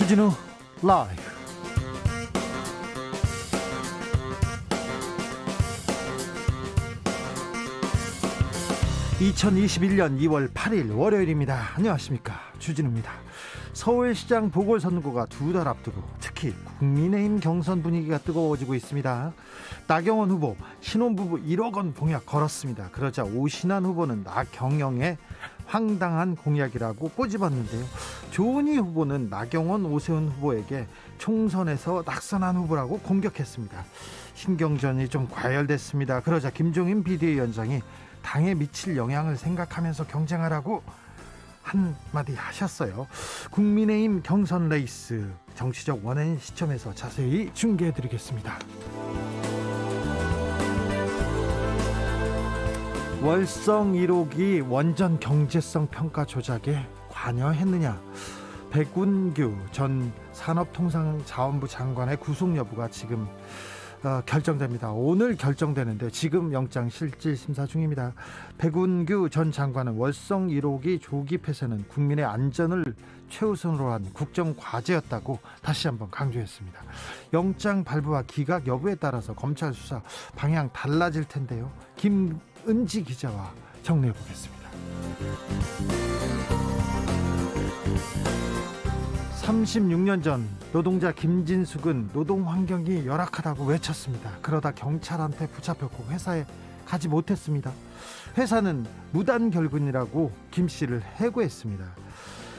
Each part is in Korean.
주진우 라이브. 2021년 2월 8일 월요일입니다. 안녕하십니까, 주진우입니다. 서울시장 보궐선거가 두 달 앞두고 특히 국민의힘 경선 분위기가 뜨거워지고 있습니다. 나경원 후보 신혼부부 1억 원 공약 걸었습니다. 그러자 오신환 후보는 나경영의 황당한 공약이라고 꼬집었는데요. 조은희 후보는 나경원, 오세훈 후보에게 총선에서 낙선한 후보라고 공격했습니다. 신경전이 좀 과열됐습니다. 그러자 김종인 비대위원장이 당에 미칠 영향을 생각하면서 경쟁하라고 한마디 하셨어요. 국민의힘 경선 레이스 정치적 원인 시점에서 자세히 중계해드리겠습니다. 월성 1호기 원전 경제성 평가 조작에 관여했느냐, 백운규 전 산업통상자원부 장관의 구속 여부가 지금 결정됩니다. 오늘 결정되는데 지금 영장 실질 심사 중입니다. 백운규 전 장관은 월성 1호기 조기 폐쇄는 국민의 안전을 최우선으로 한 국정 과제였다고 다시 한번 강조했습니다. 영장 발부와 기각 여부에 따라서 검찰 수사 방향 달라질 텐데요. 김은지 기자와 정리해 보겠습니다. 36년 전 노동자 김진숙은 노동 환경이 열악하다고 외쳤습니다. 그러다 경찰한테 붙잡혔고 회사에 가지 못했습니다. 회사는 무단 결근이라고 김 씨를 해고했습니다.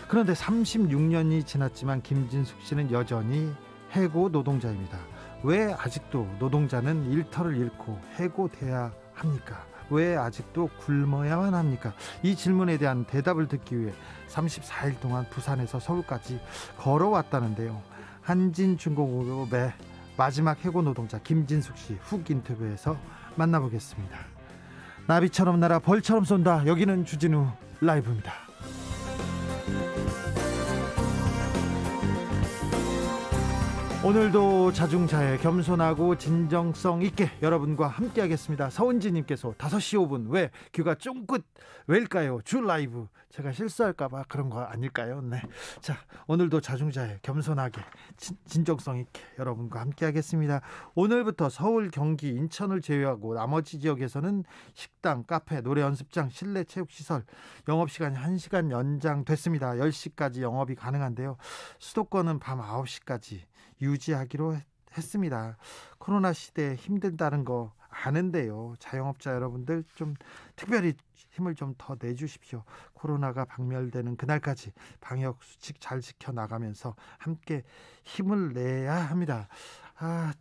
그런데 36년이 지났지만 김진숙 씨는 여전히 해고 노동자입니다. 왜 아직도 노동자는 일터를 잃고 해고돼야 합니까? 왜 아직도 굶어야만 합니까? 이 질문에 대한 대답을 듣기 위해 34일 동안 부산에서 서울까지 걸어왔다는데요. 한진중공업의 마지막 해고 노동자 김진숙 씨 훅 인터뷰에서 만나보겠습니다. 나비처럼 날아 벌처럼 쏜다. 여기는 주진우 라이브입니다. 오늘도 자중자애, 겸손하고 진정성 있게 여러분과 함께 하겠습니다. 서은지님께서 5시 5분 왜 귀가 쫑긋 왜일까요? 주 라이브 제가 실수할까봐 그런 거 아닐까요? 네. 자, 오늘도 자중자애, 겸손하게 진정성 있게 여러분과 함께 하겠습니다. 오늘부터 서울, 경기, 인천을 제외하고 나머지 지역에서는 식당, 카페, 노래 연습장, 실내 체육시설 영업시간이 1시간 연장됐습니다. 10시까지 영업이 가능한데요. 수도권은 밤 9시까지 유지하기로 했습니다. 코로나 시대에 힘들다는 거 아는데요. 자영업자 여러분들 좀 특별히 힘을 좀 더 내주십시오. 코로나가 박멸되는 그날까지 방역 수칙 잘 지켜나가면서 함께 힘을 내야 합니다.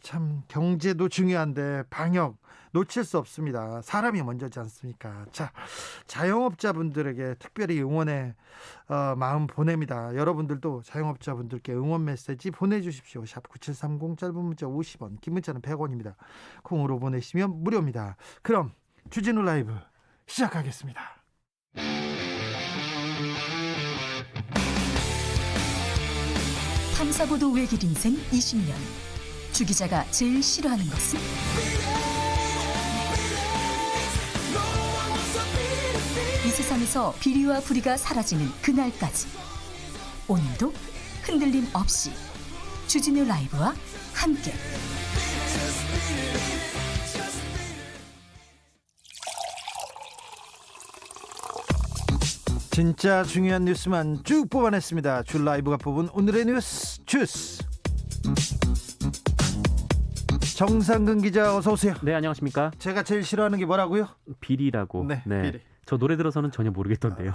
참 경제도 중요한데 방역 놓칠 수 없습니다. 사람이 먼저지 않습니까? 자, 자영업자분들에게 특별히 응원의 마음 보냅니다. 여러분들도 자영업자분들께 응원 메시지 보내주십시오. 샵 9730, 짧은 문자 50원, 긴 문자는 100원입니다. 콩으로 보내시면 무료입니다. 그럼 주진우 라이브 시작하겠습니다. 탐사보도 외길 인생 20년. 주 기자가 제일 싫어하는 것은? 이 세상에서 비리와 부리가 사라지는 그날까지 오늘도 흔들림 없이 주진우 라이브와 함께 진짜 중요한 뉴스만 쭉 뽑아냈습니다. 주 라이브가 뽑은 오늘의 뉴스 주스. 정상근 기자 어서 오세요. 네, 안녕하십니까. 제가 제일 싫어하는 게 뭐라고요? 비리라고. 네, 비리. 저 노래 들어서는 전혀 모르겠던데요.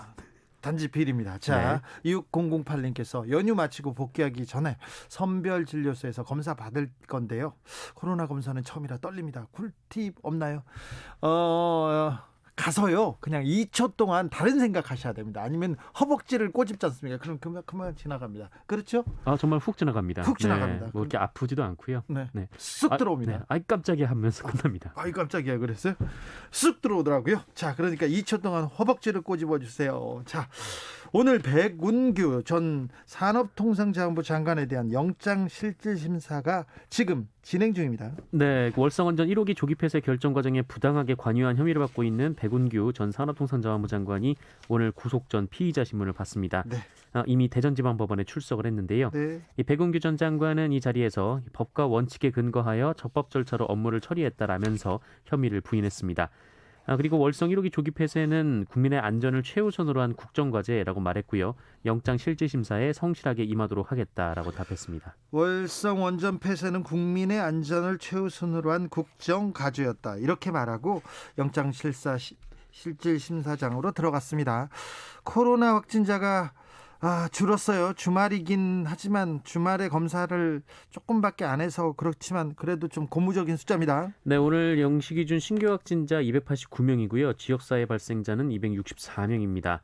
단지 비리입니다. 자, 네. 6008님께서 연휴 마치고 복귀하기 전에 선별진료소에서 검사 받을 건데요. 코로나 검사는 처음이라 떨립니다. 꿀팁 없나요? 가서요, 그냥 2초 동안 다른 생각하셔야 됩니다. 아니면 허벅지를 꼬집지 않습니까? 그럼 그만 지나갑니다. 그렇죠? 정말 훅 지나갑니다. 훅 지나갑니다. 네, 뭐 이렇게 아프지도 않고요. 네, 네. 쑥 들어옵니다. 네. 아이 깜짝이야 하면서 끝납니다. 아이 깜짝이야 그랬어요? 쑥 들어오더라고요. 자, 그러니까 2초 동안 허벅지를 꼬집어 주세요. 자, 오늘 백운규 전 산업통상자원부 장관에 대한 영장실질심사가 지금 진행 중입니다. 네, 월성원전 1호기 조기 폐쇄 결정 과정에 부당하게 관여한 혐의를 받고 있는 백운규 전 산업통상자원부 장관이 오늘 구속 전 피의자 신문을 받습니다. 네. 이미 대전지방법원에 출석을 했는데요. 네. 이 백운규 전 장관은 이 자리에서 법과 원칙에 근거하여 적법 절차로 업무를 처리했다라면서 혐의를 부인했습니다. 그리고 월성 1호기 조기 폐쇄는 국민의 안전을 최우선으로 한 국정과제라고 말했고요. 영장 실질심사에 성실하게 임하도록 하겠다라고 답했습니다. 월성 원전 폐쇄는 국민의 안전을 최우선으로 한 국정과제였다. 이렇게 말하고 영장 실질심사장으로 들어갔습니다. 코로나 확진자가 줄었어요. 주말이긴 하지만 주말에 검사를 조금밖에 안 해서 그렇지만 그래도 좀 고무적인 숫자입니다. 네, 오늘 0시 기준 신규 확진자 289명이고요. 지역사회 발생자는 264명입니다.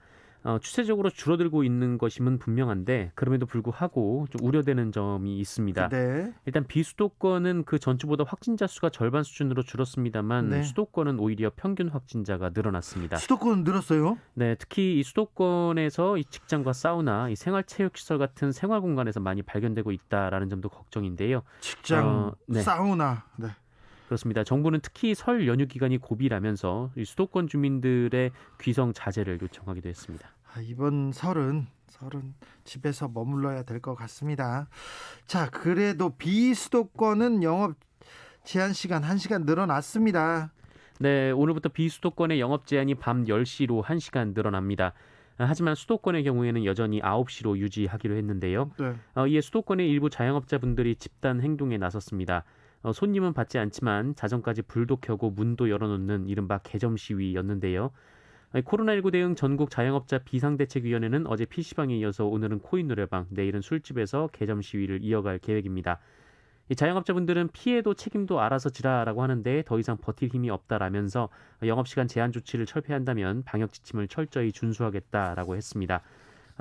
추세적으로 줄어들고 있는 것임은 분명한데 그럼에도 불구하고 좀 우려되는 점이 있습니다. 네. 일단 비수도권은 그 전주보다 확진자 수가 절반 수준으로 줄었습니다만 네. 수도권은 오히려 평균 확진자가 늘어났습니다. 수도권 늘었어요? 네, 특히 이 수도권에서 이 직장과 사우나, 이 생활체육시설 같은 생활 공간에서 많이 발견되고 있다라는 점도 걱정인데요. 직장, 네. 사우나. 네. 그렇습니다. 정부는 특히 설 연휴 기간이 고비라면서 이 수도권 주민들의 귀성 자제를 요청하기도 했습니다. 이번 설은 집에서 머물러야 될 것 같습니다. 자, 그래도 비수도권은 영업 제한 시간 1시간 늘어났습니다. 네, 오늘부터 비수도권의 영업 제한이 밤 10시로 1시간 늘어납니다. 하지만 수도권의 경우에는 여전히 9시로 유지하기로 했는데요. 네. 이에 수도권의 일부 자영업자분들이 집단 행동에 나섰습니다. 손님은 받지 않지만 자정까지 불도 켜고 문도 열어놓는 이른바 개점 시위였는데요. 코로나19 대응 전국 자영업자 비상대책위원회는 어제 PC방에 이어서 오늘은 코인 노래방, 내일은 술집에서 개점 시위를 이어갈 계획입니다. 이 자영업자분들은 피해도 책임도 알아서 지라라고 하는데 더 이상 버틸 힘이 없다라면서 영업시간 제한 조치를 철폐한다면 방역 지침을 철저히 준수하겠다라고 했습니다.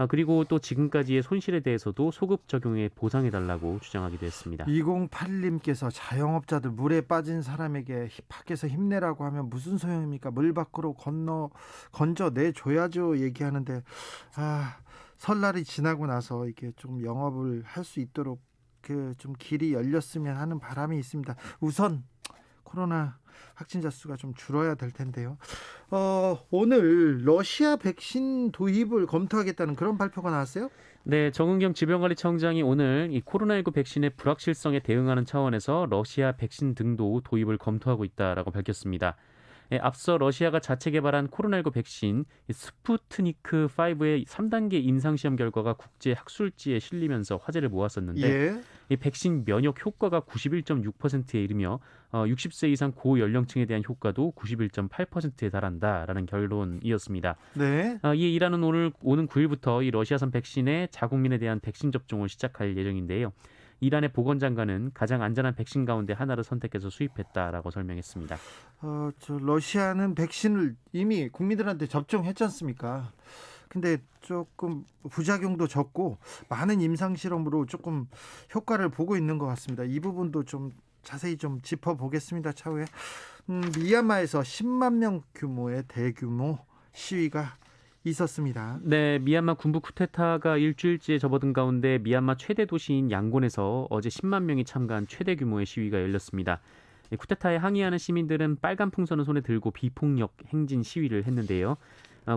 그리고 또 지금까지의 손실에 대해서도 소급 적용해 보상해달라고 주장하기도 했습니다. 208님께서 자영업자들 물에 빠진 사람에게 밖에서 힘내라고 하면 무슨 소용입니까? 물 밖으로 건져내줘야죠 얘기하는데 설날이 지나고 나서 이게 좀 영업을 할 수 있도록 좀 길이 열렸으면 하는 바람이 있습니다. 우선 코로나 확진자 수가 좀 줄어야 될 텐데요. 오늘 러시아 백신 도입을 검토하겠다는 그런 발표가 나왔어요? 네, 정은경 질병관리청장이 오늘 이 코로나19 백신의 불확실성에 대응하는 차원에서 러시아 백신 등도 도입을 검토하고 있다라고 밝혔습니다. 앞서 러시아가 자체 개발한 코로나19 백신 스푸트니크5의 3단계 임상시험 결과가 국제 학술지에 실리면서 화제를 모았었는데 이 백신 면역 효과가 91.6%에 이르며 60세 이상 고연령층에 대한 효과도 91.8%에 달한다라는 결론이었습니다. 네. 이에 이란은 오는 9일부터 이 러시아산 백신의 자국민에 대한 백신 접종을 시작할 예정인데요. 이란의 보건장관은 가장 안전한 백신 가운데 하나를 선택해서 수입했다라고 설명했습니다. 러시아는 백신을 이미 국민들한테 접종했지 않습니까? 근데 조금 부작용도 적고 많은 임상실험으로 조금 효과를 보고 있는 것 같습니다. 이 부분도 좀 자세히 좀 짚어보겠습니다. 차후에 미얀마에서 10만 명 규모의 대규모 시위가 있었습니다. 네, 미얀마 군부 쿠데타가 일주일째 접어든 가운데 미얀마 최대 도시인 양곤에서 어제 10만 명이 참가한 최대 규모의 시위가 열렸습니다. 쿠데타에 항의하는 시민들은 빨간 풍선을 손에 들고 비폭력 행진 시위를 했는데요.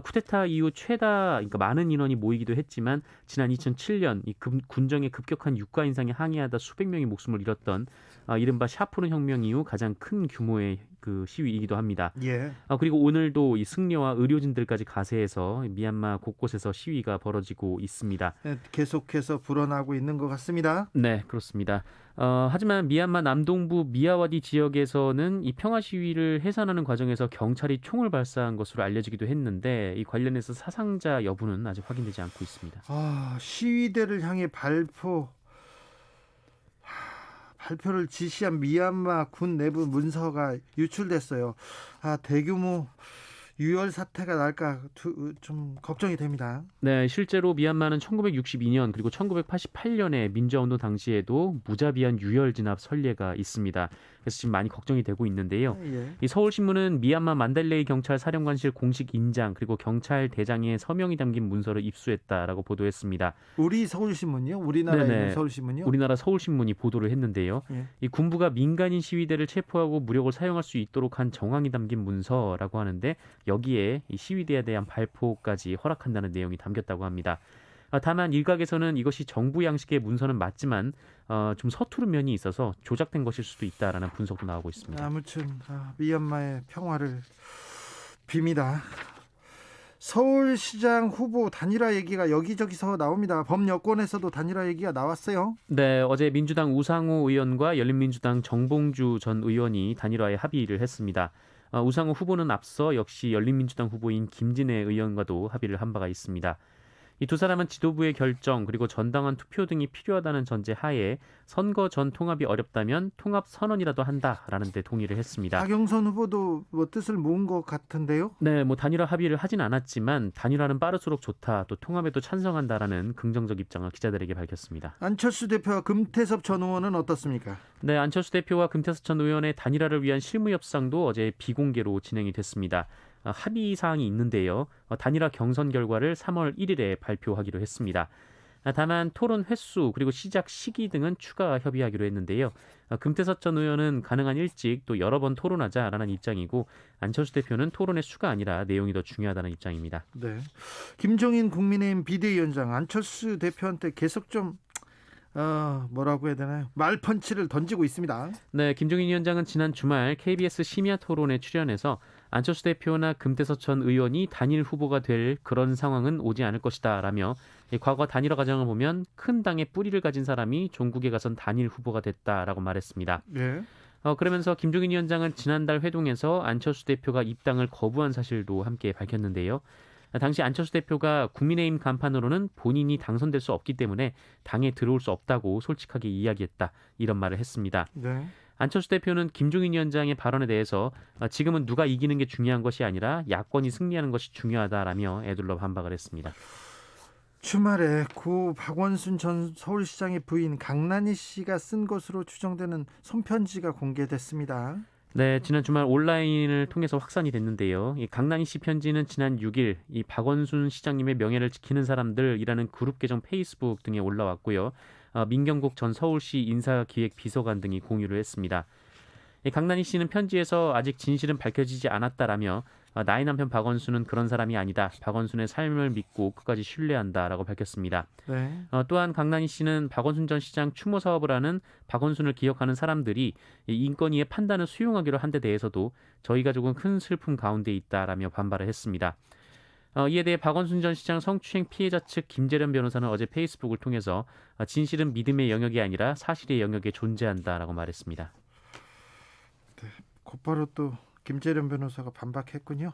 쿠데타 이후 그러니까 많은 인원이 모이기도 했지만 지난 2007년 이 군정의 급격한 유가 인상에 항의하다 수백 명이 목숨을 잃었던 이른바 샤프론 혁명 이후 가장 큰 규모의 그 시위이기도 합니다. 예. 그리고 오늘도 이 승려와 의료진들까지 가세해서 미얀마 곳곳에서 시위가 벌어지고 있습니다. 계속해서 불어나고 있는 것 같습니다. 네, 그렇습니다. 하지만 미얀마 남동부 미야와디 지역에서는 이 평화 시위를 해산하는 과정에서 경찰이 총을 발사한 것으로 알려지기도 했는데 이 관련해서 사상자 여부는 아직 확인되지 않고 있습니다. 시위대를 향해 발표를 지시한 미얀마 군 내부 문서가 유출됐어요. 대규모 유혈 사태가 날까 좀 걱정이 됩니다. 네, 실제로 미얀마는 1962년 그리고 1988년에 민주화운동 당시에도 무자비한 유혈 진압 선례가 있습니다. 그래서 지금 많이 걱정이 되고 있는데요. 예. 이 서울신문은 미얀마 만달레이 경찰 사령관실 공식 인장 그리고 경찰 대장의 서명이 담긴 문서를 입수했다라고 보도했습니다. 우리 서울신문이요? 우리나라에 네네. 있는 서울신문이요? 우리나라 서울신문이 보도를 했는데요. 예. 이 군부가 민간인 시위대를 체포하고 무력을 사용할 수 있도록 한 정황이 담긴 문서라고 하는데 여기에 이 시위대에 대한 발포까지 허락한다는 내용이 담겼다고 합니다. 다만 일각에서는 이것이 정부 양식의 문서는 맞지만 좀 서투른 면이 있어서 조작된 것일 수도 있다라는 분석도 나오고 있습니다. 아무튼 미얀마의 평화를 빕니다. 서울시장 후보 단일화 얘기가 여기저기서 나옵니다. 범여권에서도 단일화 얘기가 나왔어요. 네, 어제 민주당 우상호 의원과 열린민주당 정봉주 전 의원이 단일화에 합의를 했습니다. 우상호 후보는 앞서 역시 열린민주당 후보인 김진애 의원과도 합의를 한 바가 있습니다. 이 두 사람은 지도부의 결정 그리고 전당원 투표 등이 필요하다는 전제 하에 선거 전 통합이 어렵다면 통합 선언이라도 한다라는 데 동의를 했습니다. 박영선 후보도 뭐 뜻을 모은 것 같은데요. 네, 뭐 단일화 합의를 하진 않았지만 단일화는 빠를수록 좋다, 또 통합에도 찬성한다라는 긍정적 입장을 기자들에게 밝혔습니다. 안철수 대표와 금태섭 전 의원은 어떻습니까? 네, 안철수 대표와 금태섭 전 의원의 단일화를 위한 실무 협상도 어제 비공개로 진행이 됐습니다. 합의 사항이 있는데요. 단일화 경선 결과를 3월 1일에 발표하기로 했습니다. 다만 토론 횟수 그리고 시작 시기 등은 추가 협의하기로 했는데요. 금태섭 전 의원은 가능한 일찍 또 여러 번 토론하자라는 입장이고 안철수 대표는 토론의 수가 아니라 내용이 더 중요하다는 입장입니다. 네. 김종인 국민의힘 비대위원장 안철수 대표한테 계속 좀 뭐라고 해야 되나요? 말펀치를 던지고 있습니다. 네, 김종인 위원장은 지난 주말 KBS 심야 토론에 출연해서 안철수 대표나 금태섭 전 의원이 단일 후보가 될 그런 상황은 오지 않을 것이다 라며 과거 단일화 과정을 보면 큰 당의 뿌리를 가진 사람이 종국에 가선 단일 후보가 됐다라고 말했습니다. 네. 그러면서 김종인 위원장은 지난달 회동에서 안철수 대표가 입당을 거부한 사실도 함께 밝혔는데요. 당시 안철수 대표가 국민의힘 간판으로는 본인이 당선될 수 없기 때문에 당에 들어올 수 없다고 솔직하게 이야기했다, 이런 말을 했습니다. 네. 안철수 대표는 김종인 위원장의 발언에 대해서 지금은 누가 이기는 게 중요한 것이 아니라 야권이 승리하는 것이 중요하다라며 에둘러 반박을 했습니다. 주말에 고 박원순 전 서울시장의 부인 강난희 씨가 쓴 것으로 추정되는 손편지가 공개됐습니다. 네, 지난 주말 온라인을 통해서 확산이 됐는데요. 이 강난희 씨 편지는 지난 6일 이 박원순 시장님의 명예를 지키는 사람들이라는 그룹 계정 페이스북 등에 올라왔고요. 민경국 전 서울시 인사기획비서관 등이 공유를 했습니다. 이 강난희 씨는 편지에서 아직 진실은 밝혀지지 않았다라며 나의 남편 박원순은 그런 사람이 아니다. 박원순의 삶을 믿고 끝까지 신뢰한다라고 밝혔습니다. 네. 또한 강난희 씨는 박원순 전 시장 추모 사업을 하는 박원순을 기억하는 사람들이 이 인권위의 판단을 수용하기로 한 데 대해서도 저희 가족은 큰 슬픔 가운데 있다라며 반발을 했습니다. 이에 대해 박원순 전 시장 성추행 피해자 측 김재련 변호사는 어제 페이스북을 통해서 진실은 믿음의 영역이 아니라 사실의 영역에 존재한다라고 말했습니다. 네. 곧바로 또 김재련 변호사가 반박했군요.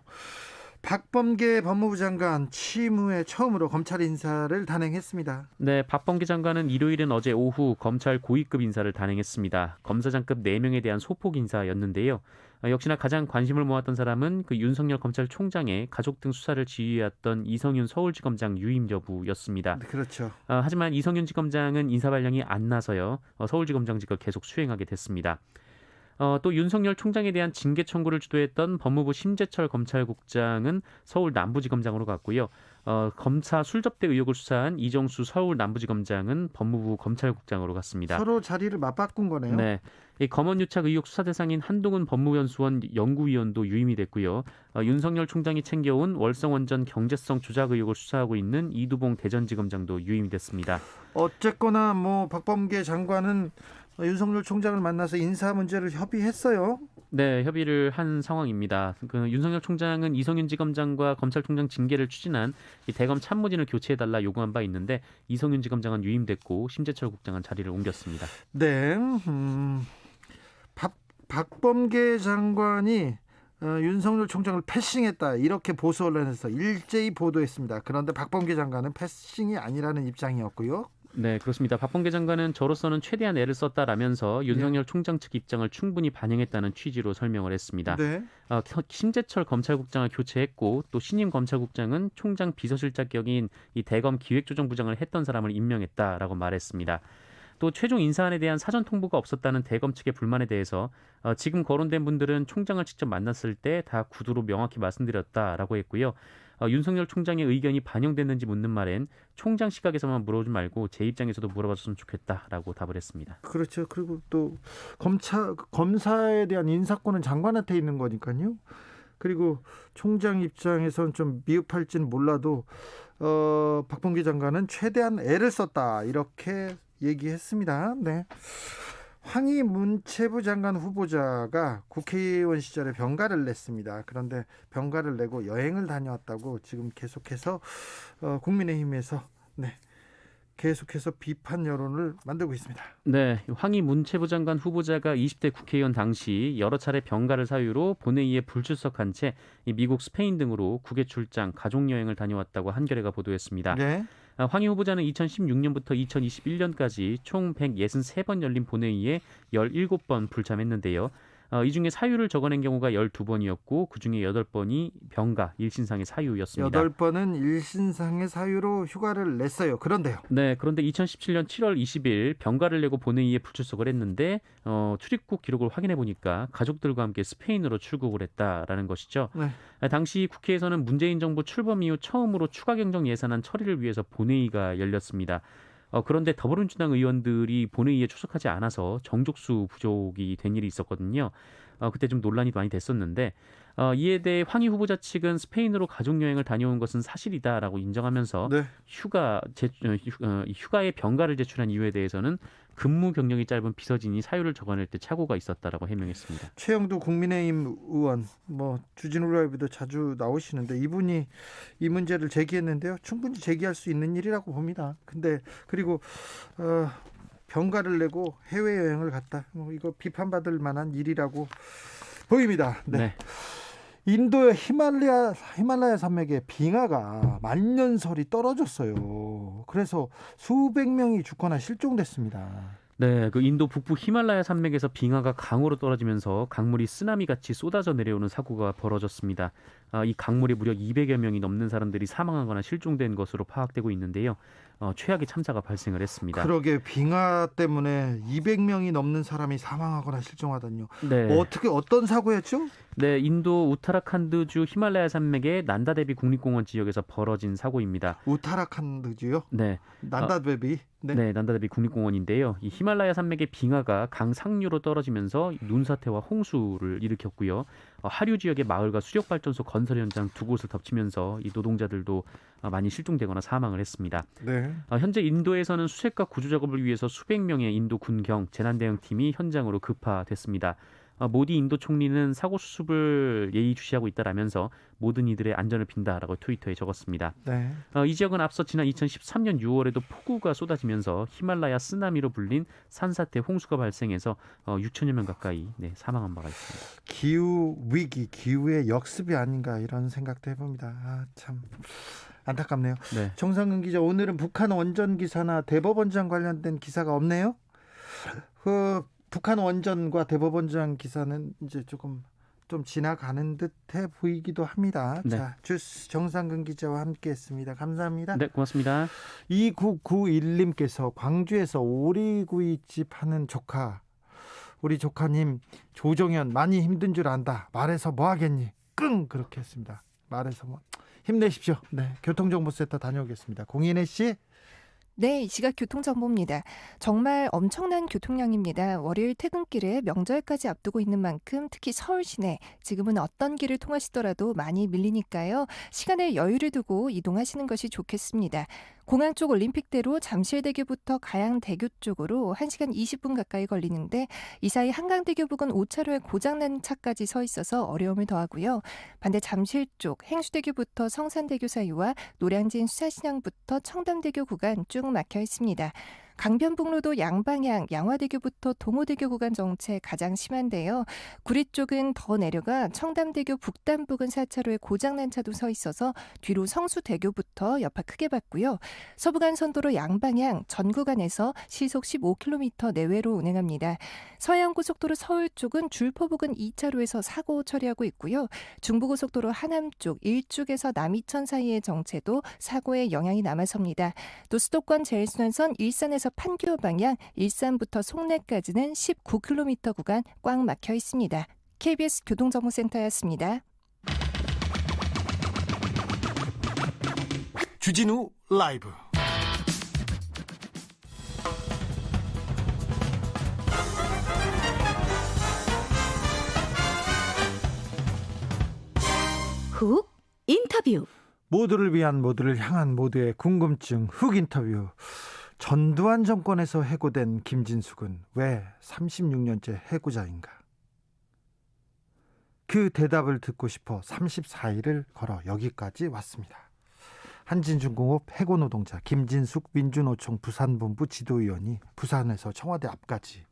박범계 법무부 장관 취임 후에 처음으로 검찰 인사를 단행했습니다. 네, 박범계 장관은 일요일은 어제 오후 검찰 고위급 인사를 단행했습니다. 검사장급 4명에 대한 소폭 인사였는데요. 역시나 가장 관심을 모았던 사람은 그 윤석열 검찰총장의 가족 등 수사를 지휘해왔던 이성윤 서울지검장 유임 여부였습니다. 네, 그렇죠. 하지만 이성윤 지검장은 인사 발령이 안 나서요. 서울지검장직을 계속 수행하게 됐습니다. 또 윤석열 총장에 대한 징계 청구를 주도했던 법무부 심재철 검찰국장은 서울 남부지검장으로 갔고요. 검사 술접대 의혹을 수사한 이정수 서울 남부지검장은 법무부 검찰국장으로 갔습니다. 서로 자리를 맞바꾼 거네요. 네, 이 검언유착 의혹 수사 대상인 한동훈 법무연수원 연구위원도 유임이 됐고요. 윤석열 총장이 챙겨온 월성원전 경제성 조작 의혹을 수사하고 있는 이두봉 대전지검장도 유임이 됐습니다. 어쨌거나 뭐 박범계 장관은 윤석열 총장을 만나서 인사 문제를 협의했어요. 네, 협의를 한 상황입니다. 그 윤석열 총장은 이성윤 지검장과 검찰총장 징계를 추진한 이 대검 참모진을 교체해달라 요구한 바 있는데 이성윤 지검장은 유임됐고 심재철 국장은 자리를 옮겼습니다. 네, 박범계 장관이 윤석열 총장을 패싱했다 이렇게 보수 언론에서 일제히 보도했습니다. 그런데 박범계 장관은 패싱이 아니라는 입장이었고요. 네, 그렇습니다. 박범계 장관은 저로서는 최대한 애를 썼다라면서 윤석열 총장 측 입장을 충분히 반영했다는 취지로 설명을 했습니다. 네. 심재철 검찰국장을 교체했고 또 신임 검찰국장은 총장 비서실장 격인 이 대검 기획조정부장을 했던 사람을 임명했다라고 말했습니다. 또 최종 인사안에 대한 사전 통보가 없었다는 대검 측의 불만에 대해서 지금 거론된 분들은 총장을 직접 만났을 때 다 구두로 명확히 말씀드렸다라고 했고요. 윤석열 총장의 의견이 반영됐는지 묻는 말엔 총장 시각에서만 물어보지 말고 제 입장에서도 물어봤으면 좋겠다라고 답을 했습니다. 그렇죠. 그리고 또 검사에 대한 인사권은 장관한테 있는 거니까요. 그리고 총장 입장에서는 좀 미흡할지는 몰라도 박범계 장관은 최대한 애를 썼다 이렇게 얘기했습니다. 네. 황희 문체부 장관 후보자가 국회의원 시절에 병가를 냈습니다. 그런데 병가를 내고 여행을 다녀왔다고 지금 계속해서 국민의힘에서 계속해서 비판 여론을 만들고 있습니다. 네, 황희 문체부 장관 후보자가 20대 국회의원 당시 여러 차례 병가를 사유로 본회의에 불출석한 채 미국, 스페인 등으로 국외 출장, 가족여행을 다녀왔다고 한겨레가 보도했습니다. 네. 황희 후보자는 2016년부터 2021년까지 총 163번 열린 본회의에 17번 불참했는데요. 이 중에 사유를 적어낸 경우가 12번이었고 그중에 8번이 병가, 일신상의 사유였습니다. 8번은 일신상의 사유로 휴가를 냈어요. 그런데요. 네, 그런데 2017년 7월 20일 병가를 내고 본회의에 불출석을 했는데 출입국 기록을 확인해 보니까 가족들과 함께 스페인으로 출국을 했다라는 것이죠. 네. 당시 국회에서는 문재인 정부 출범 이후 처음으로 추가 경정 예산안 처리를 위해서 본회의가 열렸습니다. 그런데 더불어민주당 의원들이 본회의에 출석하지 않아서 정족수 부족이 된 일이 있었거든요. 그때 좀 논란이 많이 됐었는데 이에 대해 황희 후보자 측은 스페인으로 가족여행을 다녀온 것은 사실이다라고 인정하면서 네. 휴가에 병가를 제출한 이유에 대해서는 근무 경력이 짧은 비서진이 사유를 적어낼 때 착오가 있었다라고 해명했습니다. 최영두 국민의힘 의원, 주진우 라이브도 자주 나오시는데 이분이 이 문제를 제기했는데요. 충분히 제기할 수 있는 일이라고 봅니다. 근데 그리고 병가를 내고 해외여행을 갔다. 이거 비판받을 만한 일이라고 보입니다. 네. 인도의 히말라야 산맥에 빙하가 만년설이 떨어졌어요. 그래서 수백 명이 죽거나 실종됐습니다. 네, 그 인도 북부 히말라야 산맥에서 빙하가 강으로 떨어지면서 강물이 쓰나미같이 쏟아져 내려오는 사고가 벌어졌습니다. 이 강물에 무려 200여 명이 넘는 사람들이 사망하거나 실종된 것으로 파악되고 있는데요. 최악의 참사가 발생을 했습니다. 그러게 빙하 때문에 200명이 넘는 사람이 사망하거나 실종하다니요. 네. 어떤 사고였죠? 네, 인도 우타라칸드주 히말라야 산맥의 난다데비 국립공원 지역에서 벌어진 사고입니다. 우타라칸드주요? 네. 난다데비? 네, 난다데비 국립공원인데요. 이 히말라야 산맥의 빙하가 강 상류로 떨어지면서 눈사태와 홍수를 일으켰고요. 하류 지역의 마을과 수력발전소 건설 현장 두 곳을 덮치면서 이 노동자들도 많이 실종되거나 사망을 했습니다. 네. 현재 인도에서는 수색과 구조 작업을 위해서 수백 명의 인도 군경 재난대응팀이 현장으로 급파됐습니다. 모디 인도 총리는 사고 수습을 예의주시하고 있다라면서 모든 이들의 안전을 빈다라고 트위터에 적었습니다. 네. 이 지역은 앞서 지난 2013년 6월에도 폭우가 쏟아지면서 히말라야 쓰나미로 불린 산사태 홍수가 발생해서 6천여 명 가까이 사망한 바가 있습니다. 기후 위기, 기후의 역습이 아닌가 이런 생각도 해봅니다. 참 안타깝네요. 네. 정상근 기자, 오늘은 북한 원전 기사나 대법원장 관련된 기사가 없네요. 북한 원전과 대법원장 기사는 이제 좀 지나가는 듯해 보이기도 합니다. 네. 자, 주스 정상근 기자와 함께했습니다. 감사합니다. 네, 고맙습니다. 2991님께서 광주에서 오리구이집 하는 조카, 우리 조카님 조정현 많이 힘든 줄 안다. 말해서 뭐 하겠니? 끙 그렇게 했습니다. 말해서 뭐 힘내십시오. 네, 교통정보센터 다녀오겠습니다. 공인혜 씨. 네, 이 시각 교통정보입니다. 정말 엄청난 교통량입니다. 월요일 퇴근길에 명절까지 앞두고 있는 만큼 특히 서울 시내 지금은 어떤 길을 통하시더라도 많이 밀리니까요. 시간에 여유를 두고 이동하시는 것이 좋겠습니다. 공항 쪽 올림픽대로 잠실대교부터 가양대교 쪽으로 1시간 20분 가까이 걸리는데 이 사이 한강대교 부근 5차로에 고장난 차까지 서 있어서 어려움을 더하고요. 반대 잠실 쪽 행주대교부터 성산대교 사이와 노량진 수사시장부터 청담대교 구간 쭉 막혀 있습니다. 강변북로도 양방향 양화대교부터 동호대교 구간 정체 가장 심한데요. 구리 쪽은 더 내려가 청담대교 북단 부근 4차로에 고장난 차도 서 있어서 뒤로 성수대교부터 여파 크게 봤고요. 서부간선도로 양방향 전 구간에서 시속 15km 내외로 운행합니다. 서해안고속도로 서울 쪽은 줄포 부근 2차로에서 사고 처리하고 있고요. 중부고속도로 하남 쪽 1쪽에서 남이천 사이의 정체도 사고의 영향이 남아섭니다. 또 수도권 제일순환선 일산에서 판교 방향 일산부터 송내까지는 19km 구간 꽉 막혀 있습니다. KBS 교통정보센터였습니다. 주진우 라이브. 훅 인터뷰. 모두를 위한, 모두를 향한, 모두의 궁금증 훅 인터뷰. 전두환 정권에서 해고된 김진숙은 왜 36년째 해고자인가? 그 대답을 듣고 싶어 34일을 걸어 여기까지 왔습니다. 한진중공업 해고 노동자 김진숙 민주노총 부산본부 지도위원이 부산에서 청와대 앞까지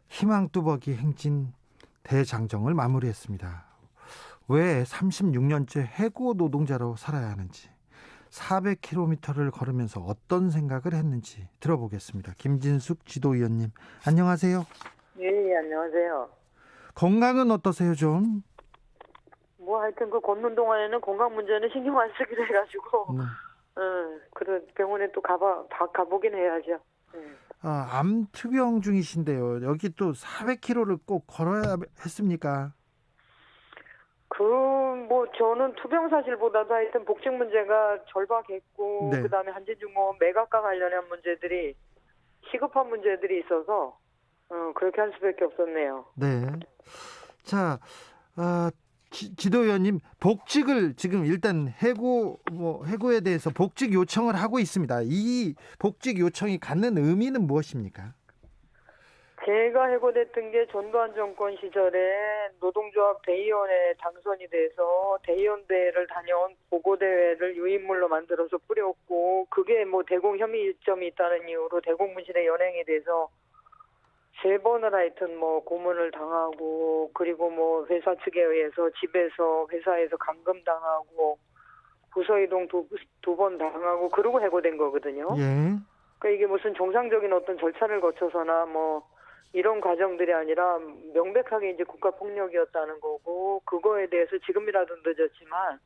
희망뚜벅이 행진 대장정을 마무리했습니다. 왜 36년째 해고 노동자로 살아야 하는지, 400km를 걸으면서 어떤 생각을 했는지 들어보겠습니다. 김진숙 지도위원님, 안녕하세요. 예, 안녕하세요. 건강은 어떠세요 좀? 뭐 하여튼 그 걷는 동안에는 건강 문제는 신경 안 쓰기로 해가지고, 네. 그래 병원에 또 가보긴 해야죠. 암투병 중이신데요. 여기 또 400km를 꼭 걸어야 했습니까? 뭐 저는 투병 사실보다도 하여튼 복직 문제가 절박했고, 네. 그다음에 한진중공업 매각과 관련한 문제들이 시급한 문제들이 있어서 그렇게 할 수밖에 없었네요. 네. 자, 지도위원님, 복직을 지금 일단 해고에 대해서 복직 요청을 하고 있습니다. 이 복직 요청이 갖는 의미는 무엇입니까? 제가 해고됐던 게 전두환 정권 시절에 노동조합 대의원에 당선이 돼서 대의원대회를 다녀온 보고대회를 유인물로 만들어서 뿌렸고, 그게 뭐 대공 혐의점이 있다는 이유로 대공무실에 연행이 돼서 3번을 하여튼 뭐 고문을 당하고, 그리고 뭐 회사 측에 의해서 집에서 회사에서 감금당하고, 부서이동 두 번 당하고, 그러고 해고된 거거든요. 예. 그러니까 이게 무슨 정상적인 어떤 절차를 거쳐서나 뭐 이런 과정들이 아니라 명백하게 이제 국가폭력이었다는 거고, 그거에 대해서 지금이라도 늦었지만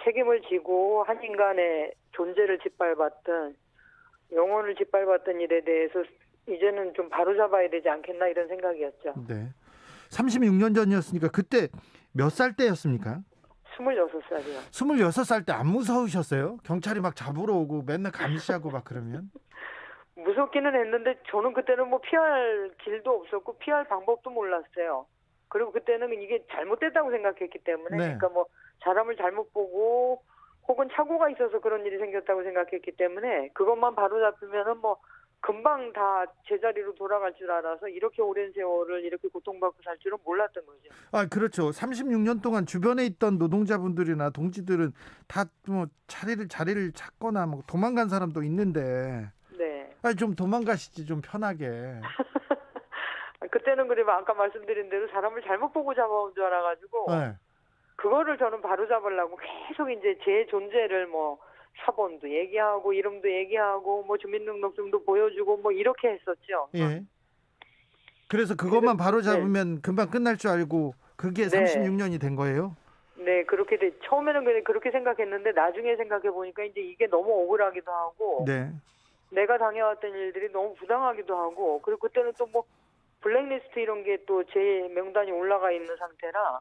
책임을 지고 한 인간의 존재를 짓밟았던, 영혼을 짓밟았던 일에 대해서 이제는 좀 바로잡아야 되지 않겠나, 이런 생각이었죠. 네. 36년 전이었으니까 그때 몇 살 때였습니까? 26살이요. 26살 때 안 무서우셨어요? 경찰이 막 잡으러 오고 맨날 감시하고 막 그러면? 무섭기는 했는데 저는 그때는 뭐 피할 길도 없었고 피할 방법도 몰랐어요. 그리고 그때는 이게 잘못됐다고 생각했기 때문에, 네. 그러니까 뭐 사람을 잘못 보고 혹은 착오가 있어서 그런 일이 생겼다고 생각했기 때문에, 그것만 바로 잡히면은 뭐 금방 다 제자리로 돌아갈 줄 알아서 이렇게 오랜 세월을 이렇게 고통받고 살 줄은 몰랐던 거죠. 그렇죠. 36년 동안 주변에 있던 노동자분들이나 동지들은 다 뭐 자리를 찾거나 뭐 도망간 사람도 있는데, 네. 좀 도망가시지, 좀 편하게. 그때는 그러면 아까 말씀드린 대로 사람을 잘못 보고 잡아온 줄 알아가지고, 네. 그거를 저는 바로 잡으려고 계속 이제 제 존재를 뭐 사본도 얘기하고 이름도 얘기하고 뭐 주민등록증도 보여주고 뭐 이렇게 했었죠. 예. 그래서 그것만 바로 잡으면 금방 끝날 줄 알고 그게 네. 36년이 된 거예요? 네, 그렇게 처음에는 그냥 그렇게 생각했는데 나중에 생각해 보니까 이제 이게 너무 억울하기도 하고, 네. 내가 당해왔던 일들이 너무 부당하기도 하고, 그리고 그때는 또 뭐 블랙리스트 이런 게 또 제 명단이 올라가 있는 상태라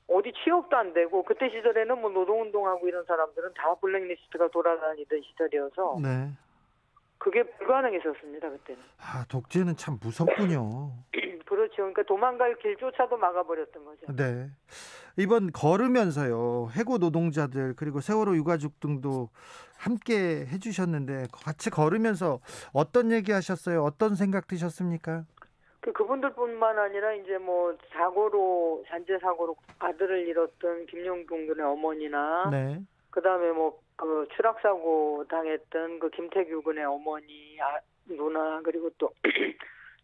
어디 취업도 안 되고, 그때 시절에는 뭐 노동운동하고 이런 사람들은 다 블랙리스트가 돌아다니던 시절이어서 네. 그게 불가능했었습니다, 그때는. 독재는 참 무섭군요. 그렇죠. 그러니까 도망갈 길조차도 막아버렸던 거죠. 네. 이번 걸으면서요, 해고 노동자들 그리고 세월호 유가족 등도 함께 해주셨는데 같이 걸으면서 어떤 얘기 하셨어요? 어떤 생각 드셨습니까? 그분들뿐만 아니라 이제 뭐 산재 사고로 아들을 잃었던 김용동 군의 어머니나, 네. 그다음에 뭐 그 추락사고 당했던 그 김태규 군의 어머니, 누나, 그리고 또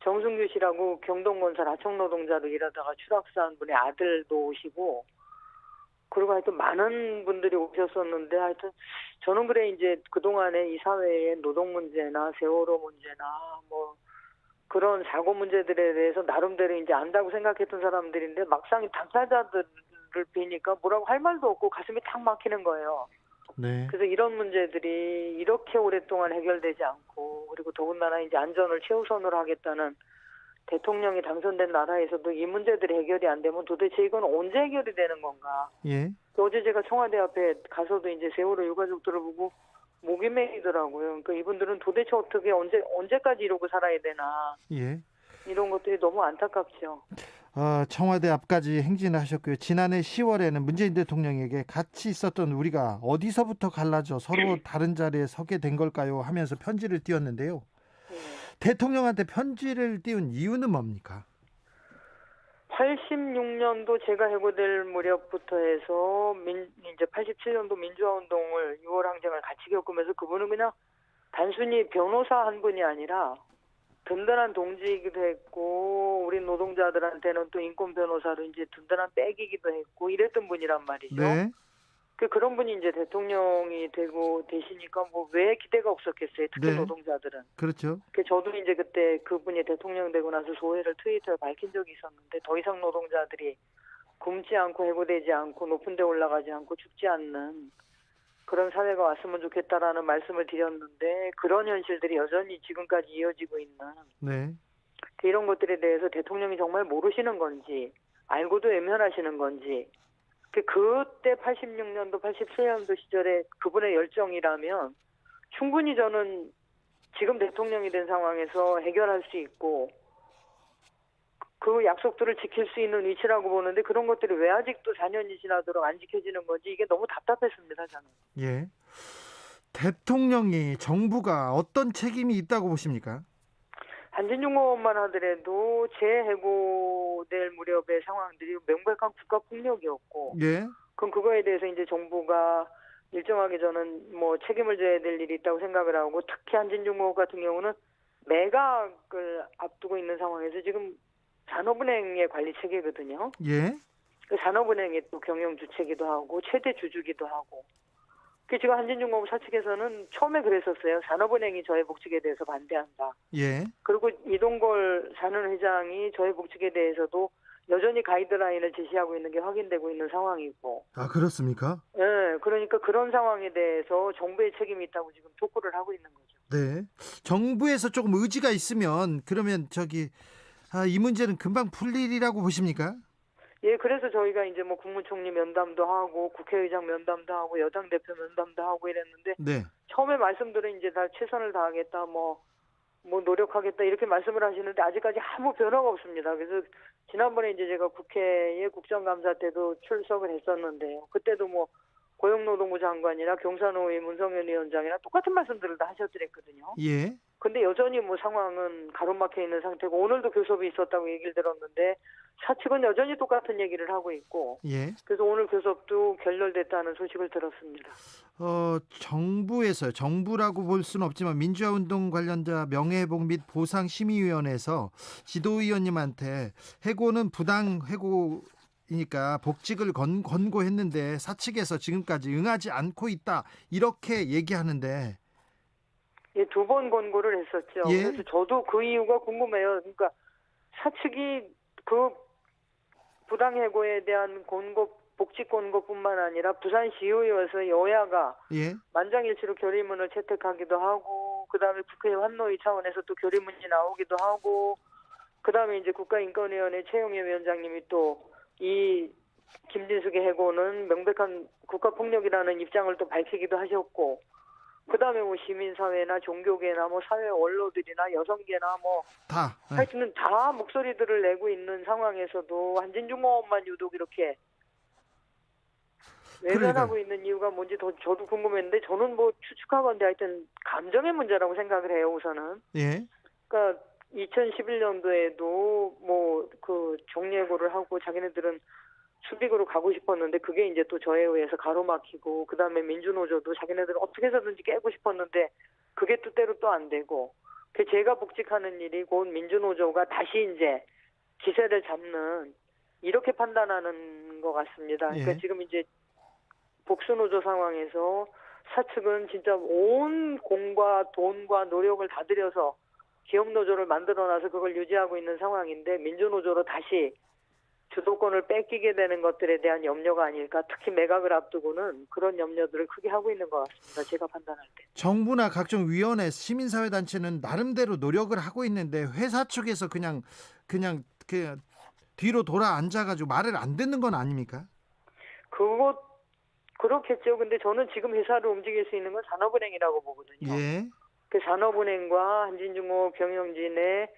정승규 씨라고 경동건설 하청 노동자로 일하다가 추락사한 분의 아들도 오시고, 그리고 하여튼 많은 분들이 오셨었는데, 하여튼 저는 그래 이제 그동안에 이 사회의 노동 문제나 세월호 문제나 뭐 그런 사고 문제들에 대해서 나름대로 이제 안다고 생각했던 사람들인데, 막상 당사자들을 뵈니까 뭐라고 할 말도 없고 가슴이 탁 막히는 거예요. 네. 그래서 이런 문제들이 이렇게 오랫동안 해결되지 않고, 그리고 더군다나 이제 안전을 최우선으로 하겠다는 대통령이 당선된 나라에서도 이 문제들이 해결이 안 되면 도대체 이건 언제 해결이 되는 건가. 예. 어제 제가 청와대 앞에 가서도 이제 세월호 유가족들을 보고 목이 메이더라고요. 그러니까 이분들은 도대체 어떻게 언제까지 이러고 살아야 되나. 예. 이런 것들이 너무 안타깝죠. 청와대 앞까지 행진을 하셨고요. 지난해 10월에는 문재인 대통령에게 같이 있었던 우리가 어디서부터 갈라져 서로 다른 자리에 서게 된 걸까요? 하면서 편지를 띄웠는데요. 대통령한테 편지를 띄운 이유는 뭡니까? 86년도 제가 해고될 무렵부터 해서 이제 87년도 민주화운동을 6월 항쟁을 같이 겪으면서 그분은 그냥 단순히 변호사 한 분이 아니라 든든한 동지이기도 했고, 우리 노동자들한테는 또 인권 변호사로 이제 든든한 백이기도 했고 이랬던 분이란 말이죠. 네. 그런 분이 이제 대통령이 되고 되시니까 뭐 왜 기대가 없었겠어요. 특히 네. 노동자들은. 그렇죠. 저도 이제 그때 그분이 대통령 되고 나서 소회를 트위터에 밝힌 적이 있었는데, 더 이상 노동자들이 굶지 않고 해고되지 않고 높은 데 올라가지 않고 죽지 않는 그런 사회가 왔으면 좋겠다라는 말씀을 드렸는데, 그런 현실들이 여전히 지금까지 이어지고 있는, 네. 이런 것들에 대해서 대통령이 정말 모르시는 건지 알고도 외면하시는 건지, 그때 86년도 87년도 시절에 그분의 열정이라면 충분히 저는 지금 대통령이 된 상황에서 해결할 수 있고 그 약속들을 지킬 수 있는 위치라고 보는데, 그런 것들이 왜 아직도 4년이 지나도록 안 지켜지는 건지 이게 너무 답답했습니다, 저는. 예. 대통령이, 정부가 어떤 책임이 있다고 보십니까? 한진중공업만 하더라도 재해고될 무렵의 상황들이 명백한 국가폭력이었고, 예. 그럼 그거에 대해서 이제 정부가 일정하게 저는 뭐 책임을 져야 될 일이 있다고 생각을 하고, 특히 한진중공업 같은 경우는 매각을 앞두고 있는 상황에서 지금 산업은행의 관리 체계거든요. 예. 그 산업은행의 또 경영 주체기도 하고 최대 주주기도 하고. 지금 한진중공업 사측에서는 처음에 그랬었어요. 산업은행이 저해복직에 대해서 반대한다. 예. 그리고 이동걸 산은회장이 저해복직에 대해서도 여전히 가이드라인을 제시하고 있는 게 확인되고 있는 상황이고. 아, 그렇습니까? 네, 그러니까 그런 상황에 대해서 정부의 책임이 있다고 지금 촉구를 하고 있는 거죠. 네. 정부에서 조금 의지가 있으면 그러면 이 문제는 금방 풀 일이라고 보십니까? 예, 그래서 저희가 이제 뭐 국무총리 면담도 하고 국회의장 면담도 하고 여당 대표 면담도 하고 이랬는데, 네. 처음에 말씀들은 이제 다 최선을 다하겠다, 뭐 노력하겠다 이렇게 말씀을 하시는데 아직까지 아무 변화가 없습니다. 그래서 지난번에 이제 제가 국회에 국정감사 때도 출석을 했었는데요. 그때도 뭐 고용노동부 장관이나 경산호위 문성현 위원장이나 똑같은 말씀들을 다 하셨더랬거든요. 예. 근데 여전히 뭐 상황은 가로막혀 있는 상태고, 오늘도 교섭이 있었다고 얘기를 들었는데 사측은 여전히 똑같은 얘기를 하고 있고, 예. 그래서 오늘 교섭도 결렬됐다는 소식을 들었습니다. 정부라고 볼 수는 없지만 민주화운동 관련자 명예회복 및 보상심의위원회에서 지도위원님한테 해고는 부당 해고이니까 복직을 권고했는데 사측에서 지금까지 응하지 않고 있다, 이렇게 얘기하는데. 예, 2번 권고를 했었죠. 예? 그래서 저도 그 이유가 궁금해요. 그러니까 사측이 그 부당해고에 대한 복직 권고뿐만 아니라 부산시의회에서 여야가 예. 만장일치로 결의문을 채택하기도 하고, 그다음에 국회 환노위 차원에서 또 결의문이 나오기도 하고, 그다음에 이제 국가인권위원회 최영애 위원장님이 또 이 김진숙의 해고는 명백한 국가폭력이라는 입장을 또 밝히기도 하셨고, 그다음에 뭐 시민사회나 종교계나 뭐 사회 원로들이나 여성계나 뭐 다. 네. 하여튼 다 목소리들을 내고 있는 상황에서도 한진중공업만 유독 이렇게 외면하고 있는 이유가 뭔지 저도 궁금했는데, 저는 뭐 추측하건대 하여튼 감정의 문제라고 생각을 해요, 우선은. 예. 그러니까 2011년도에도 뭐 그 정리해고를 하고 자기네들은 수빅으로 가고 싶었는데 그게 이제 또 저에 의해서 가로막히고 그다음에 민주노조도 자기네들은 어떻게 해서든지 깨고 싶었는데 그게 뜻대로 또 안 되고 그 제가 복직하는 일이 곧 민주노조가 다시 이제 기세를 잡는 이렇게 판단하는 것 같습니다. 그러니까 예. 지금 이제 복수노조 상황에서 사측은 진짜 온 공과 돈과 노력을 다 들여서 기업노조를 만들어놔서 그걸 유지하고 있는 상황인데 민주노조로 다시 주도권을 뺏기게 되는 것들에 대한 염려가 아닐까. 특히 매각을 앞두고는 그런 염려들을 크게 하고 있는 것 같습니다. 제가 판단할 때. 정부나 각종 위원회, 시민사회단체는 나름대로 노력을 하고 있는데 회사 측에서 그냥 그 뒤로 돌아 앉아가지고 말을 안 듣는 건 아닙니까? 그렇겠죠. 근데 저는 지금 회사를 움직일 수 있는 건 산업은행이라고 보거든요. 예. 그 산업은행과 한진중공업, 경영진의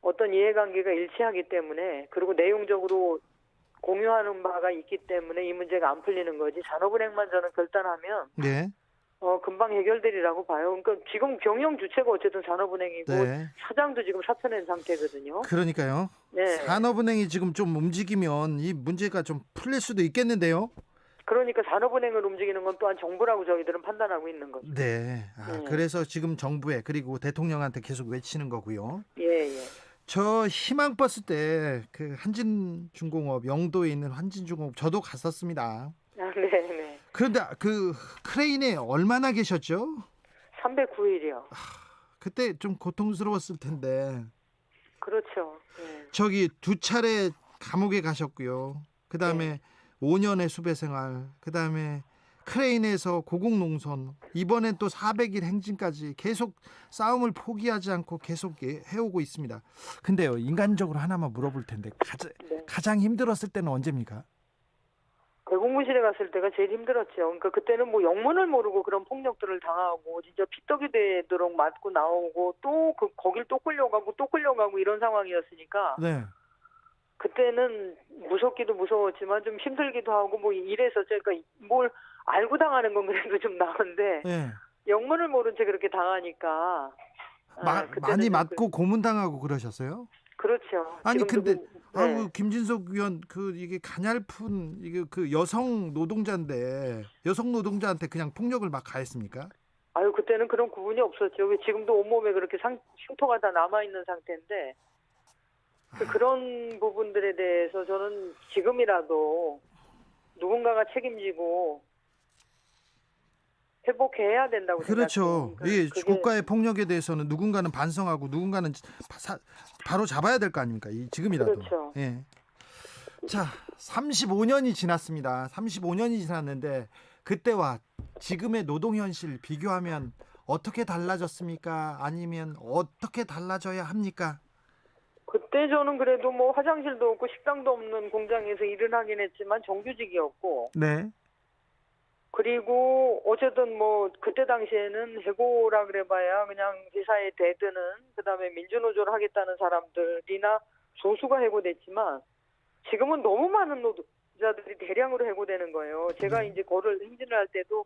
어떤 이해관계가 일치하기 때문에 그리고 내용적으로 공유하는 바가 있기 때문에 이 문제가 안 풀리는 거지. 산업은행만 저는 결단하면 네. 금방 해결되리라고 봐요. 그러니까 지금 경영 주체가 어쨌든 산업은행이고 네. 사장도 지금 사표낸 상태거든요. 그러니까요. 네. 산업은행이 지금 좀 움직이면 이 문제가 좀 풀릴 수도 있겠는데요. 그러니까 산업은행을 움직이는 건 또한 정부라고 저희들은 판단하고 있는 거죠. 네. 네. 그래서 지금 정부에 그리고 대통령한테 계속 외치는 거고요. 예. 저 희망버스 때 그 한진중공업 영도에 있는 한진중공업 저도 갔었습니다. 네. 그런데 그 크레인에 얼마나 계셨죠? 309일이요. 그때 좀 고통스러웠을 텐데 그렇죠. 네. 저기 2차례 감옥에 가셨고요. 그다음에 5년의 수배 생활, 그다음에 크레인에서 고공농선, 이번엔 또 400일 행진까지 계속 싸움을 포기하지 않고 계속 해오고 있습니다. 근데요, 인간적으로 하나만 물어볼 텐데 가장 힘들었을 때는 언제입니까? 대공무실에 갔을 때가 제일 힘들었죠. 그러니까 그때는 뭐 영문을 모르고 그런 폭력들을 당하고 진짜 피떡이 되도록 맞고 나오고 또 거길 또 끌려가고 이런 상황이었으니까 네. 그때는 무섭기도 무서웠지만 좀 힘들기도 하고 뭐 이래서 제가 뭘 알고 당하는 건 그래도 좀 나은데 네. 영문을 모른 채 그렇게 당하니까 그때는 많이 좀 맞고 고문당하고 그러셨어요? 그렇죠. 아니 지금도 근데 네. 김진석 위원 이게 가냘픈 이게 그 여성 노동자한테 그냥 폭력을 막 가했습니까? 그때는 그런 구분이 없었죠. 지금도 온몸에 그렇게 흉터가 다 남아 있는 상태인데 그런 부분들에 대해서 저는 지금이라도 누군가가 책임지고 회복해야 된다고 그렇죠. 생각해요. 이 국가의 폭력에 대해서는 누군가는 반성하고 누군가는 바로 잡아야 될 거 아닙니까? 지금이라도. 그렇죠. 예. 자, 35년이 지났습니다. 35년이 지났는데 그때와 지금의 노동 현실 비교하면 어떻게 달라졌습니까? 아니면 어떻게 달라져야 합니까? 그때 저는 그래도 뭐 화장실도 없고 식당도 없는 공장에서 일을 하긴 했지만 정규직이었고 네. 그리고 어쨌든 뭐 그때 당시에는 해고라 그래봐야 그냥 회사에 대드는 그다음에 민주노조를 하겠다는 사람들이나 소수가 해고됐지만 지금은 너무 많은 노동자들이 대량으로 해고되는 거예요. 제가 이제 거를 행진을 할 때도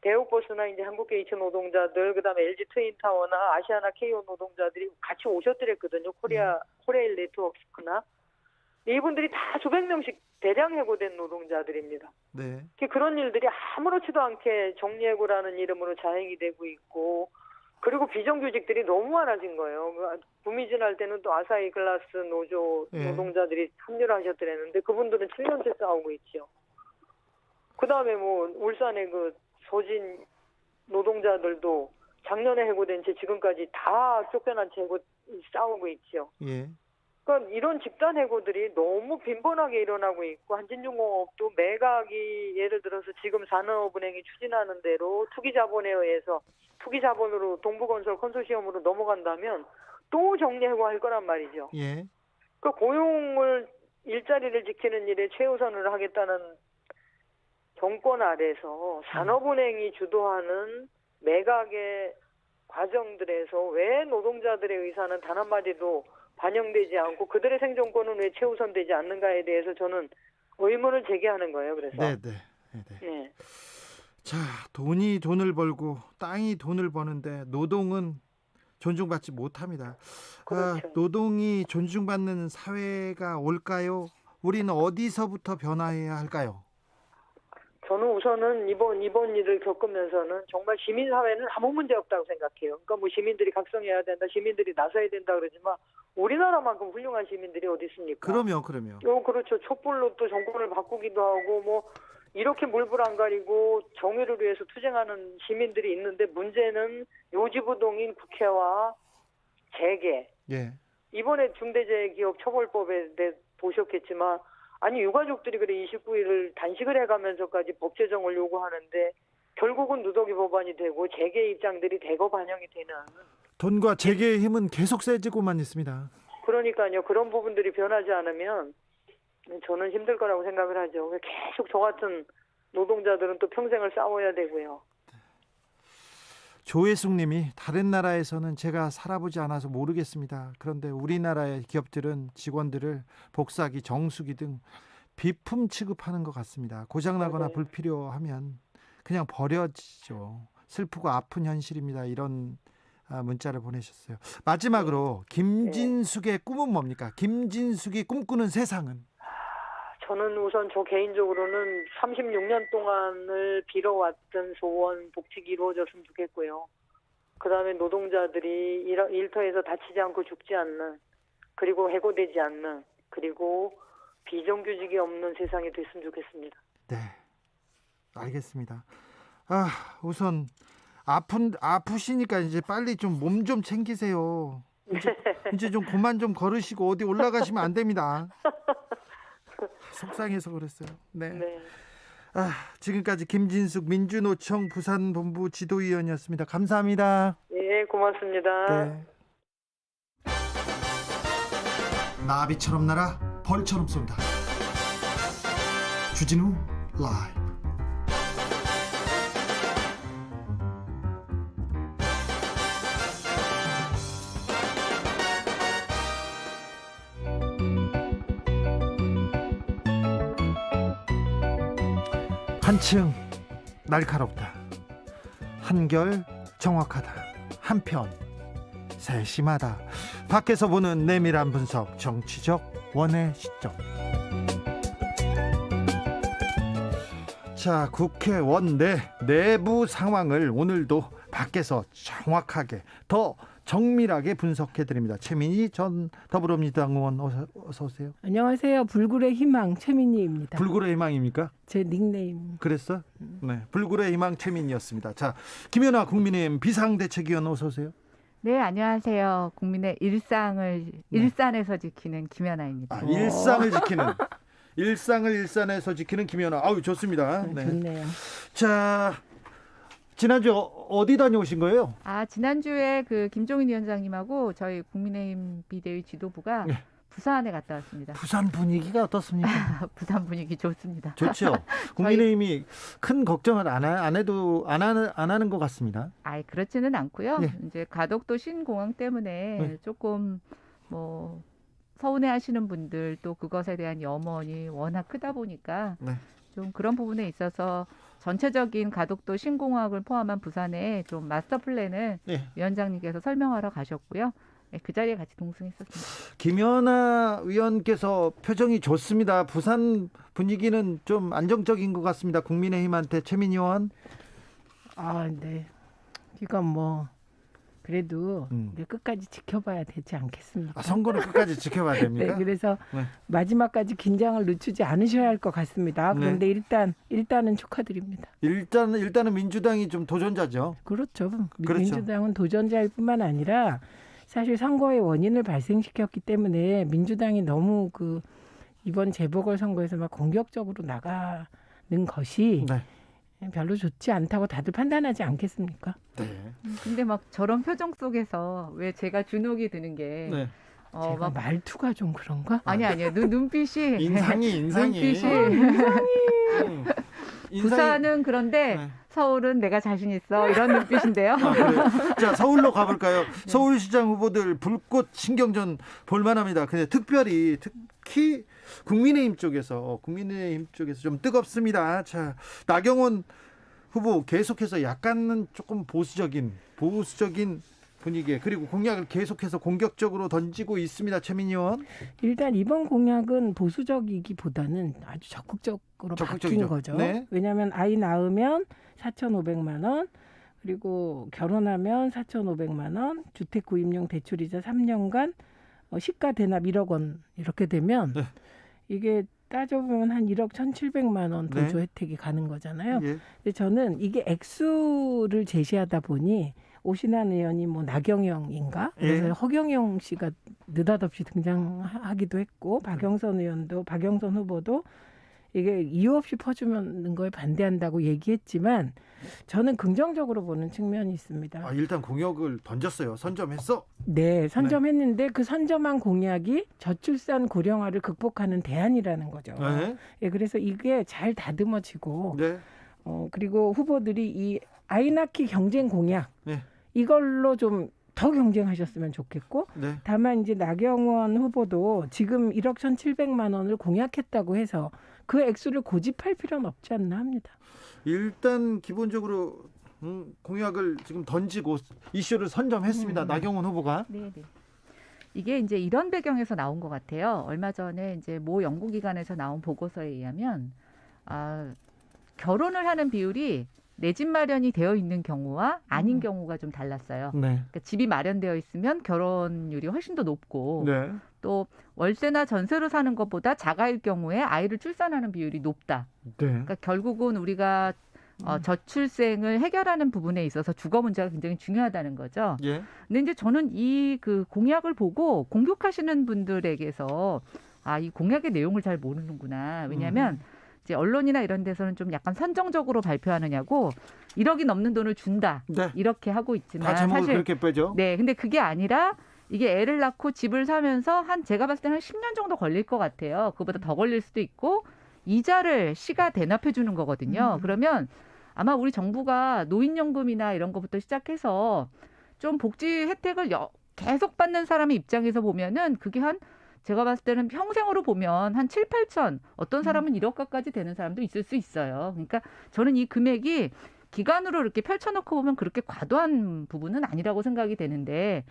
대우버스나 이제 한국게이츠 노동자들, 그다음에 LG 트윈타워나 아시아나 KO 노동자들이 같이 오셨더랬거든요. 코레일 네트워크나 이분들이 다 수백 명씩 대량 해고된 노동자들입니다. 네. 그런 일들이 아무렇지도 않게 정리해고라는 이름으로 자행이 되고 있고, 그리고 비정규직들이 너무 많아진 거예요. 구미진 때는 또 아사히 글라스 노조 노동자들이 합류를 하셨더랬는데 그분들은 7년째 싸우고 있죠. 그다음에 뭐 울산의 그 소진 노동자들도 작년에 해고된 채 지금까지 다 쫓겨난 채 싸우고 있죠. 예. 그러니까 이런 집단 해고들이 너무 빈번하게 일어나고 있고 한진중공업도 매각이 예를 들어서 지금 산업은행이 추진하는 대로 투기자본에 의해서 투기자본으로 동부건설 컨소시엄으로 넘어간다면 또 정리해고할 거란 말이죠. 예. 그러니까 고용을 일자리를 지키는 일에 최우선을 하겠다는 정권 아래서 산업은행이 주도하는 매각의 과정들에서 왜 노동자들의 의사는 단 한마디도 반영되지 않고 그들의 생존권은 왜 최우선되지 않는가에 대해서 저는 의문을 제기하는 거예요. 그래서 네. 자, 돈이 돈을 벌고 땅이 돈을 버는데 노동은 존중받지 못합니다. 그렇죠. 노동이 존중받는 사회가 올까요? 우리는 어디서부터 변화해야 할까요? 저는 우선은 이번 일을 겪으면서는 정말 시민사회는 아무 문제 없다고 생각해요. 그러니까 뭐 시민들이 각성해야 된다, 시민들이 나서야 된다 그러지만 우리나라만큼 훌륭한 시민들이 어디 있습니까? 그러면 그렇죠. 촛불로 또 정권을 바꾸기도 하고 뭐 이렇게 물불 안 가리고 정의를 위해서 투쟁하는 시민들이 있는데 문제는 요지부동인 국회와 재계. 예. 이번에 중대재해기업처벌법에 대해 보셨겠지만 아니 유가족들이 그래 29일을 단식을 해가면서까지 법 제정을 요구하는데 결국은 누더기 법안이 되고 재계 입장들이 대거 반영이 되는 돈과 재계의 힘은 계속 세지고만 있습니다. 그러니까요. 그런 부분들이 변하지 않으면 저는 힘들 거라고 생각을 하죠. 계속 저 같은 노동자들은 또 평생을 싸워야 되고요. 조혜숙 님이 다른 나라에서는 제가 살아보지 않아서 모르겠습니다. 그런데 우리나라의 기업들은 직원들을 복사기, 정수기 등 비품 취급하는 것 같습니다. 고장나거나 맞아요. 불필요하면 그냥 버려지죠. 슬프고 아픈 현실입니다. 이런 문자를 보내셨어요. 마지막으로 김진숙의 꿈은 뭡니까? 김진숙이 꿈꾸는 세상은? 저는 우선 저 개인적으로는 36년 동안을 빌어왔던 소원 복직이 이루어졌으면 좋겠고요. 그다음에 노동자들이 일터에서 다치지 않고 죽지 않는, 그리고 해고되지 않는, 그리고 비정규직이 없는 세상이 됐으면 좋겠습니다. 네, 알겠습니다. 우선 아프시니까 이제 빨리 좀 몸 좀 챙기세요. 이제 좀 그만 좀 걸으시고 어디 올라가시면 안 됩니다. 속상해서 그랬어요. 네. 지금까지 김진숙 민주노총 부산본부 지도위원이었습니다. 감사합니다. 네, 고맙습니다. 네. 나비처럼 날아 벌처럼 쏜다. 주진우 라이브. 한층 날카롭다. 한결 정확하다. 한편 세심하다. 밖에서 보는 내밀한 분석, 정치적 원의 시점. 자, 국회원 내부 상황을 오늘도 밖에서 정확하게 더 정밀하게 분석해드립니다. 최민희 전 더불어민주당 의원 어서 오세요. 안녕하세요. 불굴의 희망 최민희입니다. 불굴의 희망입니까? 제 닉네임. 그랬어? 네, 불굴의 희망 최민희였습니다. 자, 김연아 국민의힘 비상대책위원 어서 오세요. 네, 안녕하세요. 국민의 일산에서 지키는 김연아입니다. 일상을 일산에서 지키는 김연아. 아유, 좋습니다. 네. 좋네요. 자, 지난주 어디 다녀오신 거예요? 지난주에 그 김종인 위원장님하고 저희 국민의힘 비대위 지도부가 부산에 갔다 왔습니다. 부산 분위기가 어떻습니까? 부산 분위기 좋습니다. 좋죠. 국민의힘이 큰 걱정을 안 하는 것 같습니다. 그렇지는 않고요. 예. 이제 가덕도 신공항 때문에 조금 뭐 서운해하시는 분들 또 그것에 대한 염원이 워낙 크다 보니까 좀 그런 부분에 있어서 전체적인 가덕도 신공항을 포함한 부산에 좀 마스터 플랜을 위원장님께서 설명하러 가셨고요. 그 자리에 같이 동승했었습니다. 김연아 위원께서 표정이 좋습니다. 부산 분위기는 좀 안정적인 것 같습니다. 국민의힘한테 최민희 의원. 네. 이건 뭐 그래도 끝까지 지켜봐야 되지 않겠습니까? 선거는 끝까지 지켜봐야 됩니까? 네, 그래서 마지막까지 긴장을 늦추지 않으셔야 할 것 같습니다. 그런데 일단은 축하드립니다. 일단은 민주당이 좀 도전자죠. 그렇죠. 민주당은 도전자일 뿐만 아니라 사실 선거의 원인을 발생시켰기 때문에 민주당이 너무 이번 재보궐선거에서 막 공격적으로 나가는 것이 별로 좋지 않다고 다들 판단하지 않겠습니까? 근데 막 저런 표정 속에서 왜 제가 주눅이 드는 게 제가 말투가 좀 그런가? 아니요. 눈빛이 인상이 부산은 그런데 서울은 내가 자신 있어 이런 눈빛인데요. 자, 서울로 가볼까요? 서울시장 후보들 불꽃 신경전 볼만합니다. 근데 특히 국민의힘 쪽에서 좀 뜨겁습니다. 자, 나경원 후보 계속해서 약간은 조금 보수적인 분위기에 그리고 공약을 계속해서 공격적으로 던지고 있습니다. 최민희 의원. 일단 이번 공약은 보수적이기보다는 아주 적극적으로 적극적이죠. 바뀐 거죠. 네. 왜냐하면 아이 낳으면 4,500만 원, 그리고 결혼하면 4,500만 원, 주택 구입용 대출이자 3년간 시가 대납 1억 원 이렇게 되면 네. 이게 따져보면 한 1억 1,700만 원 보조 네. 혜택이 가는 거잖아요. 예. 근데 저는 이게 액수를 제시하다 보니 오신환 의원이 뭐 나경영인가? 그래서 예. 허경영 씨가 느닷없이 등장하기도 했고 박영선 후보도 이게 이유 없이 퍼주는 거에 반대한다고 얘기했지만 저는 긍정적으로 보는 측면이 있습니다. 일단 공약을 던졌어요. 선점했어. 네, 선점했는데 그 선점한 공약이 저출산 고령화를 극복하는 대안이라는 거죠. 네. 예, 그래서 이게 잘 다듬어지고 네. 그리고 후보들이 이 아이 낳기 경쟁 공약 네. 이걸로 좀 더 경쟁하셨으면 좋겠고 네. 다만 이제 나경원 후보도 지금 1억 1,700만 원을 공약했다고 해서 그 액수를 고집할 필요는 없지 않나 합니다. 일단 기본적으로 공약을 지금 던지고 이슈를 선점했습니다. 나경원 후보가. 네. 이게 이제 이런 배경에서 나온 것 같아요. 얼마 전에 이제 모 연구기관에서 나온 보고서에 의하면 결혼을 하는 비율이 내 집 마련이 되어 있는 경우와 아닌 경우가 좀 달랐어요. 네. 그러니까 집이 마련되어 있으면 결혼율이 훨씬 더 높고 네. 또 월세나 전세로 사는 것보다 자가일 경우에 아이를 출산하는 비율이 높다. 네. 그러니까 결국은 우리가 저출생을 해결하는 부분에 있어서 주거 문제가 굉장히 중요하다는 거죠. 예. 근데 이제 저는 이 그 공약을 보고 공격하시는 분들에게서 이 공약의 내용을 잘 모르는구나. 왜냐하면 이제 언론이나 이런 데서는 좀 약간 선정적으로 발표하느냐고 1억이 넘는 돈을 준다. 네. 이렇게 하고 있지만 다 제목을 사실 그렇게 빼죠. 네, 근데 그게 아니라 이게 애를 낳고 집을 사면서 제가 봤을 때는 한 10년 정도 걸릴 것 같아요. 그보다 더 걸릴 수도 있고 이자를 시가 대납해 주는 거거든요. 그러면 아마 우리 정부가 노인연금이나 이런 것부터 시작해서 좀 복지 혜택을 계속 받는 사람의 입장에서 보면은 그게 제가 봤을 때는 평생으로 보면 한 7, 8천, 어떤 사람은 1억 가까지 되는 사람도 있을 수 있어요. 그러니까 저는 이 금액이 기간으로 이렇게 펼쳐놓고 보면 그렇게 과도한 부분은 아니라고 생각이 되는데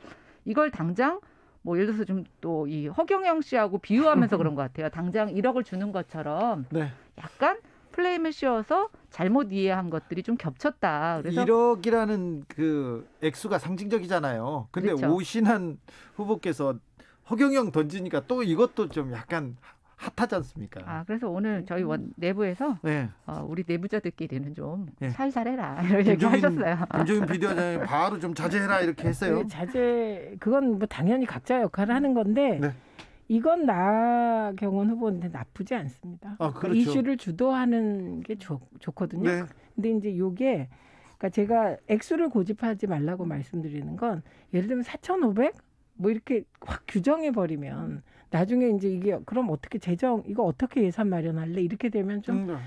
이걸 당장 뭐 예를 들어서 좀 또 이 허경영 씨하고 비유하면서 그런 것 같아요. 당장 1억을 주는 것처럼 네. 약간 플레임을 씌워서 잘못 이해한 것들이 좀 겹쳤다. 그래서 1억이라는 그 액수가 상징적이잖아요. 근데 그렇죠. 오신환 후보께서 허경영 던지니까 또 이것도 좀 약간 핫하지 않습니까? 그래서 오늘 저희 내부에서 네. 우리 내부자들끼리는 좀 네. 살살해라 이런 얘기 하셨어요. 김종인 비대위원장이 바로 좀 자제해라 이렇게 했어요. 그건 뭐 당연히 각자 역할을 하는 건데 네. 이건 나경원 후보한테 나쁘지 않습니다. 그렇죠. 이슈를 주도하는 게 좋거든요. 네. 근데 이제 이게 그러니까 제가 액수를 고집하지 말라고 말씀드리는 건 예를 들면 4,500 뭐 이렇게 확 규정해 버리면 나중에 이제 이게 그럼 어떻게 이거 어떻게 예산 마련할래 이렇게 되면 좀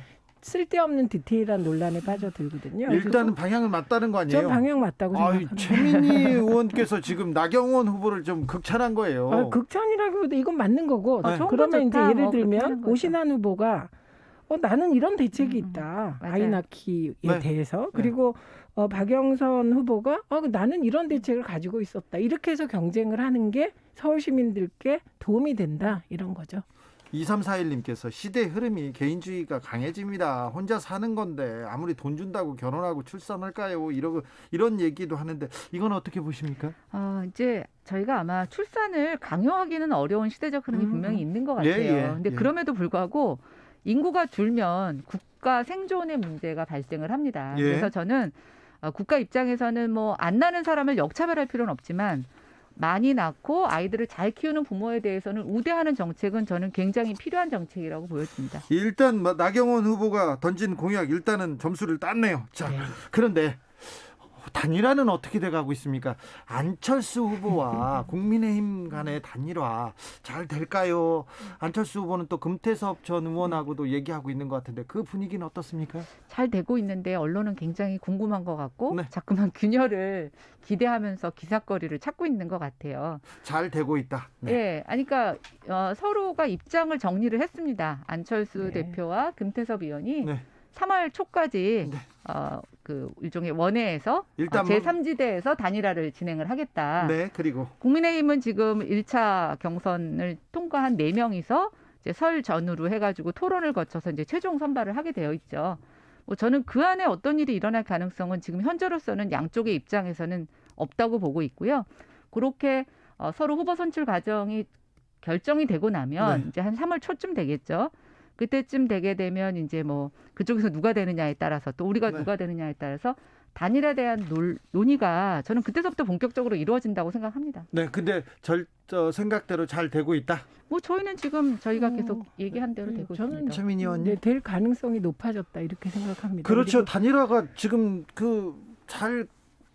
쓸데없는 디테일한 논란에 빠져들거든요. 일단은 방향은 맞다는 거 아니에요? 전 방향 맞다고 생각합니다. 최민희 의원께서 지금 나경원 후보를 좀 극찬한 거예요. 극찬이라기보다 이건 맞는 거고. 좋은 그러면 거 이제 좋다. 예를 그렇게 하는 들면 거죠. 오신환 후보가 나는 이런 대책이 있다. 맞아요. 아이 낳기에 네. 대해서. 그리고 박영선 후보가 나는 이런 대책을 가지고 있었다. 이렇게 해서 경쟁을 하는 게 서울 시민들께 도움이 된다. 이런 거죠. 2341님께서 시대 흐름이 개인주의가 강해집니다. 혼자 사는 건데 아무리 돈 준다고 결혼하고 출산할까요? 이런 얘기도 하는데 이건 어떻게 보십니까? 이제 저희가 아마 출산을 강요하기는 어려운 시대적 흐름이 분명히 있는 것 같아요. 근데 그럼에도 불구하고 인구가 줄면 국가 생존의 문제가 발생을 합니다. 그래서 저는 국가 입장에서는 뭐 안 낳는 사람을 역차별할 필요는 없지만 많이 낳고 아이들을 잘 키우는 부모에 대해서는 우대하는 정책은 저는 굉장히 필요한 정책이라고 보여집니다. 일단 나경원 후보가 던진 공약 일단은 점수를 땄네요. 자, 그런데 단일화는 어떻게 돼가고 있습니까? 안철수 후보와 국민의힘 간의 단일화 잘 될까요? 안철수 후보는 또 금태섭 전 의원하고도 얘기하고 있는 것 같은데 그 분위기는 어떻습니까? 잘 되고 있는데 언론은 굉장히 궁금한 것 같고 자꾸만 균열을 기대하면서 기사거리를 찾고 있는 것 같아요. 잘 되고 있다. 네, 그러니까 서로가 입장을 정리를 했습니다. 안철수 대표와 금태섭 의원이 3월 초까지 네. 그 일종의 원외에서 일단 제3지대에서 단일화를 진행을 하겠다. 네, 그리고 국민의힘은 지금 1차 경선을 통과한 4명이서 이제 설 전후로 해가지고 토론을 거쳐서 이제 최종 선발을 하게 되어 있죠. 뭐 저는 그 안에 어떤 일이 일어날 가능성은 지금 현재로서는 양쪽의 입장에서는 없다고 보고 있고요. 그렇게 서로 후보 선출 과정이 결정이 되고 나면 네. 이제 한 3월 초쯤 되겠죠. 그때쯤 되게 되면 이제 뭐 그쪽에서 누가 되느냐에 따라서 또 우리가 네. 누가 되느냐에 따라서 단일화에 대한 논의가 저는 그때서부터 본격적으로 이루어진다고 생각합니다. 네, 근데 생각대로 잘 되고 있다. 뭐 저희는 지금 저희가 계속 얘기한 대로 되고 저는 있습니다. 최민희 의원님. 네, 될 가능성이 높아졌다 이렇게 생각합니다. 그렇죠. 그리고- 단일화가 지금 잘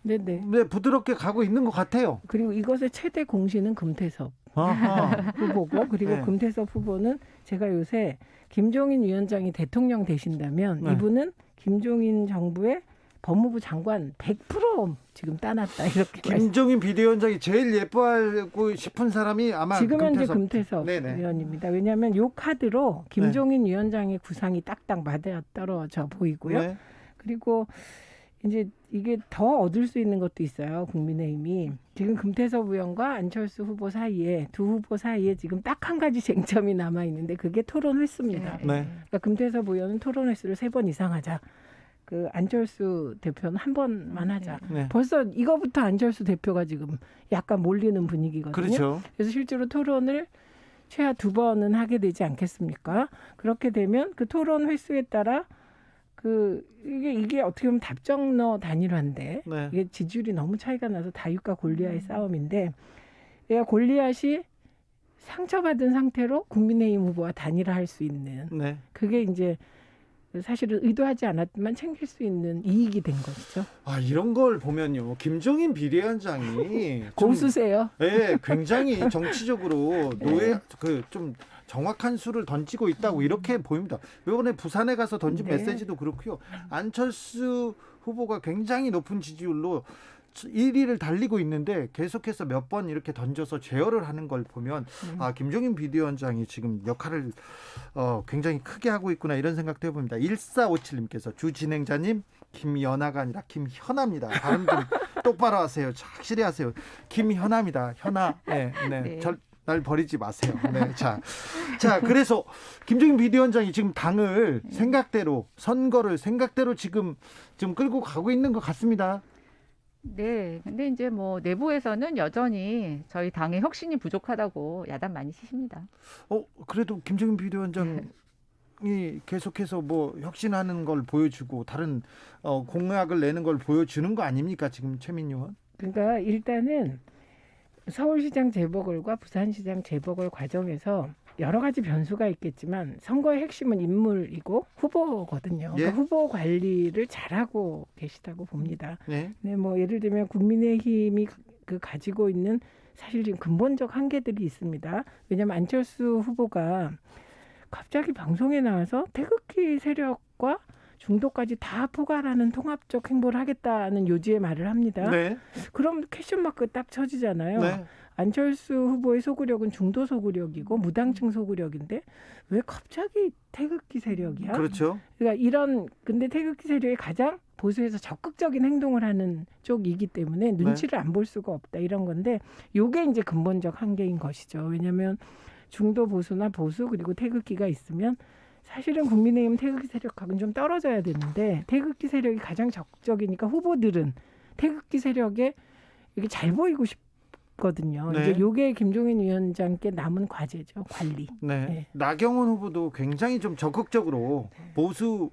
네네. 부드럽게 가고 있는 것 같아요. 그리고 이것의 최대 공신은 금태섭 아하. 후보고 그리고 네. 금태섭 후보는 제가 요새 김종인 위원장이 대통령 되신다면 네. 이분은 김종인 정부의 법무부 장관 100% 지금 따놨다 이렇게 김종인 비대위원장이 제일 예뻐하고 싶은 사람이 아마 지금 현재 금태섭. 금태섭 네네. 의원입니다. 왜냐하면 요 카드로 김종인 위원장의 구상이 딱딱 맞아 떨어져 보이고요. 네. 그리고 이제 이게 더 얻을 수 있는 것도 있어요. 국민의힘이 지금 금태섭 의원과 안철수 후보 사이에 두 후보 사이에 지금 딱 한 가지 쟁점이 남아 있는데 그게 토론 횟수입니다. 네. 그러니까 금태섭 의원은 토론 횟수를 3번 이상 하자. 그 안철수 대표는 한 번만 하자. 네. 벌써 이거부터 안철수 대표가 지금 약간 몰리는 분위기거든요. 그렇죠. 그래서 실제로 토론을 최하 2번은 하게 되지 않겠습니까? 그렇게 되면 그 토론 횟수에 따라 이게 어떻게 보면 답정너 단일화인데 네. 이게 지지율이 너무 차이가 나서 다윗과 골리앗의 싸움인데 얘가 골리앗이 상처받은 상태로 국민의힘 후보와 단일화할 수 있는 네. 그게 이제 사실은 의도하지 않았지만 챙길 수 있는 이익이 된 것이죠. 아, 이런 걸 보면요. 김종인 비대위원장이 고수세요. 네, 굉장히 정치적으로 좀 정확한 수를 던지고 있다고 이렇게 보입니다. 이번에 부산에 가서 던진 네. 메시지도 그렇고요. 안철수 후보가 굉장히 높은 지지율로 1위를 달리고 있는데 계속해서 몇 번 이렇게 던져서 제어를 하는 걸 보면 김종인 비대위원장이 지금 역할을 굉장히 크게 하고 있구나 이런 생각도 해봅니다. 1457님께서 주 진행자님 김연아가 아니라 김현아입니다. 발음 좀 똑바로 하세요. 확실히 하세요. 김현아입니다. 현아. 네. 네. 날 버리지 마세요. 네. 자, 그래서 김종인 비대위원장이 지금 당을 선거를 생각대로 지금 끌고 가고 있는 것 같습니다. 네, 근데 이제 뭐 내부에서는 여전히 저희 당의 혁신이 부족하다고 야단 많이 치십니다. 그래도 김종인 비대위원장이 계속해서 뭐 혁신하는 걸 보여주고 다른 공약을 내는 걸 보여주는 거 아닙니까 지금 최민희 의원? 그러니까 일단은 서울시장 재보궐과 부산시장 재보궐 과정에서 여러 가지 변수가 있겠지만 선거의 핵심은 인물이고 후보거든요. 그러니까 예? 후보 관리를 잘하고 계시다고 봅니다. 네. 네, 뭐 예를 들면 국민의힘이 가지고 있는 사실 지금 근본적 한계들이 있습니다. 왜냐하면 안철수 후보가 갑자기 방송에 나와서 태극기 세력과 중도까지 다 포괄하는 통합적 행보를 하겠다는 요지의 말을 합니다. 네. 그럼 퀘션마크 딱 쳐지잖아요. 네. 안철수 후보의 소구력은 중도 소구력이고 무당층 소구력인데 왜 갑자기 태극기 세력이야? 그렇죠. 그러니까 근데 태극기 세력이 가장 보수에서 적극적인 행동을 하는 쪽이기 때문에 눈치를 안 볼 수가 없다 이런 건데 요게 이제 근본적 한계인 것이죠. 왜냐하면 중도 보수나 보수 그리고 태극기가 있으면 사실은 국민의힘 태극기 세력하고는 좀 떨어져야 되는데 태극기 세력이 가장 적극적이니까 후보들은 태극기 세력에 이게 잘 보이고 싶거든요. 네. 이제 요게 김종인 위원장께 남은 과제죠. 관리. 네. 네. 나경원 후보도 굉장히 좀 적극적으로 보수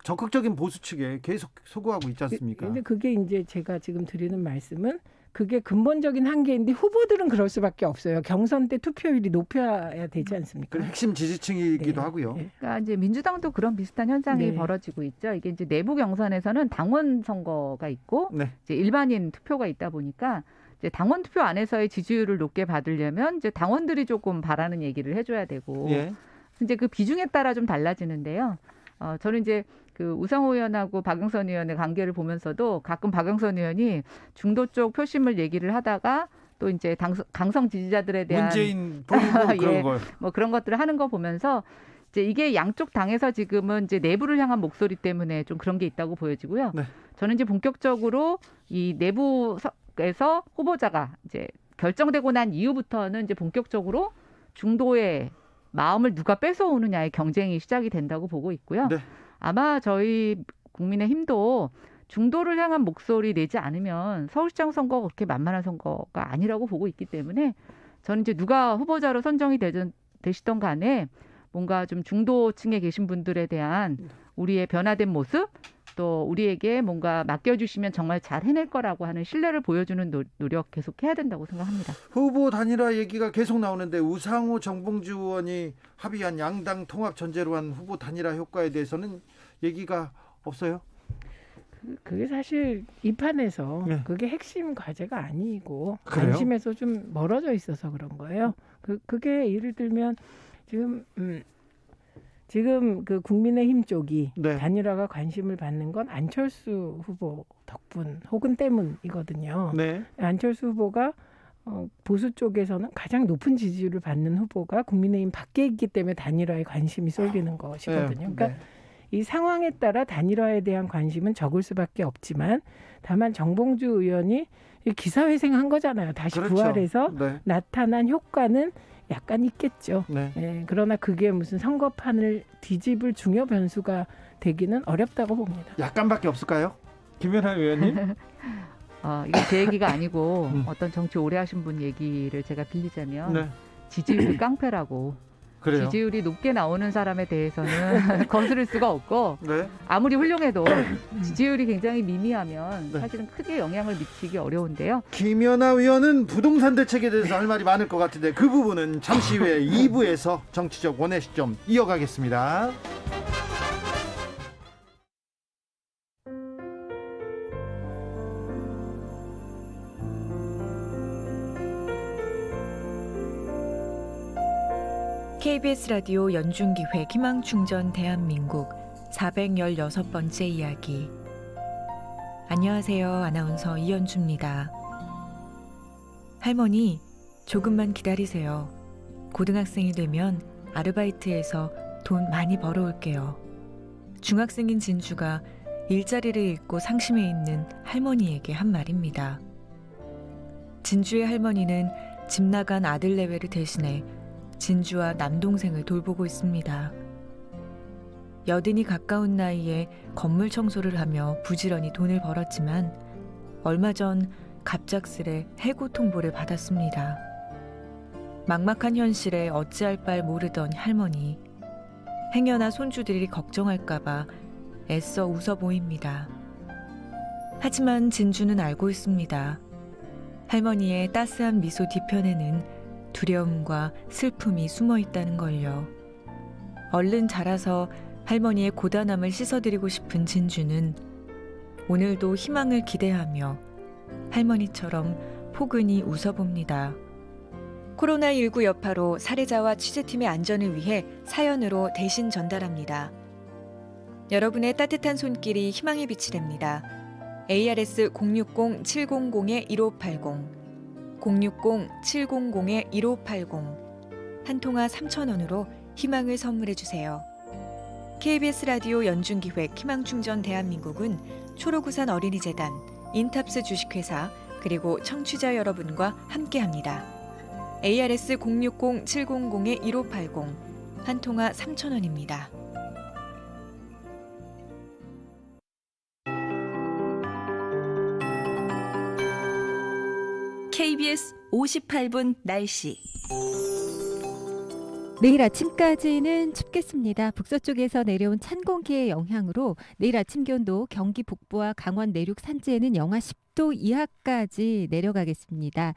적극적인 보수 측에 계속 소구하고 있지 않습니까? 근데 그게 이제 제가 지금 드리는 말씀은 그게 근본적인 한계인데 후보들은 그럴 수밖에 없어요. 경선 때 투표율이 높여야 되지 않습니까? 그 핵심 지지층이기도 네. 하고요. 네. 그러니까 이제 민주당도 그런 비슷한 현상이 네. 벌어지고 있죠. 이게 이제 내부 경선에서는 당원 선거가 있고 네. 이제 일반인 투표가 있다 보니까 이제 당원 투표 안에서의 지지율을 높게 받으려면 이제 당원들이 조금 바라는 얘기를 해줘야 되고 예. 이제 그 비중에 따라 좀 달라지는데요. 저는 이제 그 우상호 의원하고 박영선 의원의 관계를 보면서도 가끔 박영선 의원이 중도 쪽 표심을 얘기를 하다가 또 이제 강성 지지자들에 대한 문재인 보이고 그런 예. 걸. 뭐 그런 것들을 하는 거 보면서 이제 이게 양쪽 당에서 지금은 이제 내부를 향한 목소리 때문에 좀 그런 게 있다고 보여지고요. 네. 저는 이제 본격적으로 이 내부에서 후보자가 이제 결정되고 난 이후부터는 이제 본격적으로 중도의 마음을 누가 뺏어오느냐의 경쟁이 시작이 된다고 보고 있고요. 네. 아마 저희 국민의힘도 중도를 향한 목소리 내지 않으면 서울시장 선거가 그렇게 만만한 선거가 아니라고 보고 있기 때문에 저는 이제 누가 후보자로 선정이 되시던 간에 뭔가 좀 중도층에 계신 분들에 대한 우리의 변화된 모습 또 우리에게 뭔가 맡겨주시면 정말 잘 해낼 거라고 하는 신뢰를 보여주는 노력 계속 해야 된다고 생각합니다. 후보 단일화 얘기가 계속 나오는데 우상호 정봉주 의원이 합의한 양당 통합 전제로 한 후보 단일화 효과에 대해서는 얘기가 없어요? 그게 사실 이 판에서 네. 그게 핵심 과제가 아니고 그래요? 관심에서 좀 멀어져 있어서 그런 거예요. 그게 예를 들면 지금 그 국민의힘 쪽이 네. 단일화가 관심을 받는 건 안철수 후보 덕분 혹은 때문이거든요. 네. 안철수 후보가 보수 쪽에서는 가장 높은 지지율을 받는 후보가 국민의힘 밖에 있기 때문에 단일화에 관심이 쏠리는 것이거든요. 그러니까 네. 이 상황에 따라 단일화에 대한 관심은 적을 수밖에 없지만 다만 정봉주 의원이 기사회생한 거잖아요. 다시 그렇죠. 부활해서 네. 나타난 효과는 약간 있겠죠. 네. 예, 그러나 그게 무슨 선거판을 뒤집을 중요 변수가 되기는 어렵다고 봅니다. 약간밖에 없을까요? 김연아 의원님? 이게 제 얘기가 아니고 어떤 정치 오래 하신 분 얘기를 제가 빌리자면 네. 지지율이 깡패라고. 그래요. 지지율이 높게 나오는 사람에 대해서는 거스를 수가 없고 네. 아무리 훌륭해도 지지율이 굉장히 미미하면 네. 사실은 크게 영향을 미치기 어려운데요. 김연아 의원은 부동산 대책에 대해서 할 말이 많을 것 같은데 그 부분은 잠시 후에 2부에서 정치적 원의 시점 이어가겠습니다. KBS 라디오 연중기획 희망충전 대한민국 416번째 이야기. 안녕하세요. 아나운서 이연주입니다. 할머니, 조금만 기다리세요. 고등학생이 되면 아르바이트해서 돈 많이 벌어올게요. 중학생인 진주가 일자리를 잃고 상심해 있는 할머니에게 한 말입니다. 진주의 할머니는 집 나간 아들 내외를 대신해 진주와 남동생을 돌보고 있습니다. 여든이 가까운 나이에 건물 청소를 하며 부지런히 돈을 벌었지만 얼마 전 갑작스레 해고 통보를 받았습니다. 막막한 현실에 어찌할 바를 모르던 할머니. 행여나 손주들이 걱정할까봐 애써 웃어 보입니다. 하지만 진주는 알고 있습니다. 할머니의 따스한 미소 뒤편에는 두려움과 슬픔이 숨어 있다는 걸요. 얼른 자라서 할머니의 고단함을 씻어드리고 싶은 진주는 오늘도 희망을 기대하며 할머니처럼 포근히 웃어봅니다. 코로나19 여파로 사례자와 취재팀의 안전을 위해 사연으로 대신 전달합니다. 여러분의 따뜻한 손길이 희망의 빛이 됩니다. ARS 060-700-1580 060-700-1580 한 통화 3,000원으로 희망을 선물해 주세요. KBS 라디오 연중기획 희망충전 대한민국은 초록우산 어린이재단, 인탑스 주식회사 그리고 청취자 여러분과 함께합니다. ARS 060-700-1580 한 통화 3,000원입니다. KBS 58분 날씨. 내일 아침까지는 춥겠습니다. 북서쪽에서 내려온 찬 공기의 영향으로 내일 아침 기온도 경기 북부와 강원 내륙 산지에는 영하 10도 이하까지 내려가겠습니다.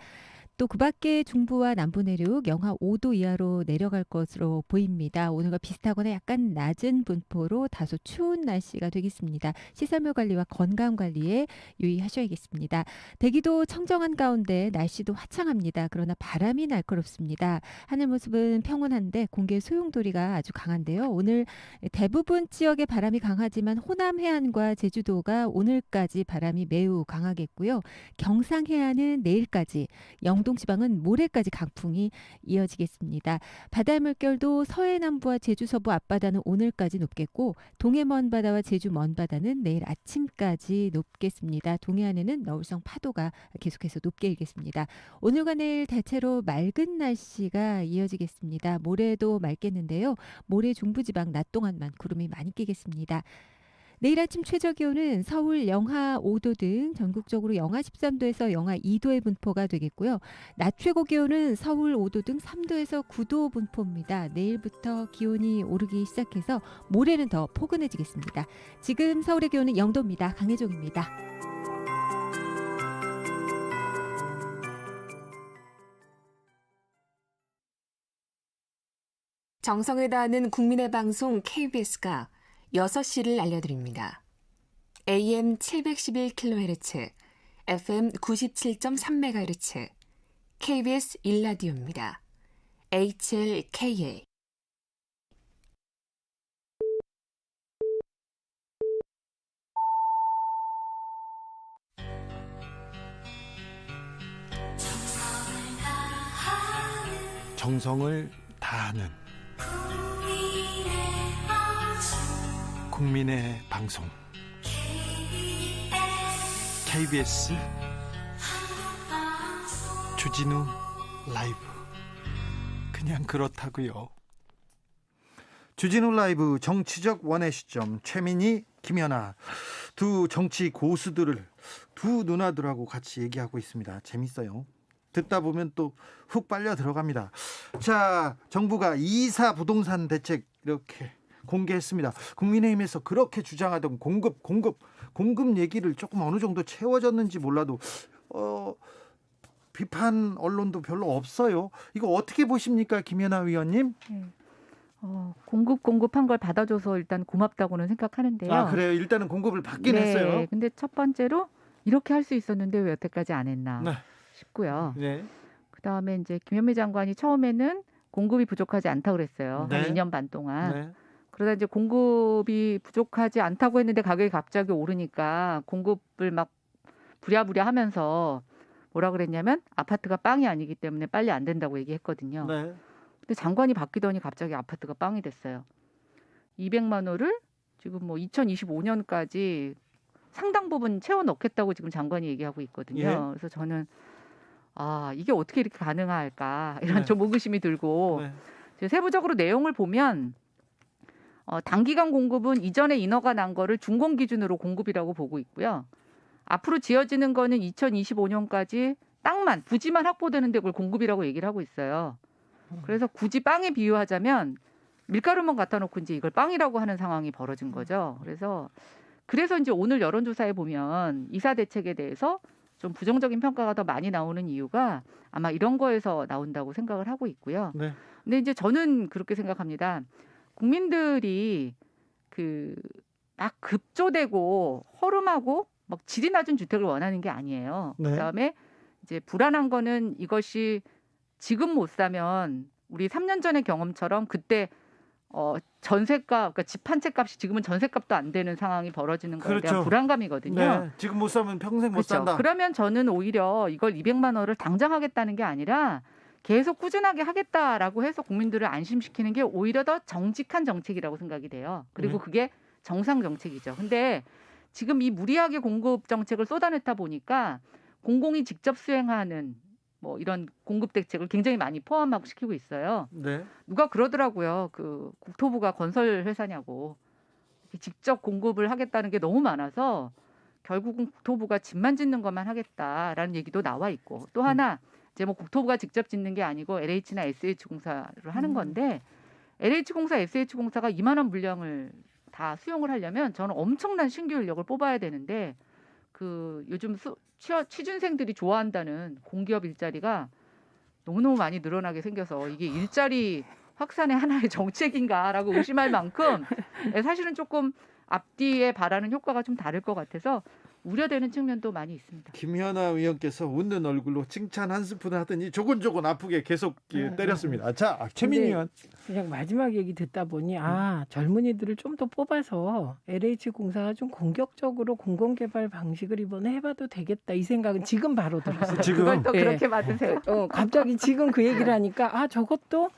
또 그 밖에 중부와 남부 내륙 영하 5도 이하로 내려갈 것으로 보입니다. 오늘과 비슷하거나 약간 낮은 분포로 다소 추운 날씨가 되겠습니다. 시설물 관리와 건강 관리에 유의하셔야겠습니다. 대기도 청정한 가운데 날씨도 화창합니다. 그러나 바람이 날카롭습니다. 하늘 모습은 평온한데 공기의 소용돌이가 아주 강한데요. 오늘 대부분 지역에 바람이 강하지만 호남 해안과 제주도가 오늘까지 바람이 매우 강하겠고요. 경상 해안은 내일까지, 영도 대동지방은 모레까지 강풍이 이어지겠습니다. 바다 물결도 서해 남부와 제주 서부 앞바다는 오늘까지 높겠고 동해 먼바다와 제주 먼바다는 내일 아침까지 높겠습니다. 동해안에는 너울성 파도가 계속해서 높게 일겠습니다. 오늘과 내일 대체로 맑은 날씨가 이어지겠습니다. 모레도 맑겠는데요. 모레 중부지방 낮 동안만 구름이 많이 끼겠습니다. 내일 아침 최저기온은 서울 영하 5도 등 전국적으로 영하 13도에서 영하 2도의 분포가 되겠고요. 낮 최고 기온은 서울 5도 등 3도에서 9도 분포입니다. 내일부터 기온이 오르기 시작해서 모레는 더 포근해지겠습니다. 지금 서울의 기온은 0도입니다. 강혜종입니다. 정성을 다하는 국민의 방송 KBS가 6시를 알려드립니다. AM 711kHz, FM 97.3MHz, KBS 1라디오입니다. HLKA. 정성을 다하는 국민의 방송 KBS 주진우 라이브. 그냥 그렇다고요. 주진우 라이브 정치적 원의 시점, 최민희, 김연아 두 정치 고수들을 두 누나들하고 같이 얘기하고 있습니다. 재밌어요. 듣다 보면 또 훅 빨려 들어갑니다. 자, 정부가 2사 부동산 대책 이렇게 공개했습니다. 국민의힘에서 그렇게 주장하던 공급 얘기를 조금 어느 정도 채워졌는지 몰라도 비판 언론도 별로 없어요. 이거 어떻게 보십니까, 김연아 위원님? 공급한 걸 받아줘서 일단 고맙다고는 생각하는데요. 아, 그래요? 일단은 공급을 받긴 했어요. 근데 첫 번째로 이렇게 할 수 있었는데 왜 여태까지 안 했나 네. 싶고요. 네. 그다음에 이제 김현미 장관이 처음에는 공급이 부족하지 않다고 그랬어요. 네. 한 2년 반 동안. 네. 그러다 이제 공급이 부족하지 않다고 했는데 가격이 갑자기 오르니까 공급을 막 부랴부랴 하면서 뭐라 그랬냐면 아파트가 빵이 아니기 때문에 빨리 안 된다고 얘기했거든요. 네. 근데 장관이 바뀌더니 갑자기 아파트가 빵이 됐어요. 200만 호를 지금 뭐 2025년까지 상당 부분 채워 넣겠다고 지금 장관이 얘기하고 있거든요. 예. 그래서 저는 이게 어떻게 이렇게 가능할까 이런 네. 좀 의구심이 들고 네. 세부적으로 내용을 보면 단기간 공급은 이전에 인허가 난 거를 준공 기준으로 공급이라고 보고 있고요. 앞으로 지어지는 거는 2025년까지 땅만 부지만 확보되는데 그걸 공급이라고 얘기를 하고 있어요. 그래서 굳이 빵에 비유하자면 밀가루만 갖다 놓고 이제 이걸 빵이라고 하는 상황이 벌어진 거죠. 그래서 이제 오늘 여론조사에 보면 이사 대책에 대해서 좀 부정적인 평가가 더 많이 나오는 이유가 아마 이런 거에서 나온다고 생각을 하고 있고요. 네. 근데 이제 저는 그렇게 생각합니다. 국민들이 막 급조되고 허름하고 막 질이 낮은 주택을 원하는 게 아니에요. 네. 그다음에 이제 불안한 거는 이것이 지금 못 사면 우리 3년 전의 경험처럼 그때 전세값, 그러니까 집 한 채 값이 지금은 전세값도 안 되는 상황이 벌어지는 거에 그렇죠. 대한 불안감이거든요. 네. 지금 못 사면 평생 못 그렇죠. 산다. 그러면 저는 오히려 이걸 200만 원을 당장 하겠다는 게 아니라 계속 꾸준하게 하겠다라고 해서 국민들을 안심시키는 게 오히려 더 정직한 정책이라고 생각이 돼요. 그리고 그게 정상 정책이죠. 근데 지금 이 무리하게 공급 정책을 쏟아냈다 보니까 공공이 직접 수행하는 뭐 이런 공급 대책을 굉장히 많이 포함하고 시키고 있어요. 네. 누가 그러더라고요. 국토부가 건설 회사냐고. 직접 공급을 하겠다는 게 너무 많아서 결국은 국토부가 집만 짓는 것만 하겠다라는 얘기도 나와 있고 또 하나 이제 뭐 국토부가 직접 짓는 게 아니고 LH나 SH공사를 하는 건데 LH공사, SH공사가 이만한 물량을 다 수용을 하려면 저는 엄청난 신규 인력을 뽑아야 되는데 요즘 취준생들이 좋아한다는 공기업 일자리가 너무너무 많이 늘어나게 생겨서 이게 일자리 확산의 하나의 정책인가라고 의심할 만큼 사실은 조금 앞뒤에 바라는 효과가 좀 다를 것 같아서 우려되는 측면도 많이 있습니다. 김연아 의원께서 웃는 얼굴로 칭찬 한 스푼 하더니 조곤조곤 아프게 계속 때렸습니다. 자, 최민희 의원. 그냥 마지막 얘기 듣다 보니 젊은이들을 좀 더 뽑아서 LH공사가 좀 공격적으로 공공개발 방식을 이번에 해봐도 되겠다 이 생각은 지금 바로 들었어요. 지금? 그걸 또 그렇게 받으세요. 갑자기 지금 그 얘기를 하니까 저것도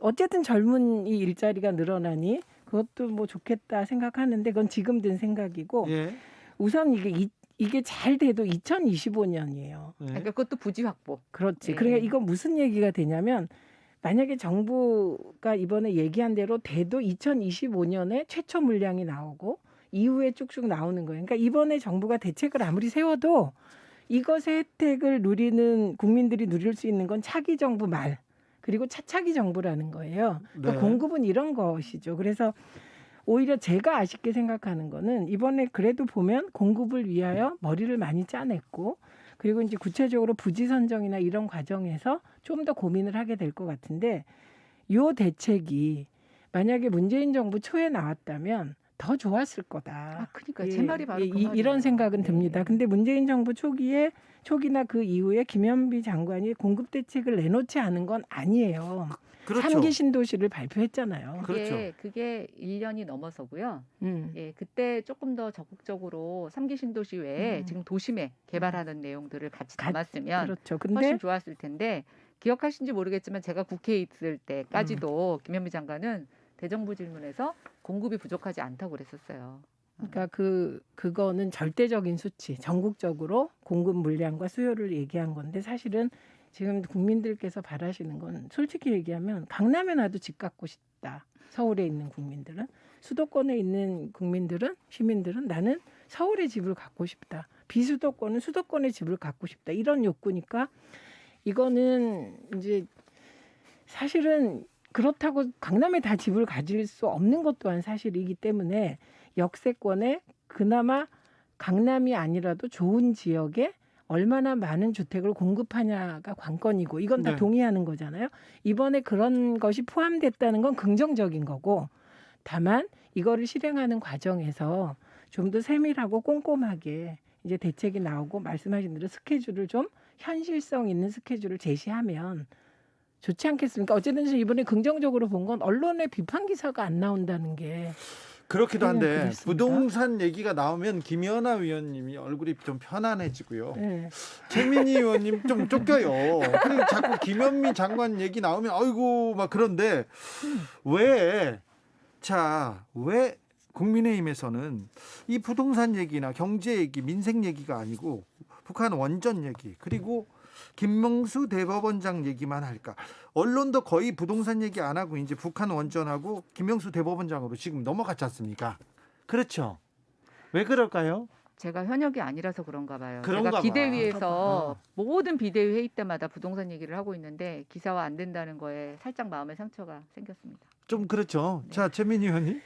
어쨌든 젊은이 일자리가 늘어나니 그것도 뭐 좋겠다 생각하는데 그건 지금 든 생각이고 예. 우선 이게 잘 돼도 2025년이에요. 그러니까 그것도 부지 확보. 그렇지. 예. 그러니까 이거 무슨 얘기가 되냐면 만약에 정부가 이번에 얘기한 대로 돼도 2025년에 최초 물량이 나오고 이후에 쭉쭉 나오는 거예요. 그러니까 이번에 정부가 대책을 아무리 세워도 이것의 혜택을 누리는 국민들이 누릴 수 있는 건 차기 정부 말 그리고 차차기 정부라는 거예요. 그러니까 네. 공급은 이런 것이죠. 그래서 오히려 제가 아쉽게 생각하는 거는 이번에 그래도 보면 공급을 위하여 머리를 많이 짜냈고 그리고 이제 구체적으로 부지 선정이나 이런 과정에서 좀 더 고민을 하게 될 것 같은데 요 대책이 만약에 문재인 정부 초에 나왔다면 더 좋았을 거다. 그러니까 제 말이 바로 그 말이에요. 이런 생각은 네. 듭니다. 근데 문재인 정부 초기나 그 이후에 김현미 장관이 공급 대책을 내놓지 않은 건 아니에요. 그렇죠. 3기 신도시를 발표했잖아요. 그게 1년이 넘어서고요. 예, 그때 조금 더 적극적으로 3기 신도시 외에 지금 도심에 개발하는 내용들을 같이 담았으면 그렇죠. 근데 훨씬 좋았을 텐데 기억하신지 모르겠지만 제가 국회에 있을 때까지도 김현미 장관은 대정부 질문에서 공급이 부족하지 않다고 그랬었어요. 그러니까 그거는 절대적인 수치, 전국적으로 공급 물량과 수요를 얘기한 건데 사실은 지금 국민들께서 바라시는 건 솔직히 얘기하면 강남에 나도 집 갖고 싶다. 서울에 있는 국민들은 수도권에 있는 국민들은 시민들은 나는 서울에 집을 갖고 싶다. 비수도권은 수도권에 집을 갖고 싶다. 이런 욕구니까 이거는 이제 사실은 그렇다고 강남에 다 집을 가질 수 없는 것 또한 사실이기 때문에 역세권에 그나마 강남이 아니라도 좋은 지역에 얼마나 많은 주택을 공급하냐가 관건이고 이건 다 네. 동의하는 거잖아요. 이번에 그런 것이 포함됐다는 건 긍정적인 거고 다만 이거를 실행하는 과정에서 좀 더 세밀하고 꼼꼼하게 이제 대책이 나오고 말씀하신 대로 스케줄을 좀 현실성 있는 스케줄을 제시하면 좋지 않겠습니까? 어쨌든 이번에 긍정적으로 본 건 언론에 비판 기사가 안 나온다는 게 그렇기도 한데 그랬습니다. 부동산 얘기가 나오면 김연아 의원님이 얼굴이 좀 편안해지고요. 네. 최민희 의원님 좀 쫓겨요. 그리고 자꾸 김현미 장관 얘기 나오면 아이고 막 그런데 왜 국민의힘에서는 이 부동산 얘기나 경제 얘기, 민생 얘기가 아니고 북한 원전 얘기 그리고 김명수 대법원장 얘기만 할까? 언론도 거의 부동산 얘기 안 하고 이제 북한 원전하고 김명수 대법원장으로 지금 넘어갔지 않습니까? 그렇죠. 왜 그럴까요? 제가 현역이 아니라서 그런가 봐요. 그런가 제가 봐. 비대위에서 모든 비대위 회의 때마다 부동산 얘기를 하고 있는데 기사화 안 된다는 거에 살짝 마음의 상처가 생겼습니다. 좀 그렇죠. 자, 최민희 의원님.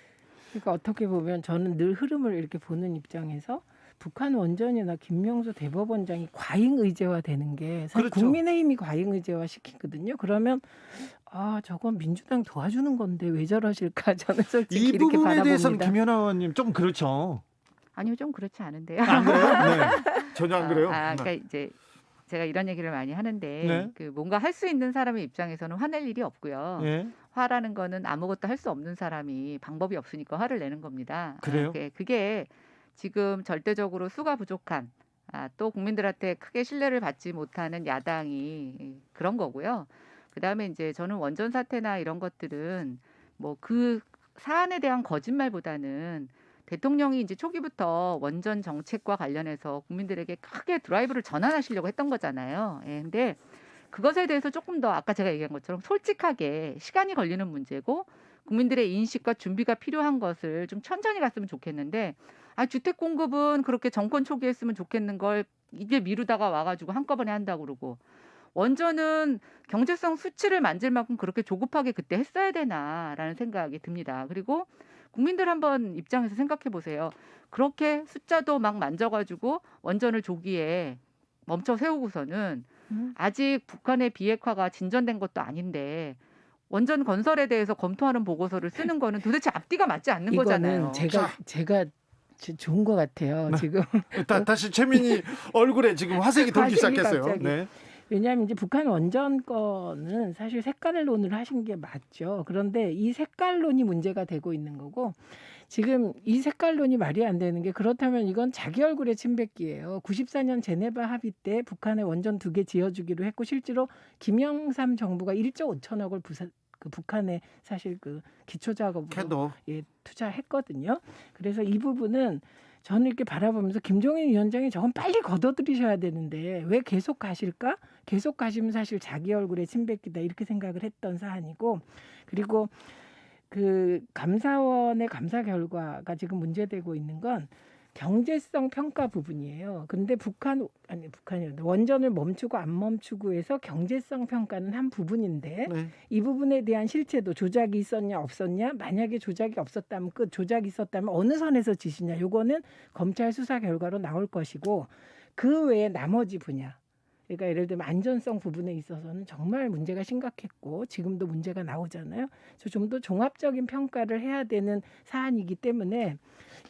그러니까 어떻게 보면 저는 늘 흐름을 이렇게 보는 입장에서 북한 원전이나 김명수 대법원장이 과잉 의제화되는 게 사실 그렇죠. 국민의힘이 과잉 의제화 시키거든요. 그러면 저건 민주당 도와주는 건데 왜 저러실까 저는 솔직히 이 이렇게 부분에 바라봅니다. 대해서는 김연아 의원님 좀 그렇죠. 아니요, 좀 그렇지 않은데요. 안 그래요? 네. 전혀 안 그래요. 그러니까 이제 제가 이런 얘기를 많이 하는데 네. 그 뭔가 할 수 있는 사람의 입장에서는 화낼 일이 없고요. 네. 화라는 거는 아무것도 할 수 없는 사람이 방법이 없으니까 화를 내는 겁니다. 그래요? 그게 지금 절대적으로 수가 부족한 또 국민들한테 크게 신뢰를 받지 못하는 야당이 그런 거고요. 그다음에 이제 저는 원전 사태나 이런 것들은 뭐 그 사안에 대한 거짓말보다는 대통령이 이제 초기부터 원전 정책과 관련해서 국민들에게 크게 드라이브를 전환하시려고 했던 거잖아요. 근데 그것에 대해서 조금 더 아까 제가 얘기한 것처럼 솔직하게 시간이 걸리는 문제고 국민들의 인식과 준비가 필요한 것을 좀 천천히 갔으면 좋겠는데 주택 공급은 그렇게 정권 초기에 했으면 좋겠는 걸 이제 미루다가 와가지고 한꺼번에 한다고 그러고 원전은 경제성 수치를 만질 만큼 그렇게 조급하게 그때 했어야 되나라는 생각이 듭니다. 그리고 국민들 한번 입장에서 생각해 보세요. 그렇게 숫자도 막 만져가지고 원전을 조기에 멈춰 세우고서는 아직 북한의 비핵화가 진전된 것도 아닌데 원전 건설에 대해서 검토하는 보고서를 쓰는 거는 도대체 앞뒤가 맞지 않는 거잖아요. 제가 좋은 것 같아요. 네. 지금 다시 최민희 얼굴에 지금 화색이 돌기 시작했어요. 갑자기. 네. 왜냐하면 이제 북한 원전권은 사실 색깔론을 하신 게 맞죠. 그런데 이 색깔론이 문제가 되고 있는 거고 지금 이 색깔론이 말이 안 되는 게 그렇다면 이건 자기 얼굴의 침뱉기예요. 94년 제네바 합의 때 북한에 원전 2개 지어주기로 했고 실제로 김영삼 정부가 1조 5천억을 북한에 사실 그 기초 작업으로 투자했거든요. 그래서 이 부분은 저는 이렇게 바라보면서 김종인 위원장이 저건 빨리 걷어들이셔야 되는데 왜 계속 가실까? 계속 가시면 사실 자기 얼굴에 침뱉기다 이렇게 생각을 했던 사안이고 그리고 그 감사원의 감사 결과가 지금 문제되고 있는 건 경제성 평가 부분이에요. 근데 북한이 원전을 멈추고 안 멈추고에서 경제성 평가는 한 부분인데 이 부분에 대한 실체도 조작이 있었냐 없었냐 만약에 조작이 없었다면 끝 조작이 있었다면 어느 선에서 지시냐 요거는 검찰 수사 결과로 나올 것이고 그 외에 나머지 분야 그러니까 예를 들면 안전성 부분에 있어서는 정말 문제가 심각했고 지금도 문제가 나오잖아요. 그래서 좀 더 종합적인 평가를 해야 되는 사안이기 때문에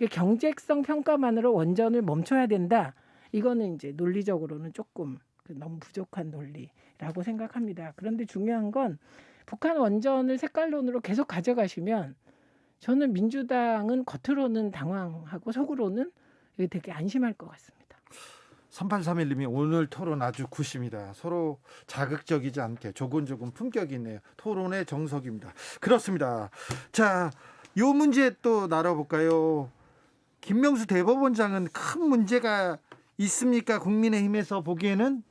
경제성 평가만으로 원전을 멈춰야 된다. 이거는 이제 논리적으로는 조금 너무 부족한 논리라고 생각합니다. 그런데 중요한 건 북한 원전을 색깔론으로 계속 가져가시면 저는 민주당은 겉으로는 당황하고 속으로는 되게 안심할 것 같습니다. 3831님이 오늘 토론 아주 굿입니다. 서로 자극적이지 않게 조곤조곤 품격이 있네요. 토론의 정석입니다. 그렇습니다. 자, 요 문제 또 나눠볼까요? 김명수 대법원장은 큰 문제가 있습니까? 국민의힘에서 보기에는?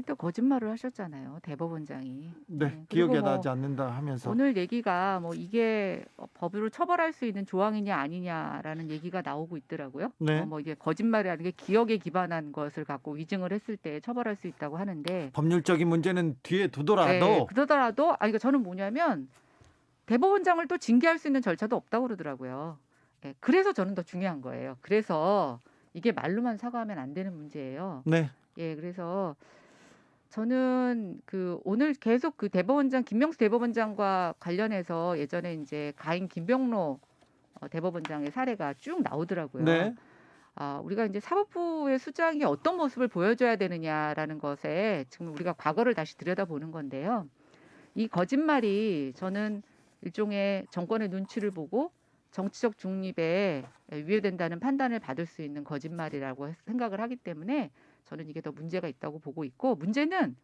또 거짓말을 하셨잖아요. 대법원장이. 네, 기억이 나지 않는다 하면서. 오늘 얘기가 뭐 이게 법으로 처벌할 수 있는 조항이냐 아니냐라는 얘기가 나오고 있더라고요. 네. 뭐 이게 거짓말이라는 게 기억에 기반한 것을 갖고 위증을 했을 때 처벌할 수 있다고 하는데 법률적인 문제는 뒤에 두더라도. 그러더라도 그러니까 저는 뭐냐면 대법원장을 또 징계할 수 있는 절차도 없다고 그러더라고요. 그래서 저는 더 중요한 거예요. 그래서 이게 말로만 사과하면 안 되는 문제예요. 네. 그래서 저는 오늘 계속 김명수 대법원장과 관련해서 예전에 이제 가인 김병로 대법원장의 사례가 쭉 나오더라고요. 네. 우리가 이제 사법부의 수장이 어떤 모습을 보여줘야 되느냐라는 것에 지금 우리가 과거를 다시 들여다보는 건데요. 이 거짓말이 저는 일종의 정권의 눈치를 보고 정치적 중립에 위배된다는 판단을 받을 수 있는 거짓말이라고 생각을 하기 때문에 저는 이게 더 문제가 있다고 보고 있고 문제는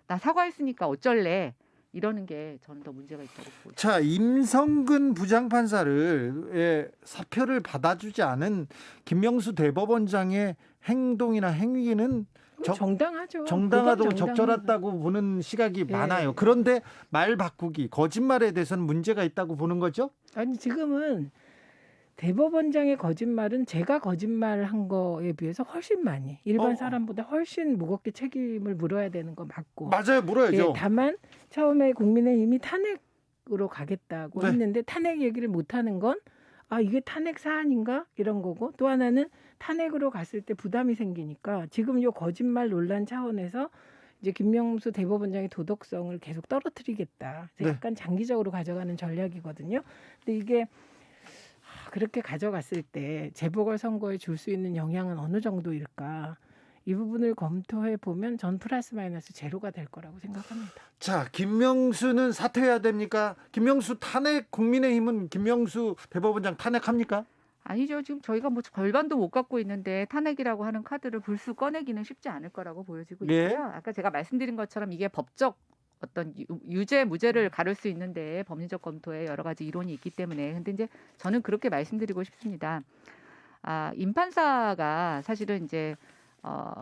나 사과했으니까 어쩔래 이러는 게 저는 더 문제가 있다고 보고 있습니다. 자, 임성근 부장판사를 사표를 받아주지 않은 김명수 대법원장의 행동이나 행위는 정당하죠. 정당하고 적절하다고 보는 시각이 많아요. 그런데 말 바꾸기, 거짓말에 대해서는 문제가 있다고 보는 거죠? 아니 지금은 대법원장의 거짓말은 제가 거짓말한 거에 비해서 훨씬 많이 일반 사람보다 훨씬 무겁게 책임을 물어야 되는 거 맞고 맞아요. 물어야죠. 다만 처음에 국민의힘이 탄핵으로 가겠다고 했는데 탄핵 얘기를 못하는 건 이게 탄핵 사안인가 이런 거고 또 하나는 탄핵으로 갔을 때 부담이 생기니까 지금 이 거짓말 논란 차원에서 이제 김명수 대법원장의 도덕성을 계속 떨어뜨리겠다. 약간 장기적으로 가져가는 전략이거든요. 근데 이게 그렇게 가져갔을 때 재보궐선거에 줄 수 있는 영향은 어느 정도일까? 이 부분을 검토해 보면 전 플러스 마이너스 제로가 될 거라고 생각합니다. 자, 김명수는 사퇴해야 됩니까? 김명수 탄핵, 국민의힘은 김명수 대법원장 탄핵합니까? 아니죠. 지금 저희가 뭐 절반도 못 갖고 있는데 탄핵이라고 하는 카드를 불쑥 꺼내기는 쉽지 않을 거라고 보여지고 있고요. 아까 제가 말씀드린 것처럼 이게 법적 어떤 유죄 무죄를 가를 수 있는데 법리적 검토에 여러 가지 이론이 있기 때문에 근데 이제 저는 그렇게 말씀드리고 싶습니다. 임 판사가 사실은 이제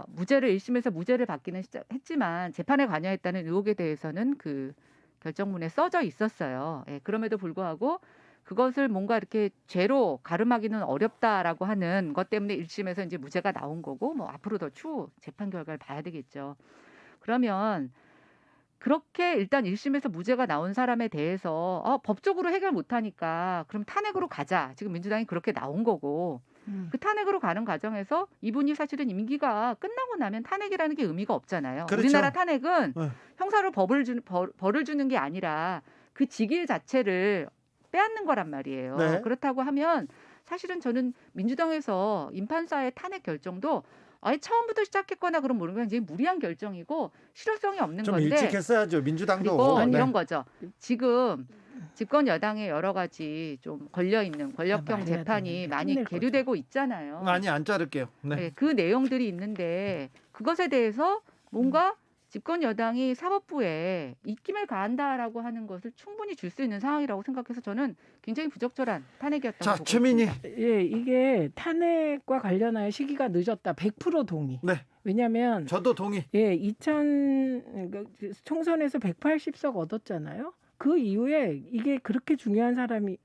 무죄를 1심에서 무죄를 받기는 했지만 재판에 관여했다는 의혹에 대해서는 그 결정문에 써져 있었어요. 그럼에도 불구하고 그것을 뭔가 이렇게 죄로 가름하기는 어렵다라고 하는 것 때문에 1심에서 이제 무죄가 나온 거고 뭐 앞으로 더 추후 재판 결과를 봐야 되겠죠. 그러면 그렇게 일단 1심에서 무죄가 나온 사람에 대해서 법적으로 해결 못하니까 그럼 탄핵으로 가자. 지금 민주당이 그렇게 나온 거고 그 탄핵으로 가는 과정에서 이분이 사실은 임기가 끝나고 나면 탄핵이라는 게 의미가 없잖아요. 그렇죠. 우리나라 탄핵은 형사로 벌을 주는 게 아니라 그 직일 자체를 빼앗는 거란 말이에요. 그렇다고 하면 사실은 저는 민주당에서 임판사의 탄핵 결정도 아예 처음부터 시작했거나 그런 모르는 건 굉장히 무리한 결정이고 실효성이 없는 좀 건데. 일찍 했어야죠. 민주당도. 그리고 네. 이런 거죠. 지금 집권 여당의 여러 가지 좀 걸려 있는 권력형 재판이 많이 계류되고 있잖아요. 많이 안 자를게요. 네. 네, 그 내용들이 있는데 그것에 대해서 뭔가 집권 여당이 사법부에 입김을 가한다라고 하는 것을 충분히 줄 수 있는 상황이라고 생각해서 저는 굉장히 부적절한 탄핵이었다고 자, 보고 최민희. 있습니다. 예, 이게 탄핵과 관련하여 시기가 늦었다. 100% 동의. 네. 왜냐하면 저도 동의. 예, 2000 총선에서 180석 얻었잖아요. 그 이후에 이게 그렇게 중요한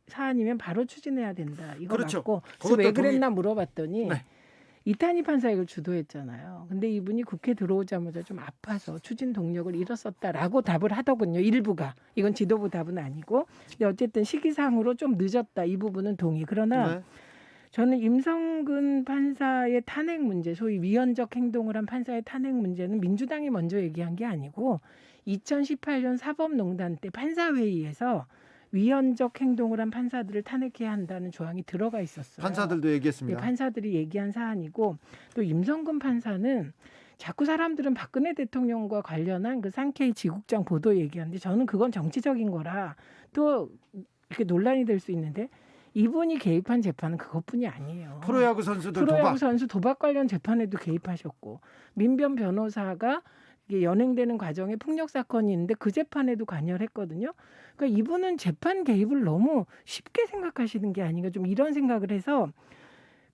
사안이면 바로 추진해야 된다. 이거 그렇죠. 맞고. 그래서 왜 그것도 그랬나 물어봤더니 네. 이탄희 판사 이걸 주도했잖아요. 근데 이분이 국회 들어오자마자 좀 아파서 추진 동력을 잃었었다라고 답을 하더군요. 일부가. 이건 지도부 답은 아니고. 근데 어쨌든 시기상으로 좀 늦었다. 이 부분은 동의. 그러나 네. 저는 임성근 판사의 탄핵 문제, 소위 위헌적 행동을 한 판사의 탄핵 문제는 민주당이 먼저 얘기한 게 아니고 2018년 사법농단 때 판사회의에서 위헌적 행동을 한 판사들을 탄핵해야 한다는 조항이 들어가 있었어요. 판사들도 얘기했습니다. 네, 판사들이 얘기한 사안이고 또 임성근 판사는 자꾸 사람들은 박근혜 대통령과 관련한 그 상케이 지국장 보도 얘기하는데 저는 그건 정치적인 거라 또 이렇게 논란이 될 수 있는데 이분이 개입한 재판은 그것뿐이 아니에요. 프로야구 선수들 프로야구 도박. 선수 도박 관련 재판에도 개입하셨고 민변 변호사가 이게 연행되는 과정에 폭력 사건이 있는데 그 재판에도 관여를 했거든요. 그러니까 이분은 재판 개입을 너무 쉽게 생각하시는 게 아닌가 좀 이런 생각을 해서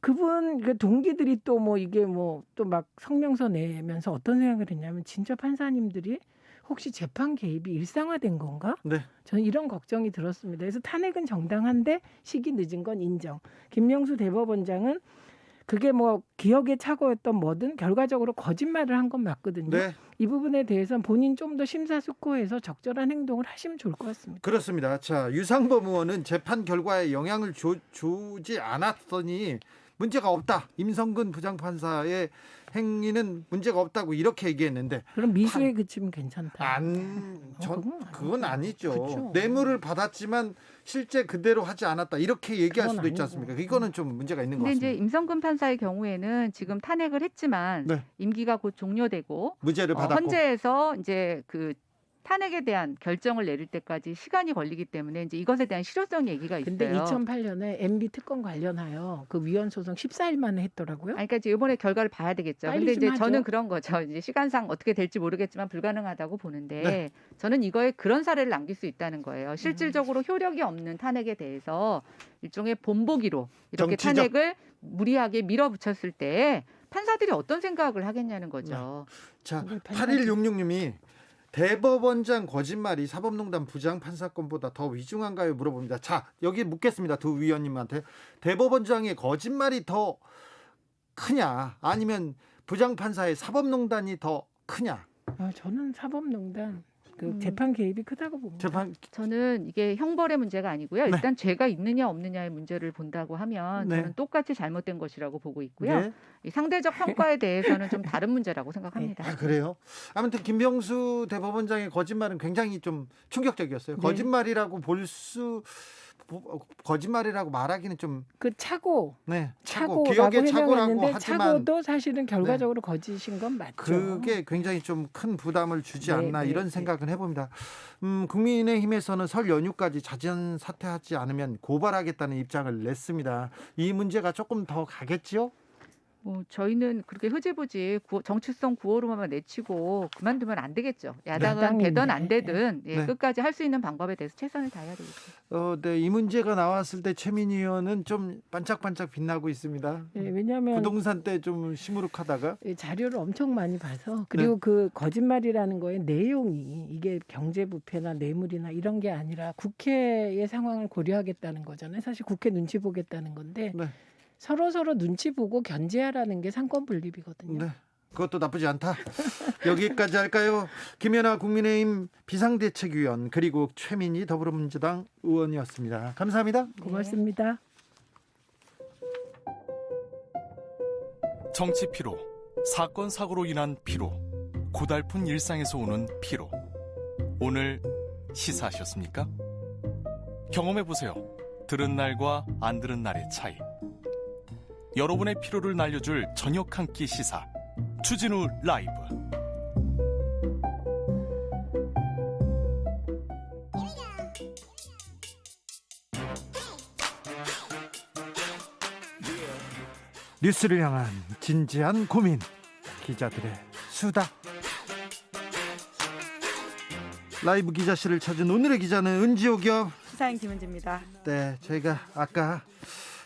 그분 그 동기들이 또 뭐 이게 뭐 또 막 성명서 내면서 어떤 생각을 했냐면 진짜 판사님들이 혹시 재판 개입이 일상화된 건가? 네. 저는 이런 걱정이 들었습니다. 그래서 탄핵은 정당한데 시기 늦은 건 인정. 김명수 대법원장은 그게 뭐 기억의 착오였던 뭐든 결과적으로 거짓말을 한 건 맞거든요. 네. 이 부분에 대해서는 본인 좀 더 심사숙고해서 적절한 행동을 하시면 좋을 것 같습니다. 그렇습니다. 자, 유상범 의원은 재판 결과에 영향을 주지 않았더니 문제가 없다. 임성근 부장판사의 행위는 문제가 없다고 이렇게 얘기했는데 그럼 미수에 그치면 괜찮다. 그건 아니죠. 그쵸. 뇌물을 받았지만 실제 그대로 하지 않았다. 이렇게 얘기할 그건 수도 있지 아니고. 않습니까? 이거는 좀 문제가 있는 것 근데 같습니다. 이제 임성근 판사의 경우에는 지금 탄핵을 했지만 네. 임기가 곧 종료되고 무죄를 받았고. 헌재에서 이제 그 탄핵에 대한 결정을 내릴 때까지 시간이 걸리기 때문에 이제 이것에 대한 실효성 얘기가 있어요. 근데 2008년에 MB 특검 관련하여 그 위헌 소송 14일 만에 했더라고요. 그러니까 이제 이번에 결과를 봐야 되겠죠. 빨리 근데 좀 이제 하죠. 저는 그런 거죠. 이제 시간상 어떻게 될지 모르겠지만 불가능하다고 보는데 네. 저는 이거에 그런 사례를 남길 수 있다는 거예요. 실질적으로 효력이 없는 탄핵에 대해서 일종의 본보기로 이렇게 정치적. 탄핵을 무리하게 밀어붙였을 때 판사들이 어떤 생각을 하겠냐는 거죠. 자, 이걸 8166님이 대법원장 거짓말이 사법농단 부장판사 사건보다 더 위중한가요? 물어봅니다. 자, 여기 묻겠습니다. 두 위원님한테. 대법원장의 거짓말이 더 크냐? 아니면 부장판사의 사법농단이 더 크냐? 저는 사법농단 그 재판 개입이 크다고 봅니다. 재판 저는 이게 형벌의 문제가 아니고요. 네. 일단 죄가 있느냐 없느냐의 문제를 본다고 하면 네. 저는 똑같이 잘못된 것이라고 보고 있고요. 네. 이 상대적 평가에 대해서는 좀 다른 문제라고 생각합니다. 아, 그래요? 아무튼 김병수 대법원장의 거짓말은 굉장히 좀 충격적이었어요. 네. 거짓말이라고 거짓말이라고 말하기는 좀 그 차고 차고 차고라고 기억의 차고라고 해명했는데 하지만 차고도 사실은 결과적으로 거짓인 건 맞죠. 그게 굉장히 좀 큰 부담을 주지 않나 네, 이런 네. 생각은 해봅니다. 국민의힘에서는 설 연휴까지 자진 사퇴하지 않으면 고발하겠다는 입장을 냈습니다. 이 문제가 조금 더 가겠지요? 저희는 그렇게 흐지부지 정치성 구호로만 내치고 그만두면 안 되겠죠. 야당은 야당인데. 되든 안 되든 네. 끝까지 할 수 있는 방법에 대해서 최선을 다해야 되겠죠. 네, 이 문제가 나왔을 때 최민희 의원은 좀 반짝반짝 빛나고 있습니다. 왜냐하면 부동산 때 좀 시무룩하다가 자료를 엄청 많이 봐서 그리고 그 거짓말이라는 거의 내용이 이게 경제 부패나 뇌물이나 이런 게 아니라 국회의 상황을 고려하겠다는 거잖아요. 사실 국회 눈치 보겠다는 건데 네. 서로 눈치 보고 견제하라는 게 상권 분립이거든요. 네, 그것도 나쁘지 않다. 여기까지 할까요? 김연아 국민의힘 비상대책위원 그리고 최민희 더불어민주당 의원이었습니다. 감사합니다. 고맙습니다. 정치 피로, 사건 사고로 인한 피로, 고달픈 일상에서 오는 피로. 오늘 시사하셨습니까? 경험해 보세요. 들은 날과 안 들은 날의 차이. 여러분의 피로를 날려줄 저녁 한 끼 시사 주진우 라이브. 뉴스를 향한 진지한 고민, 기자들의 수다. 라이브 기자실을 찾은 오늘의 기자는 은지옥이요. 시사인 김은지입니다. 네, 저희가 아까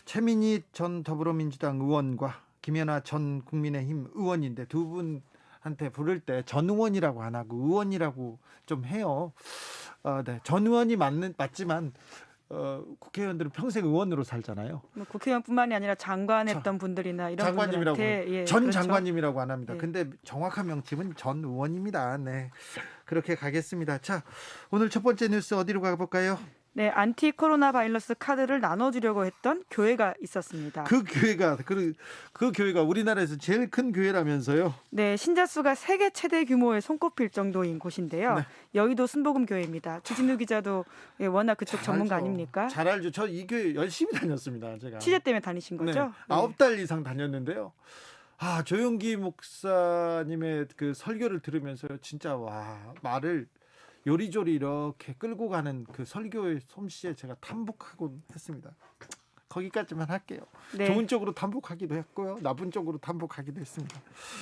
최민희 전 더불어민주당 의원과 김연아 전 국민의힘 의원인데 두 분한테 부를 때 전 의원이라고 안 하고 의원이라고 좀 해요. 네, 전 의원이 맞지만 국회의원들은 평생 의원으로 살잖아요. 뭐 국회의원뿐만이 아니라 장관했던 분들이나 이런 장관님이라고 분들한테 전 그렇죠. 장관님이라고 안 합니다. 예. 근데 정확한 명칭은 전 의원입니다. 네, 그렇게 가겠습니다. 자, 오늘 첫 번째 뉴스 어디로 가볼까요? 네, 안티 코로나 바이러스 카드를 나눠주려고 했던 교회가 있었습니다. 그 교회가 우리나라에서 제일 큰 교회라면서요? 네, 신자 수가 세계 최대 규모의 손꼽힐 정도인 곳인데요. 네. 여의도 순복음 교회입니다. 주진우 기자도 워낙 그쪽 전문가 알죠. 아닙니까? 잘 알죠. 저 이 교회 열심히 다녔습니다. 제가 취재 때문에 다니신 거죠? 네, 9달 이상 다녔는데요. 조용기 목사님의 그 설교를 들으면서요, 진짜 말을 요리조리 이렇게 끌고 가는 그 설교의 솜씨에 제가 탐복하곤 했습니다. 거기까지만 할게요. 네. 좋은 쪽으로 탐복하기도 했고요, 나쁜 쪽으로 탐복하기도 했습니다.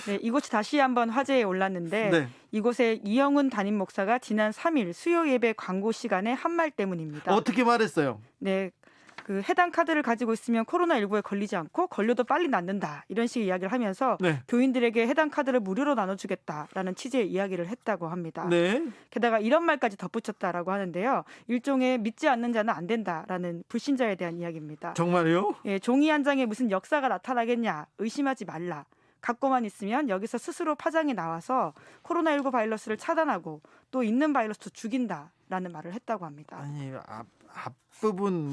네, 이곳이 다시 한번 화제에 올랐는데 네. 이곳에 이영훈 담임 목사가 지난 3일 수요 예배 광고 시간에 한 말 때문입니다. 어떻게 말했어요? 네. 그 해당 카드를 가지고 있으면 코로나19에 걸리지 않고 걸려도 빨리 낫는다, 이런 식의 이야기를 하면서 네. 교인들에게 해당 카드를 무료로 나눠주겠다라는 취지의 이야기를 했다고 합니다. 네. 게다가 이런 말까지 덧붙였다라고 하는데요. 일종의 믿지 않는 자는 안 된다라는 불신자에 대한 이야기입니다. 정말요? 예, 종이 한 장에 무슨 역사가 나타나겠냐, 의심하지 말라. 갖고만 있으면 여기서 스스로 파장이 나와서 코로나19 바이러스를 차단하고 또 있는 바이러스도 죽인다라는 말을 했다고 합니다. 아니, 앞부분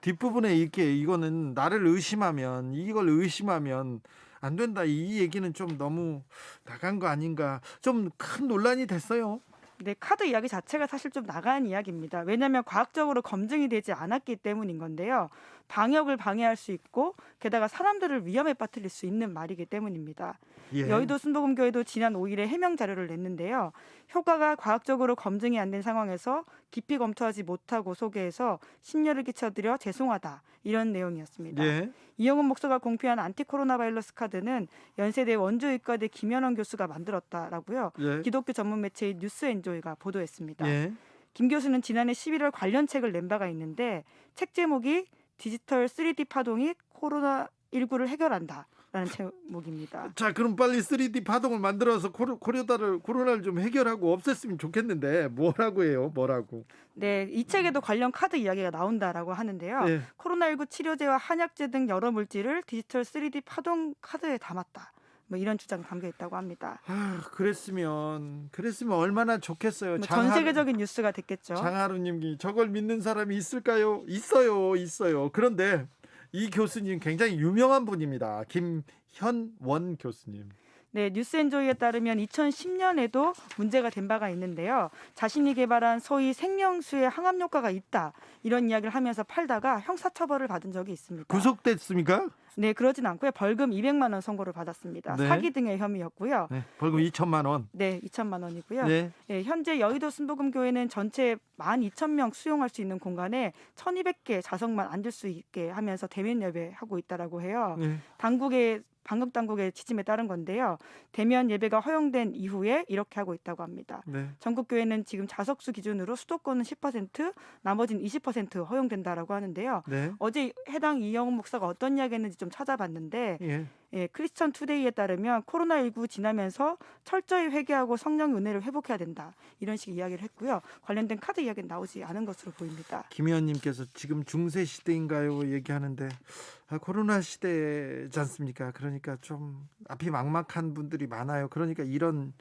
뒷부분에 이거는 나를 의심하면, 이걸 의심하면 안 된다, 이 얘기는 좀 너무 나간 거 아닌가, 좀 큰 논란이 됐어요. 네, 카드 이야기 자체가 사실 좀 나간 이야기입니다. 왜냐하면 과학적으로 검증이 되지 않았기 때문인 건데요. 방역을 방해할 수 있고 게다가 사람들을 위험에 빠뜨릴 수 있는 말이기 때문입니다. 예. 여의도 순복음교회도 지난 5일에 해명 자료를 냈는데요. 효과가 과학적으로 검증이 안 된 상황에서 깊이 검토하지 못하고 소개해서 심려를 끼쳐드려 죄송하다, 이런 내용이었습니다. 예. 이영훈 목사가 공표한 안티코로나 바이러스 카드는 연세대 원주의과대 김현원 교수가 만들었다라고요. 예. 기독교 전문 매체인 뉴스엔조이가 보도했습니다. 예. 김 교수는 지난해 11월 관련 책을 낸 바가 있는데 책 제목이 디지털 3D 파동이 코로나19를 해결한다 라는 제목입니다. 자, 그럼 빨리 3D 파동을 만들어서 코로나를 좀 해결하고 없앴으면 좋겠는데 뭐라고 해요? 뭐라고? 네, 이 책에도 관련 카드 이야기가 나온다라고 하는데요. 네. 코로나19 치료제와 한약제 등 여러 물질을 디지털 3D 파동 카드에 담았다, 뭐 이런 주장이 담겨 있다고 합니다. 그랬으면 얼마나 좋겠어요. 전 세계적인 뉴스가 됐겠죠. 장하루님이 저걸 믿는 사람이 있을까요? 있어요. 그런데 이 교수님 굉장히 유명한 분입니다. 김현원 교수님. 네, 뉴스엔조이에 따르면 2010년에도 문제가 된 바가 있는데요. 자신이 개발한 소위 생명수에 항암 효과가 있다, 이런 이야기를 하면서 팔다가 형사처벌을 받은 적이 있습니다. 구속됐습니까? 네, 그러진 않고요. 벌금 200만 원 선고를 받았습니다. 네. 사기 등의 혐의였고요. 네, 벌금 2천만 원. 네, 2천만 원이고요. 네. 네, 현재 여의도 순복음교회는 전체 12,000명 수용할 수 있는 공간에 1,200개 좌석만 앉을 수 있게 하면서 대면 예배하고 있다라고 해요. 네. 방역 당국의 지침에 따른 건데요. 대면 예배가 허용된 이후에 이렇게 하고 있다고 합니다. 네. 전국 교회는 지금 좌석수 기준으로 수도권은 10%, 나머지는 20% 허용된다라고 하는데요. 네. 어제 해당 이영훈 목사가 어떤 이야기했는지 좀 찾아봤는데 크리스천 투데이에 따르면 코로나19 지나면서 철저히 회개하고 성령의 은혜를 회복해야 된다, 이런 식의 이야기를 했고요. 관련된 카드 이야기는 나오지 않은 것으로 보입니다. 김의원님께서 지금 중세 시대인가요 얘기하는데 코로나 시대지 않습니까? 그러니까 좀 앞이 막막한 분들이 많아요. 그러니까 이런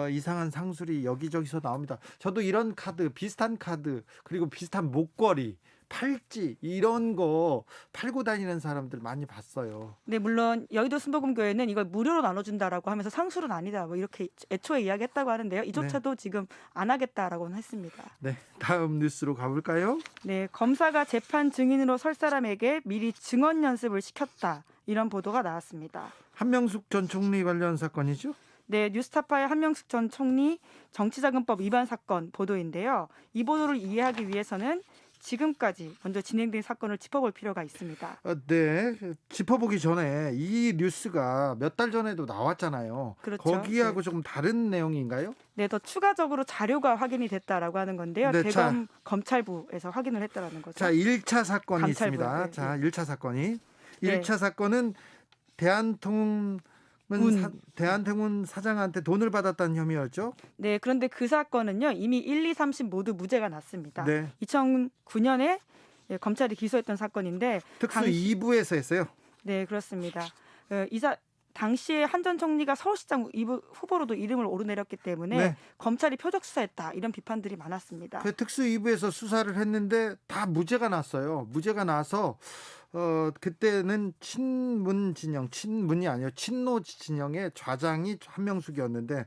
이상한 상술이 여기저기서 나옵니다. 저도 이런 카드, 비슷한 카드, 그리고 비슷한 목걸이, 팔찌 이런 거 팔고 다니는 사람들 많이 봤어요. 네, 물론 여의도 순복음교회는 이걸 무료로 나눠준다라고 하면서 상술은 아니다, 뭐 이렇게 애초에 이야기했다고 하는데요. 이조차도 지금 안 하겠다라고는 했습니다. 네, 다음 뉴스로 가볼까요? 네, 검사가 재판 증인으로 설 사람에게 미리 증언 연습을 시켰다, 이런 보도가 나왔습니다. 한명숙 전 총리 관련 사건이죠? 네, 뉴스타파의 한명숙 전 총리 정치자금법 위반 사건 보도인데요. 이 보도를 이해하기 위해서는 지금까지 먼저 진행된 사건을 짚어볼 필요가 있습니다. 네, 짚어보기 전에 이 뉴스가 몇 달 전에도 나왔잖아요. 그렇죠. 거기하고 네. 조금 다른 내용인가요? 네, 더 추가적으로 자료가 확인이 됐다라고 하는 건데요. 네, 대검 검찰부에서 확인을 했다라는 거죠. 자, 1차 사건이 감찰부, 있습니다. 네, 자, 네. 1차 사건이. 네. 1차 사건은 대한통운 사장한테 돈을 받았다는 혐의였죠? 네, 그런데 그 사건은요, 이미 1, 2, 3심 모두 무죄가 났습니다. 네. 2009년에 검찰이 기소했던 사건인데 특수 2부에서 했어요. 네, 그렇습니다. 당시에 한 전 총리가 서울시장 후보로도 이름을 오르내렸기 때문에 네. 검찰이 표적 수사했다, 이런 비판들이 많았습니다. 그 특수 2부에서 수사를 했는데 다 무죄가 났어요. 무죄가 나서 그때는 친문이 아니에요. 친노 진영의 좌장이 한명숙이었는데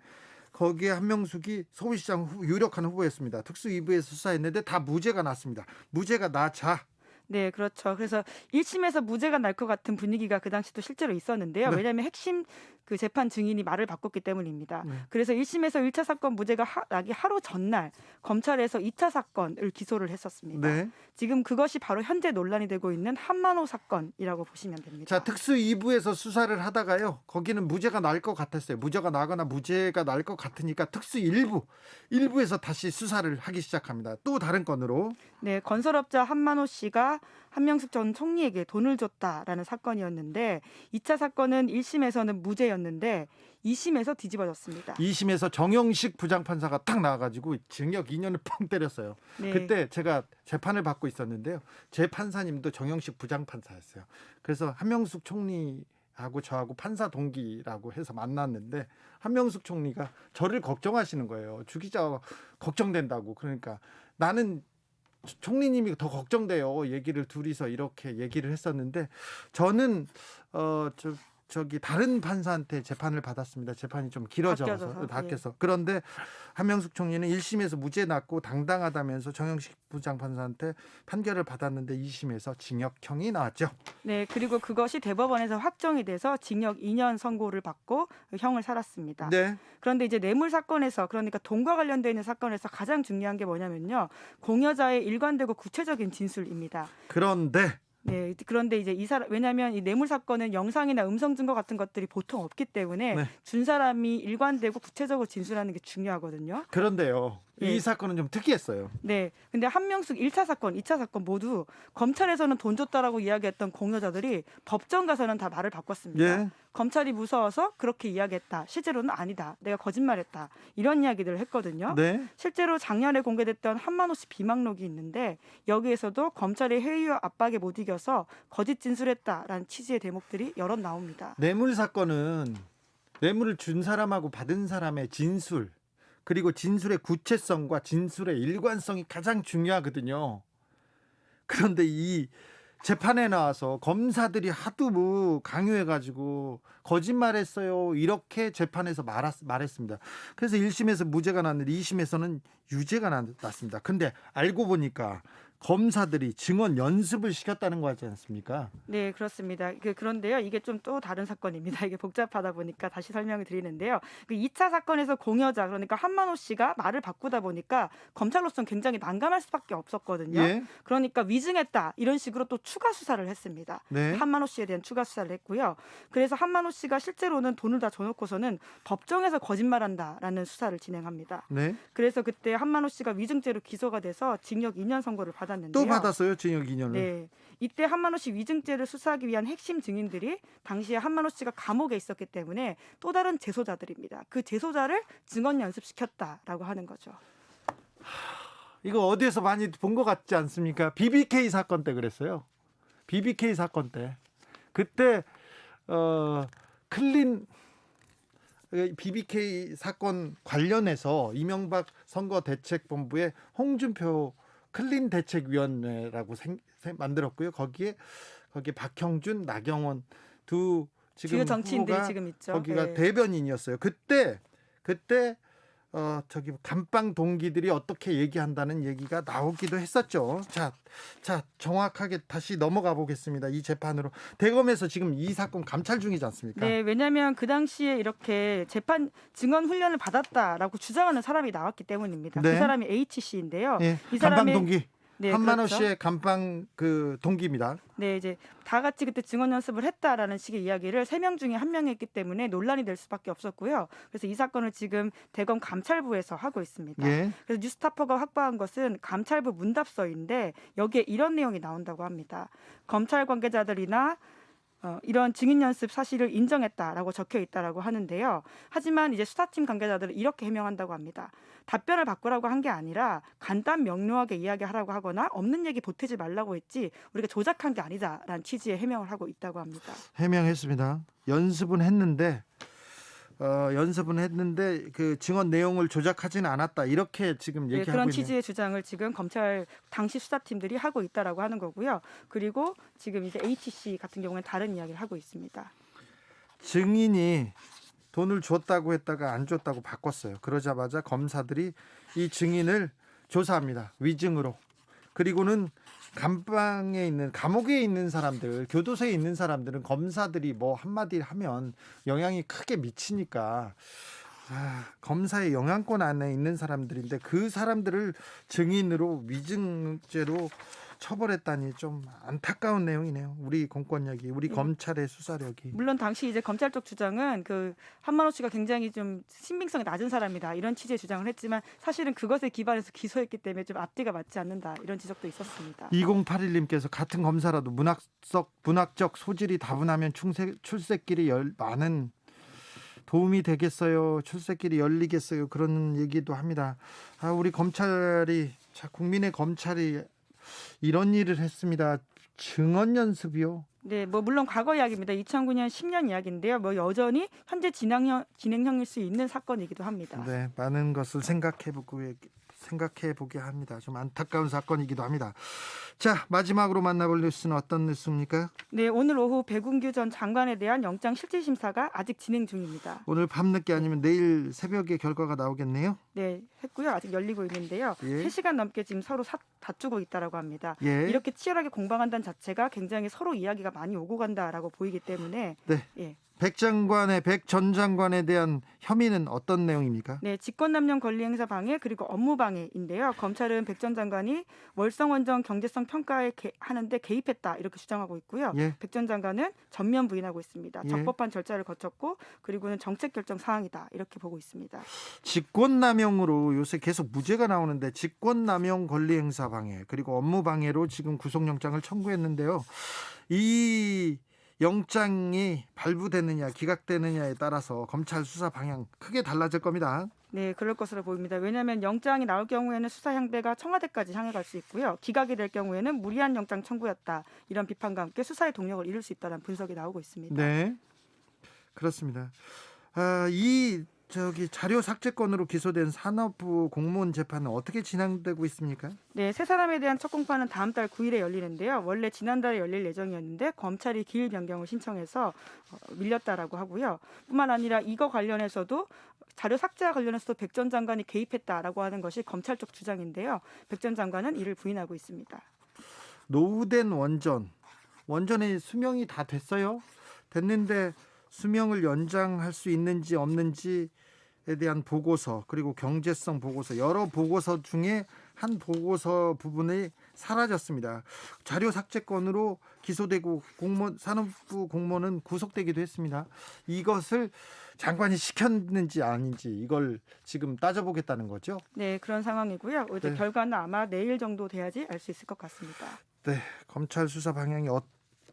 거기에 한명숙이 서울시장 유력한 후보였습니다. 특수 2부에서 수사했는데 다 무죄가 났습니다. 무죄가 나자. 네, 그렇죠. 그래서 1심에서 무죄가 날 것 같은 분위기가 그 당시도 실제로 있었는데요. 네. 왜냐하면 핵심 그 재판 증인이 말을 바꿨기 때문입니다. 네. 그래서 1심에서 1차 사건 무죄가 나기 하루 전날 검찰에서 2차 사건을 기소를 했었습니다. 네. 지금 그것이 바로 현재 논란이 되고 있는 한만호 사건이라고 보시면 됩니다. 자, 특수 2부에서 수사를 하다가요. 거기는 무죄가 날 것 같았어요. 무죄가 나거나 무죄가 날 것 같으니까 특수 1부에서 다시 수사를 하기 시작합니다. 또 다른 건으로. 네, 건설업자 한만호 씨가 한명숙 전 총리에게 돈을 줬다라는 사건이었는데 2차 사건은 1심에서는 무죄였는데 2심에서 뒤집어졌습니다. 2심에서 정영식 부장판사가 딱 나와가지고 징역 2년을 펑 때렸어요. 네. 그때 제가 재판을 받고 있었는데요. 제 판사님도 정영식 부장판사였어요. 그래서 한명숙 총리하고 저하고 판사 동기라고 해서 만났는데 한명숙 총리가 저를 걱정하시는 거예요. 주 기자 걱정된다고. 그러니까 나는 총리님이 더 걱정돼요. 얘기를 둘이서 이렇게 얘기를 했었는데 저는 저기 다른 판사한테 재판을 받았습니다. 재판이 좀 길어져서 바뀌어서. 예. 그런데 한명숙 총리는 1심에서 무죄 났고 당당하다면서 정영식 부장판사한테 판결을 받았는데 2심에서 징역형이 나왔죠. 네, 그리고 그것이 대법원에서 확정이 돼서 징역 2년 선고를 받고 형을 살았습니다. 네. 그런데 이제 뇌물 사건에서, 그러니까 돈과 관련되어 있는 사건에서 가장 중요한 게 뭐냐면요, 공여자의 일관되고 구체적인 진술입니다. 그런데 이제 왜냐하면 이 뇌물 사건은 영상이나 음성 증거 같은 것들이 보통 없기 때문에 네. 준 사람이 일관되고 구체적으로 진술하는 게 중요하거든요. 그런데요. 네. 이 사건은 좀 특이했어요. 네. 근데 한명숙 1차 사건, 2차 사건 모두 검찰에서는 돈 줬다라고 이야기했던 공여자들이 법정 가서는 다 말을 바꿨습니다. 예. 검찰이 무서워서 그렇게 이야기했다. 실제로는 아니다. 내가 거짓말했다. 이런 이야기들을 했거든요. 네. 실제로 작년에 공개됐던 한만호 씨 비망록이 있는데 여기에서도 검찰의 회유와 압박에 못 이겨서 거짓 진술했다라는 취지의 대목들이 여럿 나옵니다. 뇌물 사건은 뇌물을 준 사람하고 받은 사람의 진술, 그리고 진술의 구체성과 진술의 일관성이 가장 중요하거든요. 그런데 이 재판에 나와서 검사들이 하도 강요해가지고 거짓말했어요, 이렇게 재판에서 말했습니다. 그래서 1심에서 무죄가 났는데 2심에서는 유죄가 났습니다. 근데 알고 보니까 검사들이 증언 연습을 시켰다는 거 하지 않습니까? 네, 그렇습니다. 그런데요, 이게 좀 또 다른 사건입니다. 이게 복잡하다 보니까 다시 설명을 드리는데요. 2차 사건에서 공여자, 그러니까 한만호 씨가 말을 바꾸다 보니까 검찰로서는 굉장히 난감할 수밖에 없었거든요. 예. 그러니까 위증했다, 이런 식으로 또 추가 수사를 했습니다. 네. 한만호 씨에 대한 추가 수사를 했고요. 그래서 한만호 씨가 실제로는 돈을 다 줘놓고서는 법정에서 거짓말한다라는 수사를 진행합니다. 네. 그래서 그때 한만호 씨가 위증죄로 기소가 돼서 징역 2년 선고를 받았는데요. 또 받았어요, 징역 2년을. 네, 이때 한만호 씨 위증죄를 수사하기 위한 핵심 증인들이 당시에 한만호 씨가 감옥에 있었기 때문에 또 다른 재소자들입니다. 그 재소자를 증언 연습시켰다라고 하는 거죠. 이거 어디에서 많이 본 것 같지 않습니까? BBK 사건 때 그랬어요. BBK 사건 때. 그때 BBK 사건 관련해서 이명박 선거대책본부의 홍준표 클린 대책위원회라고 만들었고요. 거기에 박형준, 나경원 두 지금 주요 정치인들이 후보가 지금 있죠. 거기가 네. 대변인이었어요. 그때 감방 동기들이 어떻게 얘기한다는 얘기가 나오기도 했었죠. 자, 정확하게 다시 넘어가 보겠습니다. 이 재판으로 대검에서 지금 이 사건 감찰 중이지 않습니까? 네, 왜냐하면 그 당시에 이렇게 재판 증언 훈련을 받았다라고 주장하는 사람이 나왔기 때문입니다. 네. 그 사람이 H씨인데요. 예, 이 감방 사람의 동기. 네, 한만호 그렇죠. 씨의 감방 동기입니다. 네, 이제 다 같이 그때 증언 연습을 했다라는 식의 이야기를 3명 중에 1명이 했기 때문에 논란이 될 수밖에 없었고요. 그래서 이 사건을 지금 대검 감찰부에서 하고 있습니다. 예. 그래서 뉴스타파가 확보한 것은 감찰부 문답서인데 여기에 이런 내용이 나온다고 합니다. 검찰 관계자들이나 이런 증인 연습 사실을 인정했다라고 적혀 있다라고 하는데요. 하지만 이제 수사팀 관계자들은 이렇게 해명한다고 합니다. 답변을 바꾸라고 한 게 아니라 간단 명료하게 이야기하라고 하거나 없는 얘기 보태지 말라고 했지 우리가 조작한 게 아니다라는 취지의 해명을 하고 있다고 합니다. 해명했습니다. 연습은 했는데 그 증언 내용을 조작하지는 않았다. 이렇게 지금 얘기하고 그런 있는. 취지의 주장을 지금 검찰 당시 수사팀들이 하고 있다라고 하는 거고요. 그리고 지금 이제 H씨 같은 경우는 다른 이야기를 하고 있습니다. 증인이 돈을 줬다고 했다가 안 줬다고 바꿨어요. 그러자마자 검사들이 이 증인을 조사합니다. 위증으로. 그리고는 감옥에 있는 사람들, 교도소에 있는 사람들은 검사들이 뭐 한마디 하면 영향이 크게 미치니까 검사의 영향권 안에 있는 사람들인데 그 사람들을 증인으로 위증죄로 처벌했다니 좀 안타까운 내용이네요. 우리 공권력이, 우리 검찰의 수사력이. 물론 당시 이제 검찰 쪽 주장은 그 한만호 씨가 굉장히 좀 신빙성이 낮은 사람이다 이런 취지의 주장을 했지만 사실은 그것에 기반해서 기소했기 때문에 좀 앞뒤가 맞지 않는다 이런 지적도 있었습니다. 2081님께서 같은 검사라도 문학적 소질이 다분하면 출세길이 많은 도움이 되겠어요. 출세길이 열리겠어요. 그런 얘기도 합니다. 우리 검찰이, 국민의 검찰이 이런 일을 했습니다. 증언 연습이요? 네, 뭐 물론 과거 이야기입니다. 2009년 10년 이야기인데요. 뭐 여전히 현재 진행형일 수 있는 사건이기도 합니다. 네, 많은 것을 생각해보게 합니다. 좀 안타까운 사건이기도 합니다. 자, 마지막으로 만나볼 뉴스는 어떤 뉴스입니까? 네, 오늘 오후 배군규 전 장관에 대한 영장 실질심사가 아직 진행 중입니다. 오늘 밤늦게 아니면 내일 새벽에 결과가 나오겠네요? 네, 했고요. 아직 열리고 있는데요. 3시간 넘게 지금 서로 다투고 있다라고 합니다. 이렇게 치열하게 공방한다는 자체가 굉장히 서로 이야기가 많이 오고 간다라고 보이기 때문에 백 전 장관에 대한 혐의는 어떤 내용입니까? 네, 직권남용 권리행사 방해 그리고 업무 방해인데요. 검찰은 백 전 장관이 월성원전 경제성 평가에 하는데 개입했다 이렇게 주장하고 있고요. 백 전 장관은 전면 부인하고 있습니다. 적법한 절차를 거쳤고 그리고는 정책 결정 사항이다 이렇게 보고 있습니다. 직권남용으로 요새 계속 무죄가 나오는데 직권남용 권리행사 방해 그리고 업무 방해로 지금 구속영장을 청구했는데요. 이 영장이 발부되느냐 기각되느냐에 따라서 검찰 수사 방향 크게 달라질 겁니다. 네, 그럴 것으로 보입니다. 왜냐하면 영장이 나올 경우에는 수사 향배가 청와대까지 향해 갈 수 있고요. 기각이 될 경우에는 무리한 영장 청구였다. 이런 비판과 함께 수사의 동력을 잃을 수 있다는 분석이 나오고 있습니다. 네, 그렇습니다. 자료 삭제건으로 기소된 산업부 공무원 재판은 어떻게 진행되고 있습니까? 네, 세 사람에 대한 첫 공판은 다음 달 9일에 열리는데요. 원래 지난달에 열릴 예정이었는데 검찰이 기일 변경을 신청해서 밀렸다라고 하고요. 뿐만 아니라 이거 관련해서도 자료 삭제와 관련해서도 백 전 장관이 개입했다라고 하는 것이 검찰 쪽 주장인데요. 백 전 장관은 이를 부인하고 있습니다. 노후된 원전의 수명이 다 됐는데 수명을 연장할 수 있는지 없는지에 대한 보고서 그리고 경제성 보고서 여러 보고서 중에 한 보고서 부분이 사라졌습니다. 자료 삭제건으로 기소되고 산업부 공무원은 구속되기도 했습니다. 이것을 장관이 시켰는지 아닌지 이걸 지금 따져보겠다는 거죠? 네, 그런 상황이고요. 네. 결과는 아마 내일 정도 돼야지 알 수 있을 것 같습니다. 네, 검찰 수사 방향이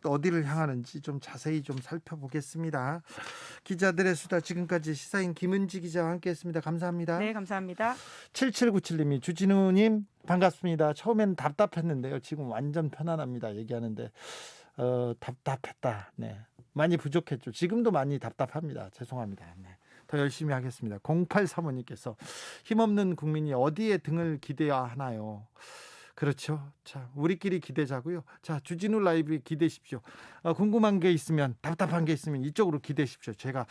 어디를 향하는지 좀 자세히 좀 살펴보겠습니다. 기자들의 수다 지금까지 시사인 김은지 기자와 함께했습니다. 감사합니다. 네, 감사합니다. 7797님이 주진우님 반갑습니다. 처음에는 답답했는데요. 지금 완전 편안합니다. 얘기하는데 답답했다. 네, 많이 부족했죠. 지금도 많이 답답합니다. 죄송합니다. 네. 더 열심히 하겠습니다. 0835님께서 힘없는 국민이 어디에 등을 기대야 하나요? 그렇죠. 자, 우리끼리 기대자고요. 자, 주진우 라이브 기대십시오. 궁금한 게 있으면, 답답한 게 있으면 이쪽으로 기대십시오. 제가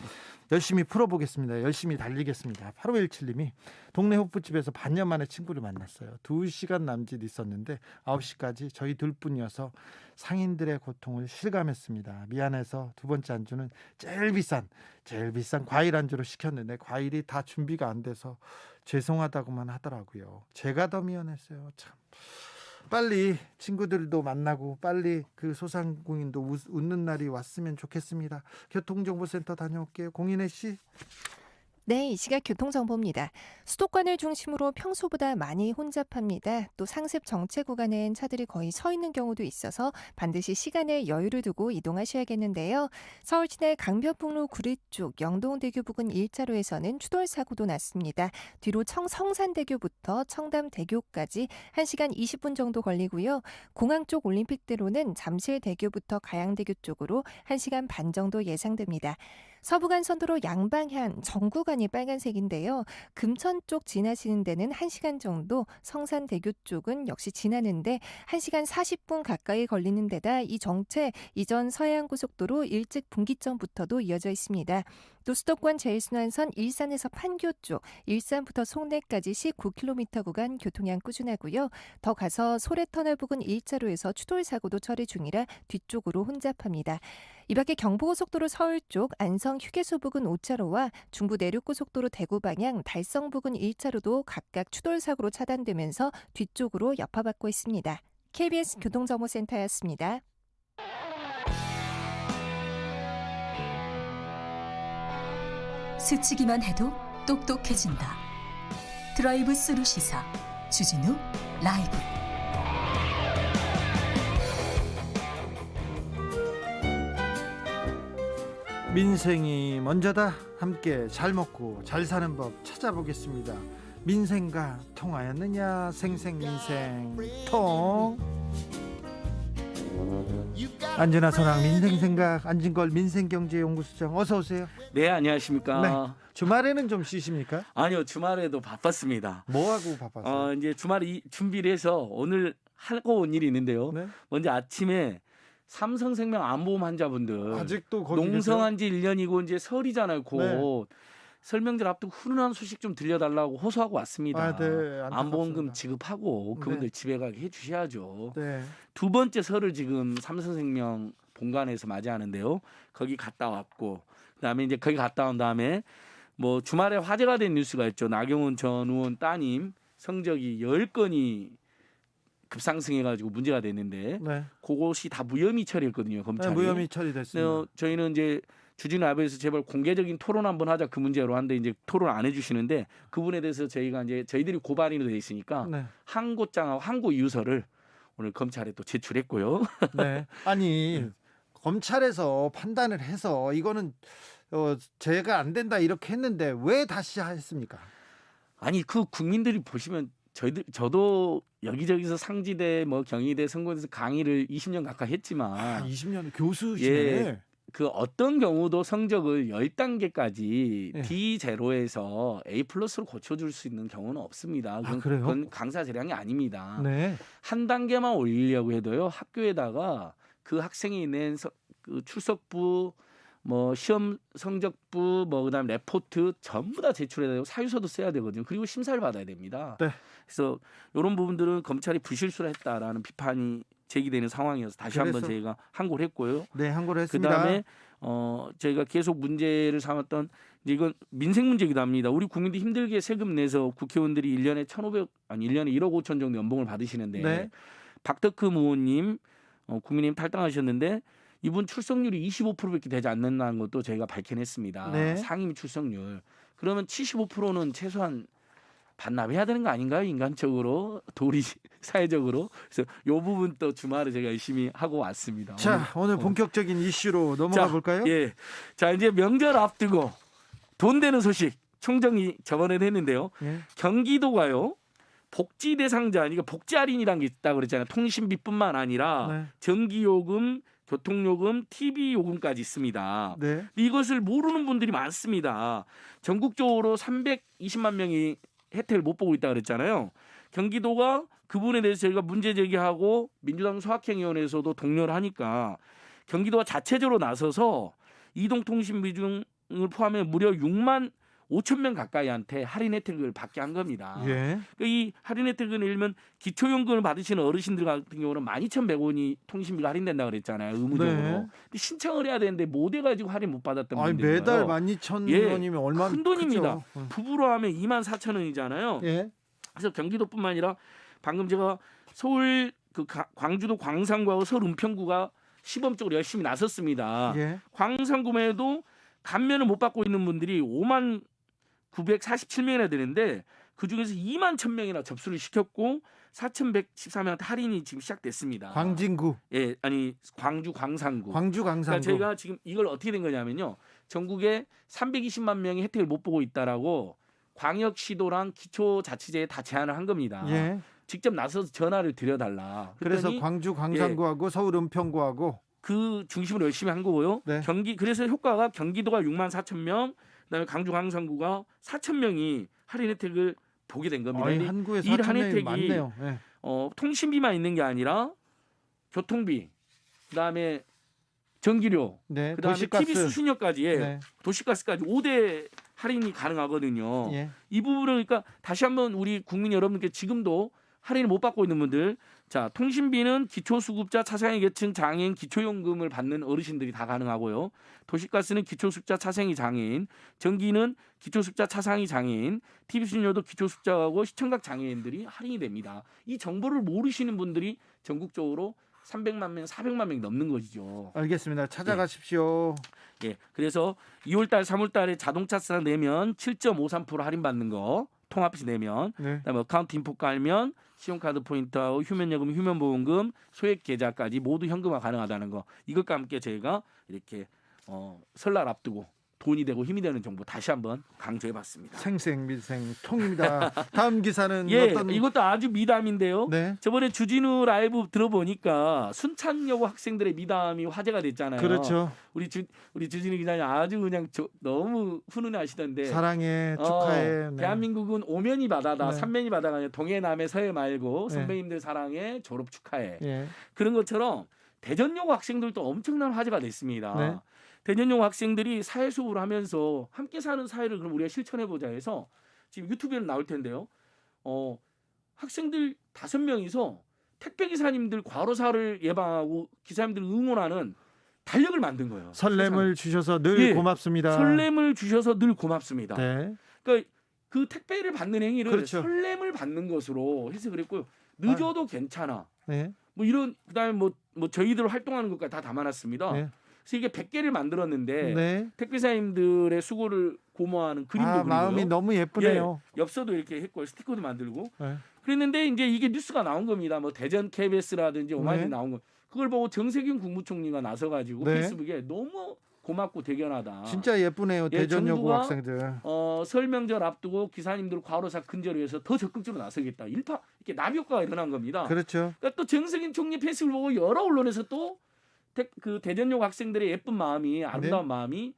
열심히 풀어보겠습니다. 열심히 달리겠습니다. 8517님이 동네 호프집에서 반년 만에 친구를 만났어요. 2시간 남짓 있었는데 9시까지 저희 둘뿐이어서 상인들의 고통을 실감했습니다. 미안해서 두 번째 안주는 제일 비싼 과일 안주로 시켰는데 과일이 다 준비가 안 돼서 죄송하다고만 하더라고요. 제가 더 미안했어요. 참. 빨리 친구들도 만나고 빨리 그 소상공인도 웃는 날이 왔으면 좋겠습니다. 교통정보센터 다녀올게요. 공인혜 씨. 네, 이 시각 교통정보입니다. 수도권을 중심으로 평소보다 많이 혼잡합니다. 또 상습 정체 구간엔 차들이 거의 서 있는 경우도 있어서 반드시 시간에 여유를 두고 이동하셔야겠는데요. 서울 시내 강변북로 구리 쪽 영동대교 부근 1차로에서는 추돌 사고도 났습니다. 뒤로 성산대교부터 청담대교까지 1시간 20분 정도 걸리고요. 공항 쪽 올림픽대로는 잠실대교부터 가양대교 쪽으로 1시간 반 정도 예상됩니다. 서부간선도로 양방향 정구간이 빨간색인데요. 금천 쪽 지나시는 데는 1시간 정도, 성산대교 쪽은 역시 지나는데 1시간 40분 가까이 걸리는 데다 이 정체 이전 서해안고속도로 일찍 분기점부터도 이어져 있습니다. 또 수도권 제일순환선 일산에서 판교 쪽, 일산부터 송내까지 19km 구간 교통량 꾸준하고요. 더 가서 소래터널 부근 1차로에서 추돌 사고도 처리 중이라 뒤쪽으로 혼잡합니다. 이 밖에 경부고속도로 서울 쪽 안성 휴게소 부근 5차로와 중부 내륙고속도로 대구 방향 달성 부근 1차로도 각각 추돌 사고로 차단되면서 뒤쪽으로 여파받고 있습니다. KBS 교통정보센터였습니다. 스치기만 해도 똑똑해진다. 드라이브 스루 시사 주진우 라이브. 민생이 먼저다. 함께 잘 먹고 잘 사는 법 찾아보겠습니다. 민생과 통하였느냐. 생생민생 통. 안전하 선왕 민생생각 안진걸 민생경제연구소장 어서 오세요. 네, 안녕하십니까. 네. 주말에는 좀 쉬십니까? 아니요, 주말에도 바빴습니다. 뭐 하고 바빴어요? 이제 주말에 준비를 해서 오늘 하고 온 일이 있는데요. 네? 먼저 아침에 삼성생명 안보험 환자분들 아직도 거기 농성한 지 1년이고 이제 설이잖아요. 곧 네. 설명절 앞두고 훈훈한 소식 좀 들려달라고 호소하고 왔습니다. 네, 안보험금 지급하고 그분들 네. 집에 가게 해주셔야죠. 네. 두 번째 설을 지금 삼성생명 본관에서 맞이하는데요. 거기 갔다 왔고 그다음에 이제 거기 갔다 온 다음에 뭐 주말에 화제가 된 뉴스가 있죠. 나경원 전 의원 따님 성적이 10건이 급상승해가지고 문제가 됐는데 네. 그것이 다 무혐의 처리했거든요. 검찰이. 네, 무혐의 처리됐습니다. 저희는 이제 주진우 라이브에서 제발 공개적인 토론 한번 하자 그 문제로 하는데 이제 토론 안 해주시는데 그분에 대해서 저희가 이제 저희들이 고발이 돼 있으니까 네. 항고장하고 항고 이유서를 오늘 검찰에 또 제출했고요. 네. 아니 검찰에서 판단을 해서 이거는 죄가 안 된다 이렇게 했는데 왜 다시 했습니까? 아니 그 국민들이 보시면 저도 여기저기서 상지대 뭐 경희대 선거에서 강의를 20년 가까이 했지만 20년 교수시네. 예, 그 어떤 경우도 성적을 10단계까지 예. D0에서 A+로 고쳐줄 수 있는 경우는 없습니다. 그래요? 그건 강사 재량이 아닙니다. 네. 한 단계만 올리려고 해도요. 학교에다가 그 학생이 낸 그 출석부 뭐 시험 성적부 뭐 그다음에 레포트 전부 다 제출해야 되고 사유서도 써야 되거든요. 그리고 심사를 받아야 됩니다. 네. 그래서 이런 부분들은 검찰이 부실수를 했다라는 비판이 제기되는 상황이어서 다시 한번 저희가 항고를 했고요. 네, 항고를 했습니다. 그다음에 저희가 계속 문제를 삼았던 이건 민생 문제이기도 합니다. 우리 국민들이 힘들게 세금 내서 국회의원들이 1년에 1년에 1억 5천 정도 연봉을 받으시는데 네. 박덕흠 의원님 국민의힘 탈당하셨는데 이분 출석률이 25%밖에 되지 않는다는 것도 저희가 밝혀냈습니다. 네. 상임 출석률. 그러면 75%는 최소한 반납해야 되는 거 아닌가요? 인간적으로, 도리 사회적으로. 그래서 이 부분 또 주말에 제가 열심히 하고 왔습니다. 자, 오늘 본격적인 이슈로 넘어가 볼까요? 예. 자, 이제 명절 앞두고 돈 되는 소식 총정이 저번에도 했는데요. 예. 경기도가요. 복지 대상자, 그러니까 복지 할인이라는 게 있다고 그랬잖아요. 통신비뿐만 아니라 네. 전기요금, 교통요금, TV 요금까지 있습니다. 네. 이것을 모르는 분들이 많습니다. 전국적으로 320만 명이 혜택을 못 보고 있다고 그랬잖아요. 경기도가 그 부분에 대해서 저희가 문제 제기하고 민주당 소확행위원회에서도 독려를 하니까 경기도가 자체적으로 나서서 이동통신 비중을 포함해 무려 6만 5천 명 가까이한테 할인 혜택을 받게 한 겁니다. 예. 그러니까 이 할인 혜택은 예를 들면 기초연금을 받으시는 어르신들 같은 경우는 12,100원이 통신비가 할인된다 그랬잖아요. 의무적으로. 네. 근데 신청을 해야 되는데 못 해가지고 할인 못 받았던 분들이 매달 거예요. 12,000원이면 얼마나 큰 돈입니다. 크죠. 부부로 하면 24,000원이잖아요. 예. 그래서 경기도뿐만 아니라 방금 제가 서울 광주도 광산구하고 서울 은평구가 시범 쪽으로 열심히 나섰습니다. 예. 광산구에도 감면을 못 받고 있는 분들이 5만 947명이나 되는데 그중에서 2만 1,000명이나 접수를 시켰고 4,114명한테 할인이 지금 시작됐습니다. 광진구. 예, 아니 광주 광산구. 광주 광산구. 그러니까 저희가 지금 이걸 어떻게 된 거냐면요. 전국에 320만 명이 혜택을 못 보고 있다라고 광역시도랑 기초자치제에 다 제안을 한 겁니다. 예. 직접 나서서 전화를 드려달라. 그래서 광주 광산구하고 서울 은평구하고 그 중심으로 열심히 한 거고요. 네. 그래서 효과가 경기도가 6만 4천 명, 그다음에 광주 광산구가 4천 명이 할인 혜택을 보게 된 겁니다. 한 구에 이 4천 할인 명이 혜택이 많네요. 네. 통신비만 있는 게 아니라 교통비, 그다음에 전기료, 네, 그다음에 도시가스. TV 수신료까지 네. 도시가스까지 5대 할인이 가능하거든요. 예. 이 부분을 그러니까 다시 한번 우리 국민 여러분께 지금도 할인을 못 받고 있는 분들, 자 통신비는 기초수급자 차상위 계층 장애인 기초연금을 받는 어르신들이 다 가능하고요. 도시가스는 기초수급자 차상위 장애인, 전기는 기초수급자 차상위 장애인, TV 수신료도 기초수급자하고 시청각 장애인들이 할인이 됩니다. 이 정보를 모르시는 분들이 전국적으로 300만 명, 400만 명이 넘는 것이죠. 알겠습니다. 찾아가십시오. 예, 그래서 2월달, 3월달에 자동차세 내면 7.53% 할인받는 거, 통합시 내면, 네. 그다음에 어카운트 인포 깔면 신용카드 포인트하고 휴면여금, 휴면보험금, 소액 계좌까지 모두 현금화 가능하다는 거. 이것과 함께 저희가 이렇게 설날 앞두고 돈이 되고 힘이 되는 정보 다시 한번 강조해봤습니다. 생생밀생 통입니다. 다음 기사는 이것도 아주 미담인데요. 네. 저번에 주진우 라이브 들어보니까 순창여고 학생들의 미담이 화제가 됐잖아요. 그렇죠. 우리 주진우 기자님 아주 그냥 너무 훈훈하시던데. 사랑해, 축하해. 네. 대한민국은 오면이 바다다, 네. 삼면이 바다가 아니라 동해, 남해, 서해 말고 선배님들 사랑해, 졸업 축하해. 예. 그런 것처럼 대전여고 학생들도 엄청난 화제가 됐습니다. 네. 대전여고 학생들이 사회수업을 하면서 함께 사는 사회를 그럼 우리가 실천해보자 해서 지금 유튜브에는 나올 텐데요. 학생들 5명이서 택배기사님들 과로사를 예방하고 기사님들 응원하는 달력을 만든 거예요. 설렘을 주셔서 늘 고맙습니다. 설렘을 주셔서 늘 고맙습니다. 네. 그러니까 그 택배를 받는 행위를 그렇죠. 설렘을 받는 것으로 해서 그랬고요. 늦어도 괜찮아. 네. 뭐 이런 그다음에 뭐 저희들 활동하는 것까지 다 담아놨습니다. 네. 그래서 이게 100개를 만들었는데 네. 택배사님들의 수고를 고마워하는 그림도 그리고요. 마음이 너무 예쁘네요. 예, 엽서도 이렇게 했고 스티커도 만들고 네. 그랬는데 이제 이게 뉴스가 나온 겁니다. 뭐 대전 KBS라든지 오마이뉴스 네. 나온 거. 그걸 보고 정세균 국무총리가 나서가지고 네. 페이스북에 너무 고맙고 대견하다. 진짜 예쁘네요. 대전여고 정부가, 학생들. 설 명절 앞두고 기사님들 과로사 근절을 위해서 더 적극적으로 나서겠다. 이렇게 나비 효과가 일어난 겁니다. 그렇죠. 그러니까 또 정세균 총리 페이스북을 보고 여러 언론에서 또 그 대전여고 학생들의 예쁜 마음이 아름다운 마음이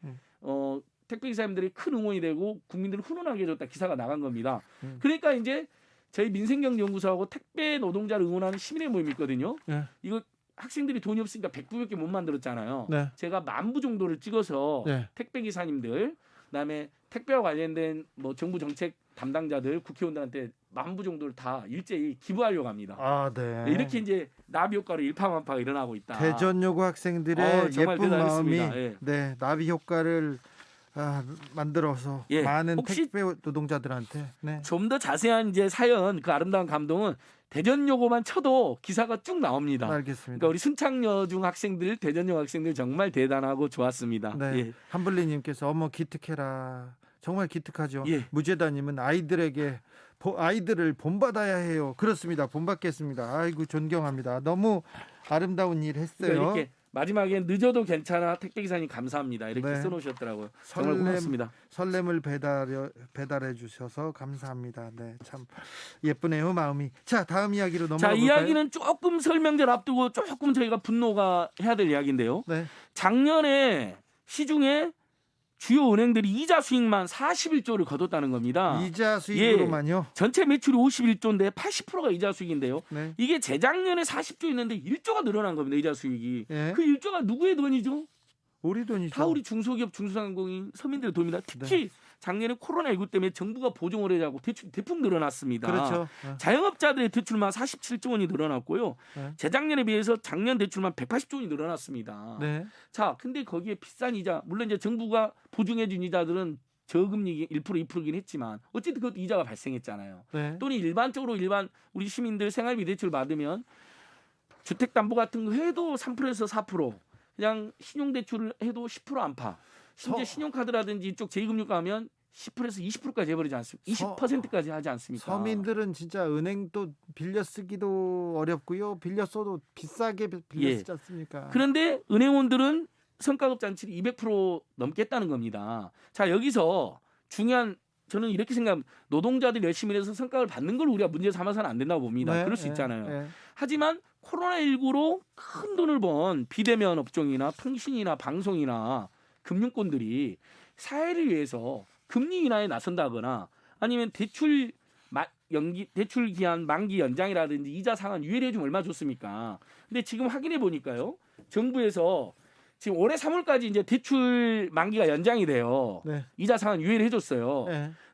택배기사님들이 큰 응원이 되고 국민들을 훈훈하게 해줬다 기사가 나간 겁니다. 그러니까 이제 저희 민생경제연구소하고 택배 노동자를 응원하는 시민의 모임이 있거든요. 네. 이거 학생들이 돈이 없으니까 100부밖에 못 만들었잖아요. 네. 제가 10,000부 정도를 찍어서 네. 택배기사님들 그다음에 택배와 관련된 뭐 정부 정책 담당자들 국회의원들한테 10,000부 정도를 다 일제히 기부하려고 합니다. 아, 네. 이렇게 이제 나비 효과로 일파만파가 일어나고 있다. 대전여고 학생들의 정말 예쁜 마음이 대단했습니다. 네, 나비 효과를 만들어서 많은 혹시 택배 노동자들한테 좀 더 자세한 이제 사연 그 아름다운 감동은 대전여고만 쳐도 기사가 쭉 나옵니다. 알겠습니다. 그러니까 우리 순창여중 학생들, 대전여고 학생들 정말 대단하고 좋았습니다. 네. 예. 한블리님께서 어머 기특해라. 정말 기특하죠. 예. 무죄다님은 아이들을 본받아야 해요. 그렇습니다. 본받겠습니다. 아이고 존경합니다. 너무 아름다운 일 했어요. 그러니까 이렇게 마지막에 늦어도 괜찮아 택배기사님 감사합니다. 이렇게 네. 써놓으셨더라고요. 정말 고맙습니다. 설렘을 배달해 주셔서 감사합니다. 네, 참 예쁘네요 마음이. 자, 다음 이야기로 넘어가 볼까요? 이야기는 조금 설명절 앞두고 조금 저희가 분노가 해야 될 이야기인데요. 네. 작년에 시중에 주요 은행들이 이자 수익만 41조를 거뒀다는 겁니다. 이자 수익으로만요? 전체 매출이 51조인데 80%가 이자 수익인데요. 네. 이게 재작년에 40조 있는데 1조가 늘어난 겁니다. 이자 수익이. 네. 그 1조가 누구의 돈이죠? 우리 돈이죠. 다 우리 중소기업, 중소상공인, 서민들의 돈입니다. 특히 작년에 코로나19 때문에 정부가 보증을 해자고 대출이 대폭 늘어났습니다. 그렇죠. 자영업자들의 대출만 47조 원이 늘어났고요. 재작년에 비해서 작년 대출만 180조 원이 늘어났습니다. 네. 자, 근데 거기에 비싼 이자, 물론 이제 정부가 보증해 준 이자들은 저금리 1% 2%긴 했지만 어쨌든 그것도 이자가 발생했잖아요. 네. 또는 일반적으로 우리 시민들 생활비 대출 받으면 주택담보 같은 거 해도 3%에서 4%, 그냥 신용대출을 해도 10% 안팎. 심지어 신용카드라든지 이쪽 제2금융 가면 10%에서 20%까지 해버리지 않습니까? 20%까지 하지 않습니까? 서민들은 진짜 은행도 빌려 쓰기도 어렵고요. 빌려 써도 비싸게 빌려 쓰지 않습니까? 그런데 은행원들은 성과급 잔치를 200% 넘겠다는 겁니다. 자, 여기서 중요한, 저는 이렇게 생각합니다. 노동자들이 열심히 해서 성과를 받는 걸 우리가 문제 삼아서는 안 된다고 봅니다. 네, 그럴 수 있잖아요. 하지만 코로나19로 큰 돈을 번 비대면 업종이나 통신이나 방송이나 금융권들이 사회를 위해서 금리 인하에 나선다거나 아니면 대출 기한 만기 연장이라든지 이자 상환 유예를 해주면 얼마 좋습니까? 근데 지금 확인해 보니까요, 정부에서 지금 올해 3월까지 이제 대출 만기가 연장이 돼요. 네. 이자 상환 유예를 해줬어요.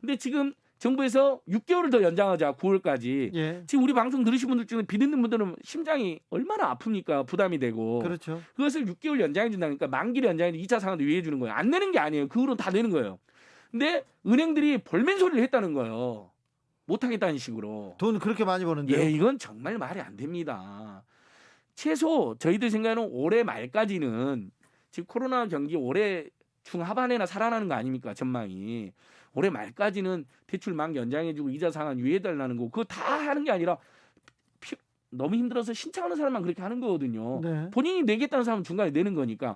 근데 지금 정부에서 6개월을 더 연장하자, 9월까지. 지금 우리 방송 들으신 분들 중에 비듣는 분들은 심장이 얼마나 아픕니까? 부담이 되고. 그렇죠. 그것을 6개월 연장해 준다니까 만기를 연장해 2차 상환도 유예해 주는 거예요. 안 내는 게 아니에요. 그 후로 다 내는 거예요. 근데 은행들이 볼멘소리를 했다는 거예요. 못 하겠다는 식으로. 돈 그렇게 많이 버는데요? 예, 이건 정말 말이 안 됩니다. 최소 저희들 생각에는 올해 말까지는, 지금 코로나 경기 올해 중하반에나 살아나는 거 아닙니까? 전망이. 올해 말까지는 대출 만기 연장해주고 이자 상환 유예해달라는 거, 그거 다 하는 게 아니라 너무 힘들어서 신청하는 사람만 그렇게 하는 거거든요. 네. 본인이 내겠다는 사람은 중간에 내는 거니까.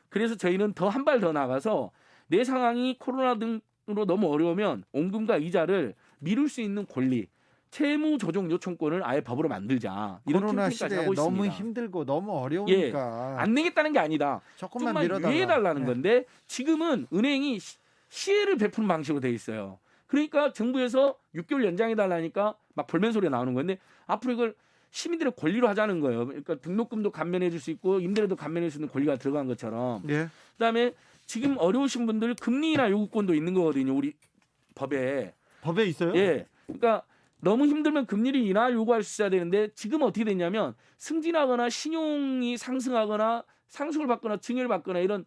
그래서 저희는 더 한 발 더 나가서 내 상황이 코로나 등으로 너무 어려우면 원금과 이자를 미룰 수 있는 권리, 채무 조정 요청권을 아예 법으로 만들자. 이런 코로나 캠페인까지 시대에 하고 너무 있습니다. 힘들고 너무 어려우니까 안 내겠다는 게 아니다. 조금만 조금만 밀어달라. 유예해달라는 건데 지금은 은행이 시혜를 베푸는 방식으로 돼 있어요. 그러니까 정부에서 6개월 연장해달라니까 막 볼멘 소리가 나오는 건데 앞으로 이걸 시민들의 권리로 하자는 거예요. 그러니까 등록금도 감면해 줄 수 있고 임대료도 감면해 줄 수 있는 권리가 들어간 것처럼. 그다음에 지금 어려우신 분들 금리 인하 요구권도 있는 거거든요. 우리 법에. 법에 있어요? 예. 그러니까 너무 힘들면 금리를 인하 요구할 수 있어야 되는데 지금 어떻게 됐냐면 승진하거나 신용이 상승하거나 상속을 받거나 증여를 받거나 이런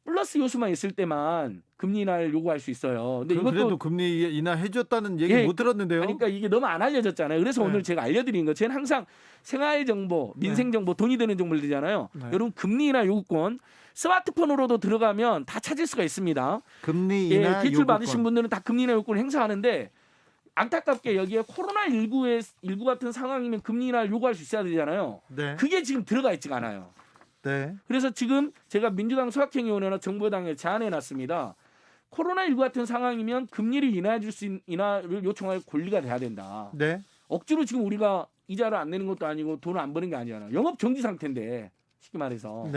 플러스 요소만 있을 때만 금리 인하를 요구할 수 있어요. 근데 이것도 그래도 금리 인하 해줬다는 얘기 못 들었는데요. 그러니까 이게 너무 안 알려졌잖아요. 그래서 오늘 제가 알려드린 거, 저는 항상 생활 정보, 민생 정보, 돈이 되는 정보를 드리잖아요. 여러분 금리 인하 요구권 스마트폰으로도 들어가면 다 찾을 수가 있습니다. 금리 인하 대출 요구권. 받으신 분들은 다 금리 인하 요구권을 행사하는데 안타깝게 여기에 코로나19 같은 상황이면 금리 인하를 요구할 수 있어야 되잖아요. 그게 지금 들어가 있지가 않아요. 그래서 지금 제가 민주당 소확행위원회나 정부당에 제안해놨습니다. 코로나19 같은 상황이면 금리를 인하를 요청할 권리가 돼야 된다. 억지로 지금 우리가 이자를 안 내는 것도 아니고 돈을 안 버는 게 아니잖아요. 영업 정지 상태인데 쉽게 말해서.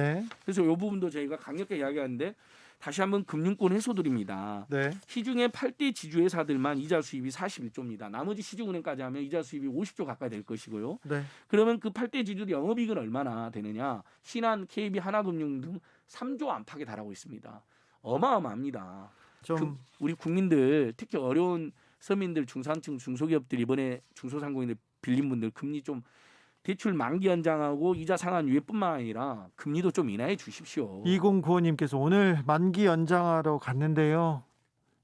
그래서 이 부분도 저희가 강력하게 이야기하는데 다시 한번 금융권 해소드립니다. 시중에 8대 지주회사들만 이자 수입이 41조입니다. 나머지 시중은행까지 하면 이자 수입이 50조 가까이 될 것이고요. 그러면 그 8대 지주들 영업이익은 얼마나 되느냐. 신한, KB, 하나금융 등 3조 안팎에 달하고 있습니다. 어마어마합니다. 우리 국민들, 특히 어려운 서민들, 중산층, 중소기업들, 이번에 중소상공인들 빌린 분들 금리 좀 대출 만기 연장하고 이자 상환 유예뿐만 아니라 금리도 좀 인하해 주십시오. 2095님께서 오늘 만기 연장하러 갔는데요.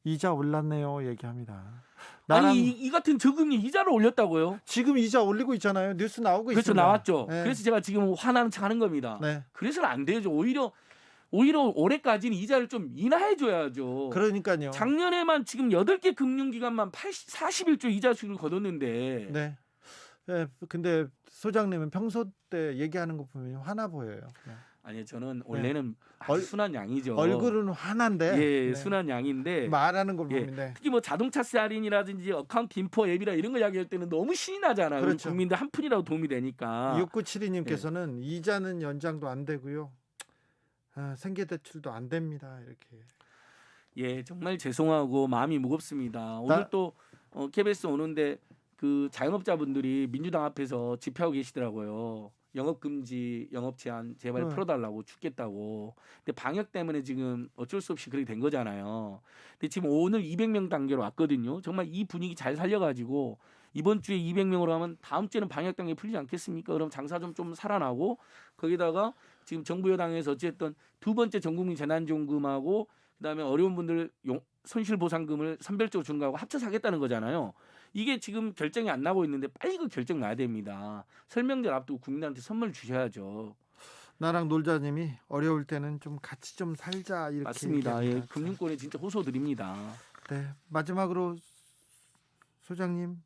이자 올랐네요. 얘기합니다. 아니 이 같은 저금리 이자를 올렸다고요? 지금 이자 올리고 있잖아요. 뉴스 나오고 그렇죠, 있습니다. 나왔죠. 그래서 제가 지금 화나는 척 하는 겁니다. 그래서는 안 되죠. 오히려 올해까지는 이자를 좀 인하해 줘야죠. 그러니까요. 작년에만 지금 8개 금융기관만 41조 이자 수익을 거뒀는데. 근데 소장님은 평소 때 얘기하는 거 보면 화나 보여요. 아니 저는 원래는 아주 순한 양이죠. 얼굴은 화난데. 순한 양인데 말하는 걸 보면 특히 뭐 자동차세 할인이라든지 어카운트 인포 앱이라 이런 거 이야기할 때는 너무 신이 나잖아요. 그렇죠. 국민들 한 푼이라도 도움이 되니까. 6972님께서는 이자는 연장도 안 되고요. 생계대출도 안 됩니다. 이렇게. 예, 정말 죄송하고 마음이 무겁습니다. 오늘 또 KBS 오는데 그 자영업자분들이 민주당 앞에서 집회하고 계시더라고요. 영업 금지, 영업 제한 제발 풀어달라고 죽겠다고. 근데 방역 때문에 지금 어쩔 수 없이 그렇게 된 거잖아요. 근데 지금 오늘 200명 단계로 왔거든요. 정말 이 분위기 잘 살려가지고 이번 주에 200명으로 하면 다음 주에는 방역 단계 풀리지 않겠습니까? 그럼 장사 좀 살아나고 거기다가 지금 정부 여당에서 어쨌든 두 번째 전국민 재난지원금하고 그다음에 어려운 분들 손실보상금을 선별적으로 주는 거하고 합쳐서 하겠다는 거잖아요. 이게 지금 결정이 안 나고 있는데 빨리 그 결정 나야 됩니다. 설명절 앞두고 국민한테 선물 주셔야죠. 나랑 놀자님이 어려울 때는 좀 같이 좀 살자 이렇게 맞습니다. 예, 금융권에 진짜 호소드립니다. 네, 마지막으로 소장님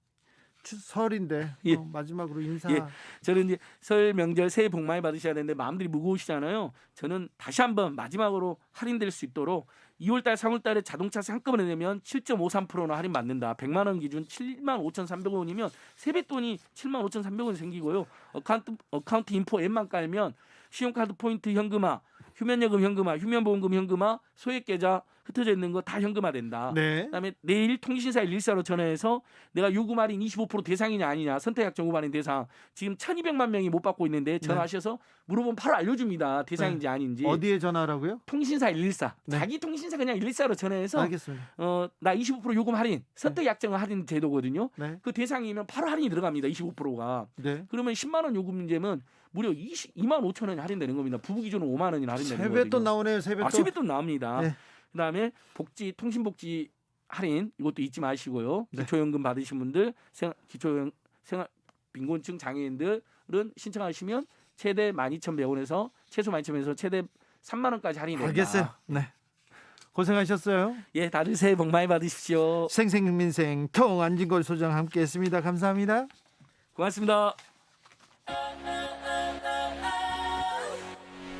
설인데 예. 마지막으로 인사. 예, 저는 이제 설 명절 새해 복 많이 받으셔야 되는데 마음들이 무거우시잖아요. 저는 다시 한번 마지막으로 할인될 수 있도록 2월달, 3월달에 자동차세 한꺼번에 내면 7.53%나 할인 받는다. 100만 원 기준 75,300원이면 세뱃돈이 75,300원 생기고요. 어카운트 인포 앱만 깔면 신용카드 포인트 현금화, 휴면여금 현금화, 휴면보험금 현금화, 소액계좌 흩어져 있는 거 다 현금화된다. 네. 그다음에 내일 통신사 114로 전화해서 내가 요금 할인 25% 대상이냐 아니냐 선택약 요금 할인 대상 지금 1,200만 명이 못 받고 있는데 전화하셔서 물어보면 바로 알려줍니다. 대상인지 아닌지. 어디에 전화하라고요? 통신사 114. 네. 자기 통신사 그냥 114로 전화해서 알겠습니다. 나 25% 요금 할인 선택약정 할인 제도거든요. 네. 그 대상이면 바로 할인이 들어갑니다. 25%가. 네. 그러면 10만 원 요금 문제면 무려 2만 5천 원이 할인되는 겁니다. 부부 기준으로 5만 원이 할인되는 거거든요. 세뱃돈 나오네요. 세뱃돈. 세뱃돈 나옵니다. 네. 그다음에 통신복지 할인 이것도 잊지 마시고요. 네. 기초연금 받으신 분들, 생활 빈곤층 장애인들은 신청하시면 최대 12,100원에서 최소 12,100원에서 최대 3만 원까지 할인이 됩니다. 알겠어요. 네. 고생하셨어요. 예, 다들 새해 복 많이 받으십시오. 생생민생통 안진걸 소장 함께했습니다. 감사합니다. 고맙습니다.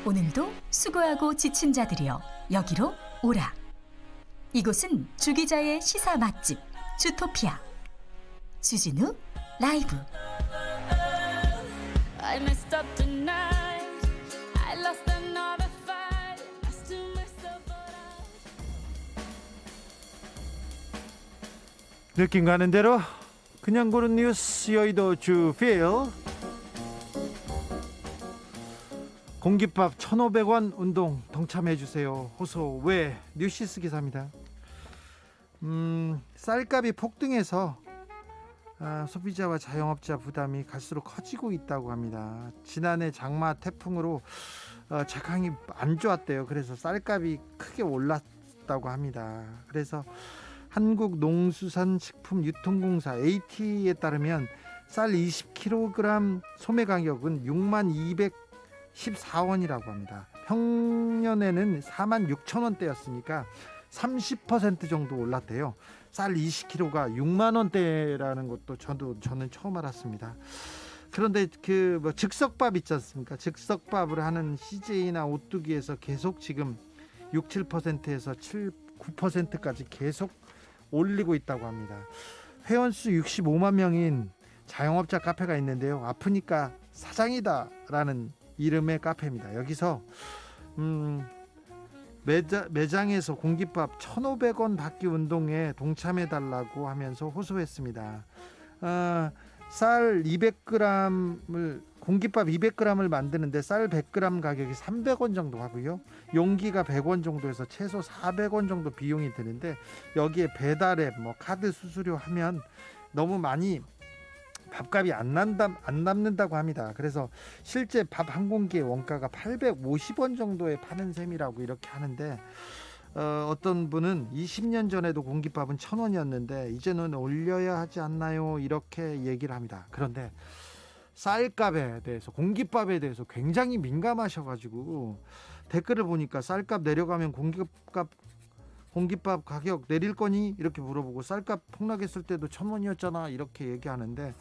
오늘도 수고하고 지친 자들이여 여기로 오라. 이곳은 주기자의 시사 맛집 주토피아 주진우 라이브. 느낌 가는 대로 그냥 고른 뉴스 여의도 주필. 공깃밥 1,500원 운동 동참해 주세요. 호소 왜 뉴시스 기사입니다. 쌀값이 폭등해서 소비자와 자영업자 부담이 갈수록 커지고 있다고 합니다. 지난해 장마 태풍으로 작황이 안 좋았대요. 그래서 쌀값이 크게 올랐다고 합니다. 그래서 한국농수산식품유통공사 AT에 따르면 쌀 20kg 소매 가격은 6214원이라고 합니다. 평년에는 46,000원대였으니까 30% 정도 올랐대요. 쌀 20kg가 6만 원대라는 것도 저는 처음 알았습니다. 그런데 즉석밥 있지 않습니까? 즉석밥을 하는 CJ나 오뚜기에서 계속 지금 6, 7%에서 7, 9%까지 계속 올리고 있다고 합니다. 회원수 65만 명인 자영업자 카페가 있는데요. 아프니까 사장이다라는 이름의 카페입니다. 여기서 매장에서 공깃밥 1,500원 받기 운동에 동참해달라고 하면서 호소했습니다. 쌀 200g을 공깃밥 200g을 만드는데 쌀 100g 가격이 300원 정도 하고요. 용기가 100원 정도에서 최소 400원 정도 비용이 드는데 여기에 배달앱, 카드 수수료 하면 너무 많이 밥값이 안 남는다고 합니다. 그래서 실제 밥 한 공기의 원가가 850원 정도에 파는 셈이라고 이렇게 하는데 어떤 분은 20년 전에도 공깃밥은 1,000원이었는데 이제는 올려야 하지 않나요? 이렇게 얘기를 합니다. 그런데 쌀값에 대해서 공깃밥에 대해서 굉장히 민감하셔가지고 댓글을 보니까 쌀값 내려가면 공깃밥 가격 내릴 거니? 이렇게 물어보고 쌀값 폭락했을 때도 1,000원이었잖아 이렇게 얘기하는데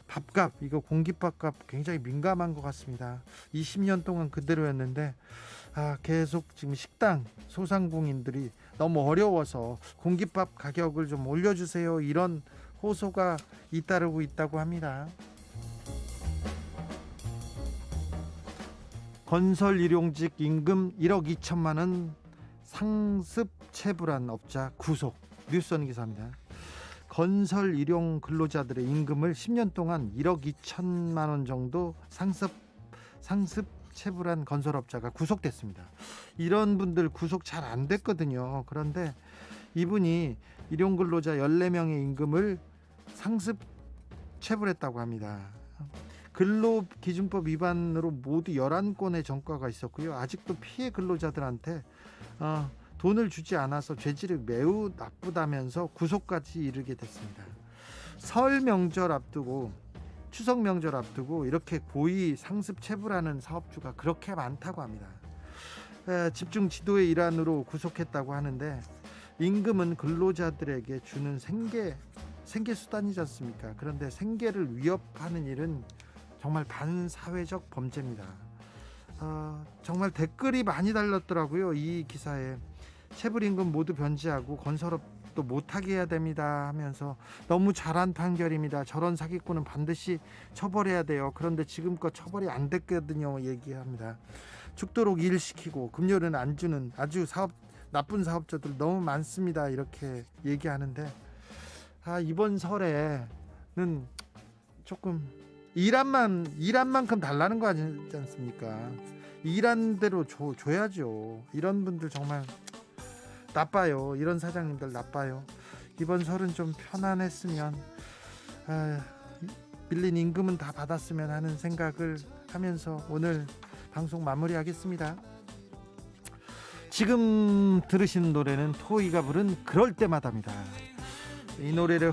밥값 이거 공깃밥값 굉장히 민감한 것 같습니다. 20년 동안 그대로였는데 계속 지금 식당 소상공인들이 너무 어려워서 공깃밥 가격을 좀 올려주세요 이런 호소가 잇따르고 있다고 합니다. 건설 일용직 임금 1억 2천만 원 상습 체불한 업자 구속. 뉴스원 기사입니다. 건설 일용 근로자들의 임금을 10년 동안 1억 2천만 원 정도 상습 체불한 건설업자가 구속됐습니다. 이런 분들 구속 잘 안 됐거든요. 그런데 이분이 일용 근로자 14명의 임금을 상습 체불했다고 합니다. 근로기준법 위반으로 모두 11건의 전과가 있었고요. 아직도 피해 근로자들한테 돈을 주지 않아서 죄질이 매우 나쁘다면서 구속까지 이르게 됐습니다. 설 명절 앞두고, 추석 명절 앞두고 이렇게 고의 상습 체불하는 사업주가 그렇게 많다고 합니다. 집중 지도의 일환으로 구속했다고 하는데, 임금은 근로자들에게 주는 생계 수단이지 않습니까? 그런데 생계를 위협하는 일은 정말 반사회적 범죄입니다. 정말 댓글이 많이 달렸더라고요. 이 기사에 체불임금 모두 변제하고 건설업도 못하게 해야 됩니다 하면서 너무 잘한 판결입니다. 저런 사기꾼은 반드시 처벌해야 돼요. 그런데 지금껏 처벌이 안 됐거든요. 얘기합니다. 죽도록 일시키고 금요일은 안 주는 아주 나쁜 사업자들 너무 많습니다. 이렇게 얘기하는데, 이번 설에는 조금 일한 만큼 달라는 거 아니지 않습니까? 일한 대로 줘야죠. 이런 분들 정말 나빠요. 이런 사장님들 나빠요. 이번 설은 좀 편안했으면, 밀린 임금은 다 받았으면 하는 생각을 하면서 오늘 방송 마무리하겠습니다. 지금 들으시는 노래는 토이가 부른 그럴 때마다입니다. 이 노래를